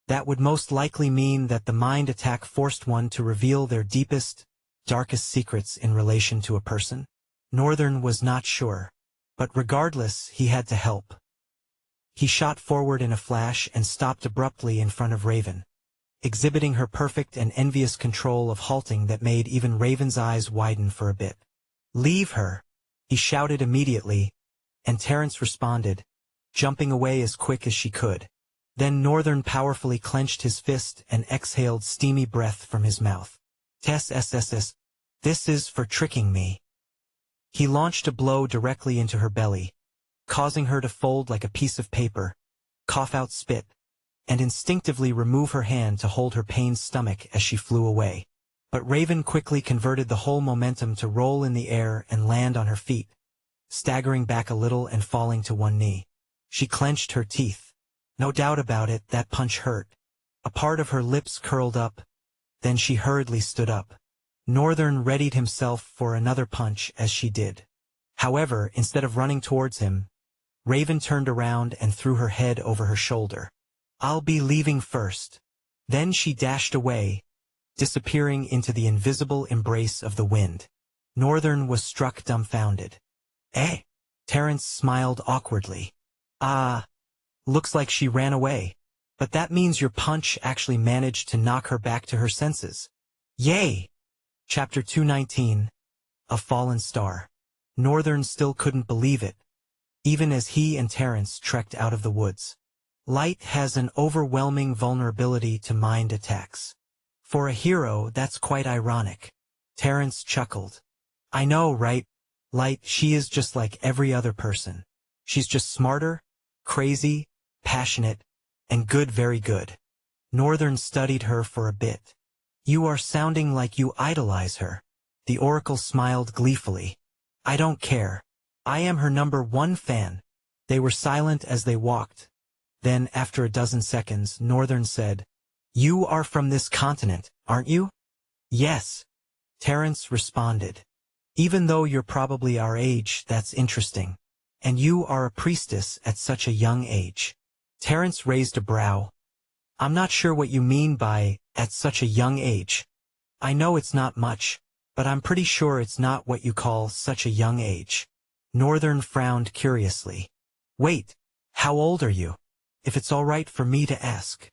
That would most likely mean that the mind attack forced one to reveal their deepest, darkest secrets in relation to a person. Northern was not sure. But regardless, he had to help. He shot forward in a flash and stopped abruptly in front of Raven, exhibiting her perfect and envious control of halting that made even Raven's eyes widen for a bit. "Leave her!" he shouted immediately, and Terence responded, jumping away as quick as she could. Then Northern powerfully clenched his fist and exhaled steamy breath from his mouth. "Tess, this is for tricking me." He launched a blow directly into her belly, causing her to fold like a piece of paper, cough out spit, and instinctively remove her hand to hold her pained stomach as she flew away. But Raven quickly converted the whole momentum to roll in the air and land on her feet, staggering back a little and falling to one knee. She clenched her teeth. No doubt about it, that punch hurt. A part of her lips curled up, then she hurriedly stood up. Northern readied himself for another punch as she did. However, instead of running towards him, Raven turned around and threw her head over her shoulder. "I'll be leaving first." Then she dashed away, disappearing into the invisible embrace of the wind. Northern was struck dumbfounded. "Eh?" Terence smiled awkwardly. "Ah, looks like she ran away. But that means your punch actually managed to knock her back to her senses. Yay!" Chapter 219, A Fallen Star. Northern still couldn't believe it. even as he and Terence trekked out of the woods. Light has an overwhelming vulnerability to mind attacks. For a hero, that's quite ironic. Terence chuckled. I know, right? Light, she is just like every other person. She's just smarter, crazy, passionate, and good, very good. Northern studied her for a bit. You are sounding like you idolize her. The Oracle smiled gleefully. I don't care. I am her #1 fan. They were silent as they walked. Then, after a dozen seconds, Northern said, You are from this continent, aren't you? Yes. Terence responded. Even though you're probably our age, that's interesting. And you are a priestess at such a young age. Terence raised a brow. I'm not sure what you mean by, at such a young age. I know it's not much, but I'm pretty sure it's not what you call such a young age. Northern frowned curiously. Wait, how old are you? If it's all right for me to ask.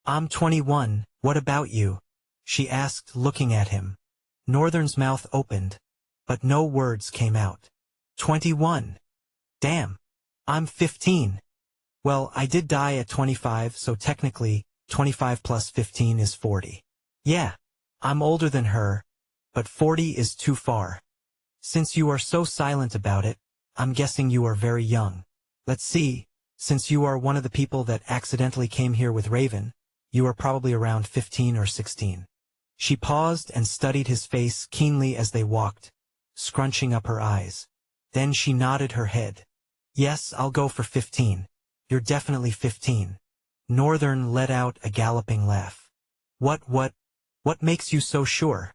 I'm 21, what about you? She asked, looking at him. Northern's mouth opened, but no words came out. 21. Damn. I'm 15. Well, I did die at 25, so technically, 25 plus 15 is 40. Yeah, I'm older than her, but 40 is too far. Since you are so silent about it, I'm guessing you are very young. Let's see, since you are one of the people that accidentally came here with Raven, you are probably around 15 or 16. She paused and studied his face keenly as they walked, scrunching up her eyes. Then she nodded her head. Yes, I'll go for 15. You're definitely 15. Northern let out a galloping laugh. What makes you so sure?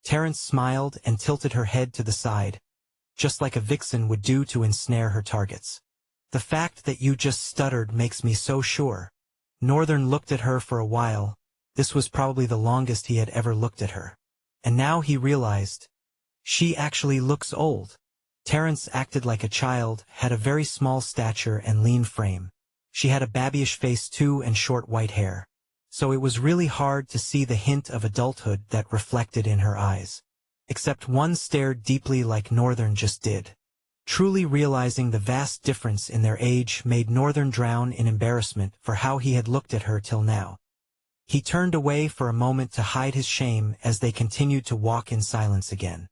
Terence smiled and tilted her head to the side, just like a vixen would do to ensnare her targets. The fact that you just stuttered makes me so sure. Northern looked at her for a while. This was probably the longest he had ever looked at her. And now he realized. She actually looks old. Terence acted like a child, had a very small stature and lean frame. She had a babyish face too and short white hair. So it was really hard to see the hint of adulthood that reflected in her eyes. Except one stared deeply like Northern just did. Truly realizing the vast difference in their age made Northern drown in embarrassment for how he had looked at her till now. He turned away for a moment to hide his shame as they continued to walk in silence again.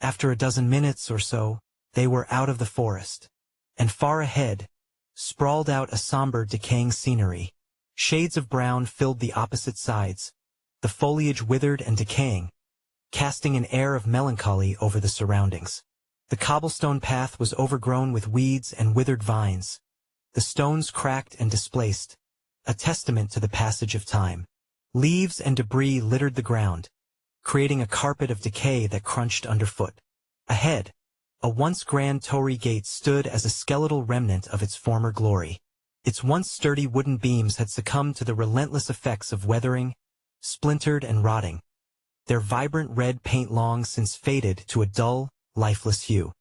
After a dozen minutes or so, they were out of the forest. And far ahead, sprawled out a somber, decaying scenery. Shades of brown filled the opposite sides, the foliage withered and decaying, casting an air of melancholy over the surroundings. The cobblestone path was overgrown with weeds and withered vines. The stones cracked and displaced, a testament to the passage of time. Leaves and debris littered the ground, creating a carpet of decay that crunched underfoot. Ahead, a once grand torii gate stood as a skeletal remnant of its former glory. Its once sturdy wooden beams had succumbed to the relentless effects of weathering, splintered and rotting. Their vibrant red paint long since faded to a dull, lifeless hue.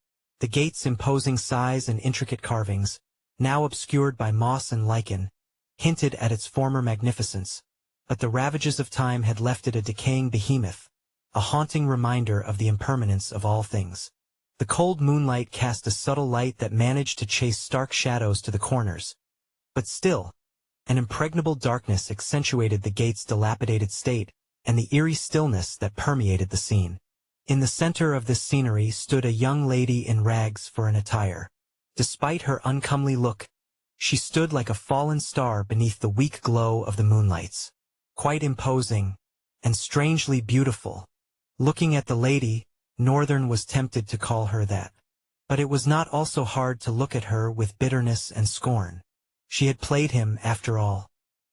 The gate's imposing size and intricate carvings, now obscured by moss and lichen, hinted at its former magnificence, but the ravages of time had left it a decaying behemoth, a haunting reminder of the impermanence of all things. The cold moonlight cast a subtle light that managed to chase stark shadows to the corners. But still, an impregnable darkness accentuated the gate's dilapidated state and the eerie stillness that permeated the scene. In the center of this scenery stood a young lady in rags for an attire. Despite her uncomely look, she stood like a fallen star beneath the weak glow of the moonlights. Quite imposing, and strangely beautiful. Looking at the lady, Northern was tempted to call her that. But it was not also hard to look at her with bitterness and scorn. She had played him, after all.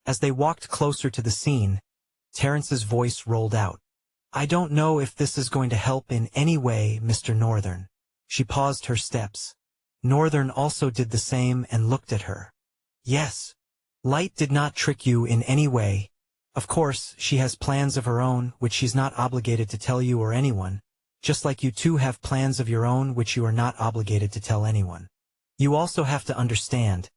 As they walked closer to the scene, Terence's voice rolled out. I don't know if this is going to help in any way, Mr. Northern. She paused her steps. Northern also did the same and looked at her. Yes. Light did not trick you in any way. Of course, she has plans of her own, which she's not obligated to tell you or anyone, just like you two have plans of your own which you are not obligated to tell anyone. You also have to understand.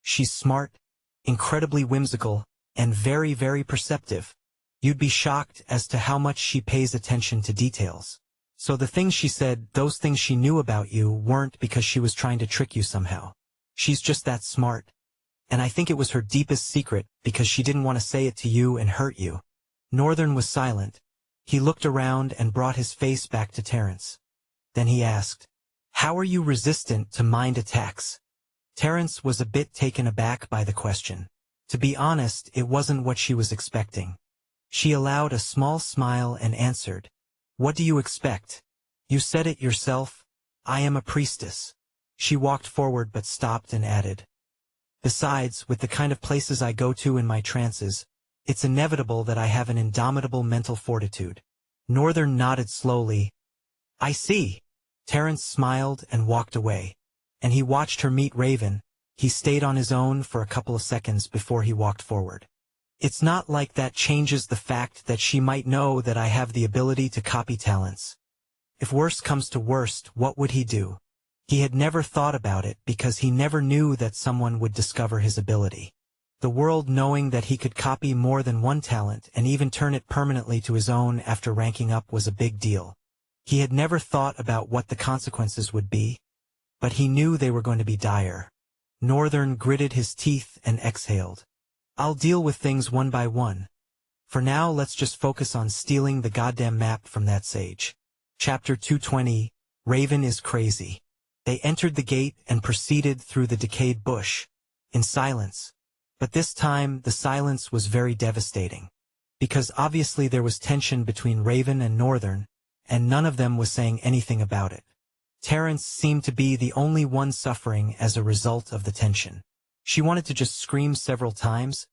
She's smart, incredibly whimsical, and very, very perceptive. You'd be shocked as to how much she pays attention to details. So the things she said, those things she knew about you, weren't because she was trying to trick you somehow. She's just that smart. And I think it was her deepest secret because she didn't want to say it to you and hurt you. Northern was silent. He looked around and brought his face back to Terence. Then he asked, "How are you resistant to mind attacks?" Terence was a bit taken aback by the question. To be honest, it wasn't what she was expecting. She allowed a small smile and answered, "What do you expect? You said it yourself. I am a priestess." She walked forward but stopped and added, "Besides, with the kind of places I go to in my trances, it's inevitable that I have an indomitable mental fortitude." Northern nodded slowly. "I see." Terence smiled and walked away. And he watched her meet Raven. He stayed on his own for a couple of seconds before he walked forward. "It's not like that changes the fact that she might know that I have the ability to copy talents. If worst comes to worst, what would he do?" He had never thought about it because he never knew that someone would discover his ability. The world knowing that he could copy more than one talent and even turn it permanently to his own after ranking up was a big deal. He had never thought about what the consequences would be, but he knew they were going to be dire. Northern gritted his teeth and exhaled. "I'll deal with things one by one. For now, let's just focus on stealing the goddamn map from that sage." Chapter 220, Raven is Crazy. They entered the gate and proceeded through the decayed bush, in silence. But this time, the silence was very devastating. Because obviously there was tension between Raven and Northern, and none of them was saying anything about it. Terence seemed to be the only one suffering as a result of the tension. She wanted to just scream several times,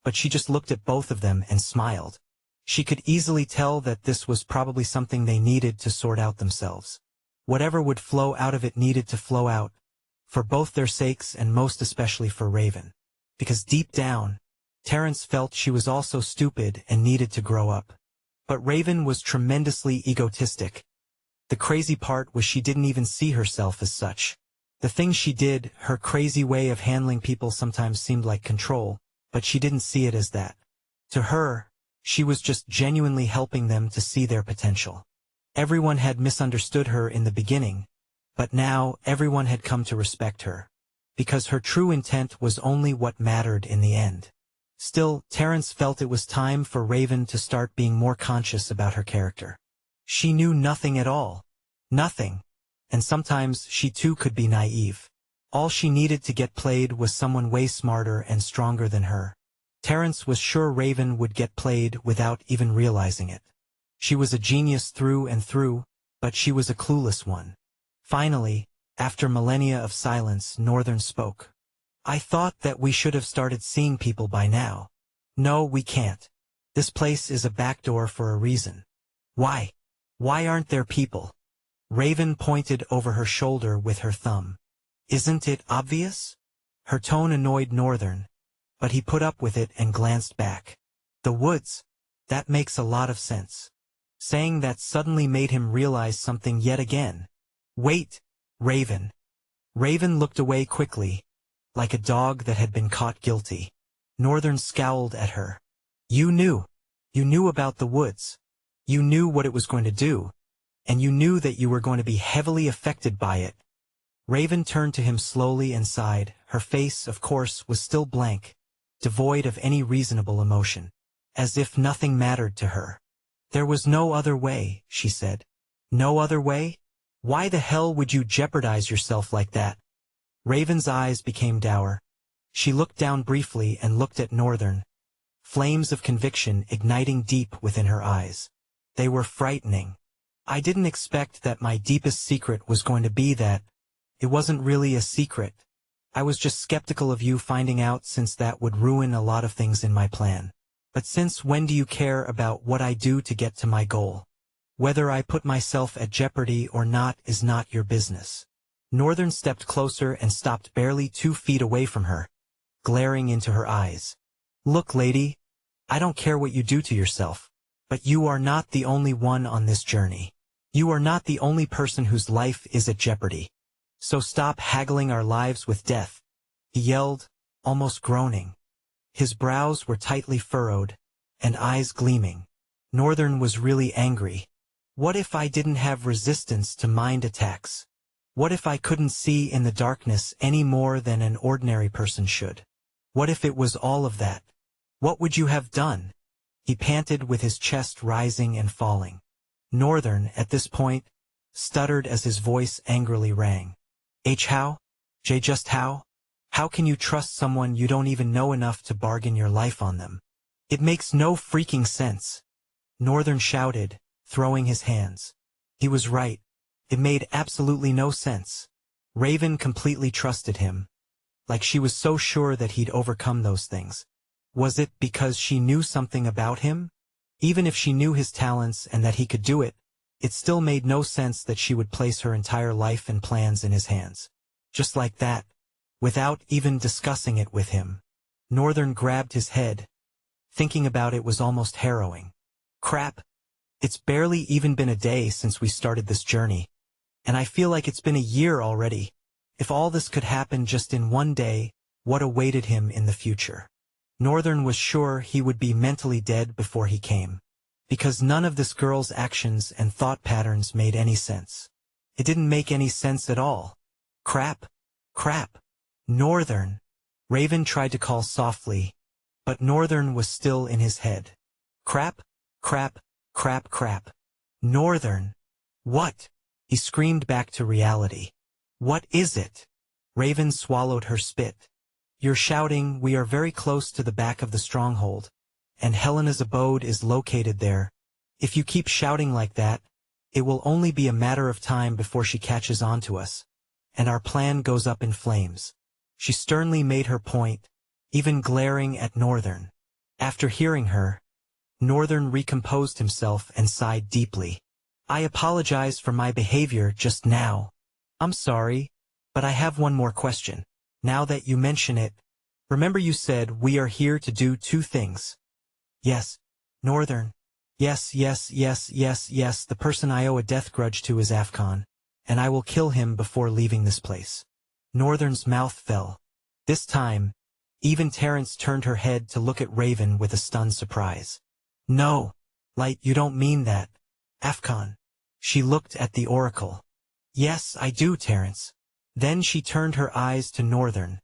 but she just looked at both of them and smiled. She could easily tell that this was probably something they needed to sort out themselves. Whatever would flow out of it needed to flow out, for both their sakes and most especially for Raven. Because deep down, Terence felt she was also stupid and needed to grow up. But Raven was tremendously egotistic. The crazy part was she didn't even see herself as such. The things she did, her crazy way of handling people sometimes seemed like control, but she didn't see it as that. To her, she was just genuinely helping them to see their potential. Everyone had misunderstood her in the beginning, but now everyone had come to respect her, because her true intent was only what mattered in the end. Still, Terence felt it was time for Raven to start being more conscious about her character. She knew nothing at all. Nothing. And sometimes she too could be naive. All she needed to get played was someone way smarter and stronger than her. Terence was sure Raven would get played without even realizing it. She was a genius through and through, but she was a clueless one. Finally, after millennia of silence, Northern spoke. "I thought that we should have started seeing people by now." "No, we can't. This place is a backdoor for a reason." "Why? Why aren't there people?" Raven pointed over her shoulder with her thumb. "Isn't it obvious?" Her tone annoyed Northern, but he put up with it and glanced back. "The woods. That makes a lot of sense." Saying that suddenly made him realize something yet again. "Wait, Raven." Raven looked away quickly, like a dog that had been caught guilty. Northern scowled at her. "You knew. You knew about the woods. You knew what it was going to do, and you knew that you were going to be heavily affected by it." Raven turned to him slowly and sighed. Her face, of course, was still blank, devoid of any reasonable emotion, as if nothing mattered to her. "There was no other way," she said. "No other way? Why the hell would you jeopardize yourself like that?" Raven's eyes became dour. She looked down briefly and looked at Northern, flames of conviction igniting deep within her eyes. They were frightening. "I didn't expect that my deepest secret was going to be that. It wasn't really a secret. I was just skeptical of you finding out, since that would ruin a lot of things in my plan. But since when do you care about what I do to get to my goal? Whether I put myself at jeopardy or not is not your business." Northern stepped closer and stopped barely 2 feet away from her, glaring into her eyes. "Look, lady, I don't care what you do to yourself, but you are not the only one on this journey. You are not the only person whose life is at jeopardy. So stop haggling our lives with death," he yelled, almost groaning. His brows were tightly furrowed, and eyes gleaming. Northern was really angry. What if I didn't have resistance to mind attacks? What if I couldn't see in the darkness any more than an ordinary person should? What if it was all of that? What would you have done? He panted with his chest rising and falling. Northern, at this point, stuttered as his voice angrily rang. How? J just how? How can you trust someone you don't even know enough to bargain your life on them? It makes no freaking sense. Northern shouted, throwing his hands. He was right. It made absolutely no sense. Raven completely trusted him. Like she was so sure that he'd overcome those things. Was it because she knew something about him? Even if she knew his talents and that he could do it, it still made no sense that she would place her entire life and plans in his hands. Just like that, without even discussing it with him. Northern grabbed his head. Thinking about it was almost harrowing. Crap. It's barely even been a day since we started this journey. And I feel like it's been a year already. If all this could happen just in one day, what awaited him in the future? Northern was sure he would be mentally dead before he came. Because none of this girl's actions and thought patterns made any sense. It didn't make any sense at all. Crap. Crap. Northern. Raven tried to call softly, but Northern was still in his head. Crap. Crap. Crap. Crap. Northern. What? He screamed back to reality. What is it? Raven swallowed her spit. You're shouting, we are very close to the back of the stronghold, and Helena's abode is located there. If you keep shouting like that, it will only be a matter of time before she catches on to us, and our plan goes up in flames. She sternly made her point, even glaring at Northern. After hearing her, Northern recomposed himself and sighed deeply. I apologize for my behavior just now. I'm sorry, but I have one more question. Now that you mention it, remember you said we are here to do two things. Yes, Northern. Yes, yes, yes, yes, yes, the person I owe a death grudge to is Afghan, and I will kill him before leaving this place. Northern's mouth fell. This time, even Terence turned her head to look at Raven with a stunned surprise. No, Light, you don't mean that. Afghan. She looked at the oracle. Yes, I do, Terence. Then she turned her eyes to Northern.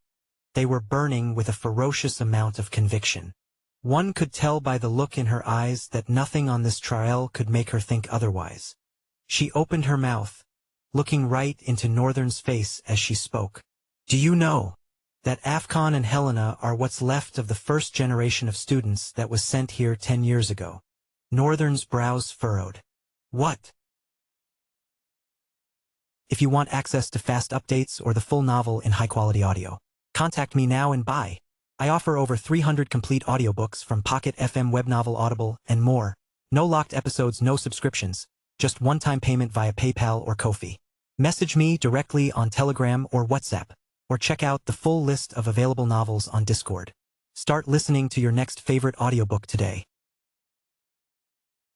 They were burning with a ferocious amount of conviction. One could tell by the look in her eyes that nothing on this trial could make her think otherwise. She opened her mouth, looking right into Northern's face as she spoke. Do you know that Afghan and Helena are what's left of the first generation of students that was sent here 10 years ago? Northern's brows furrowed. What? If you want access to fast updates or the full novel in high-quality audio, contact me now and buy. I offer over 300 complete audiobooks from Pocket FM, Webnovel, Audible, and more. No locked episodes, no subscriptions, just one-time payment via PayPal or Ko-fi. Message me directly on Telegram or WhatsApp, or check out the full list of available novels on Discord. Start listening to your next favorite audiobook today.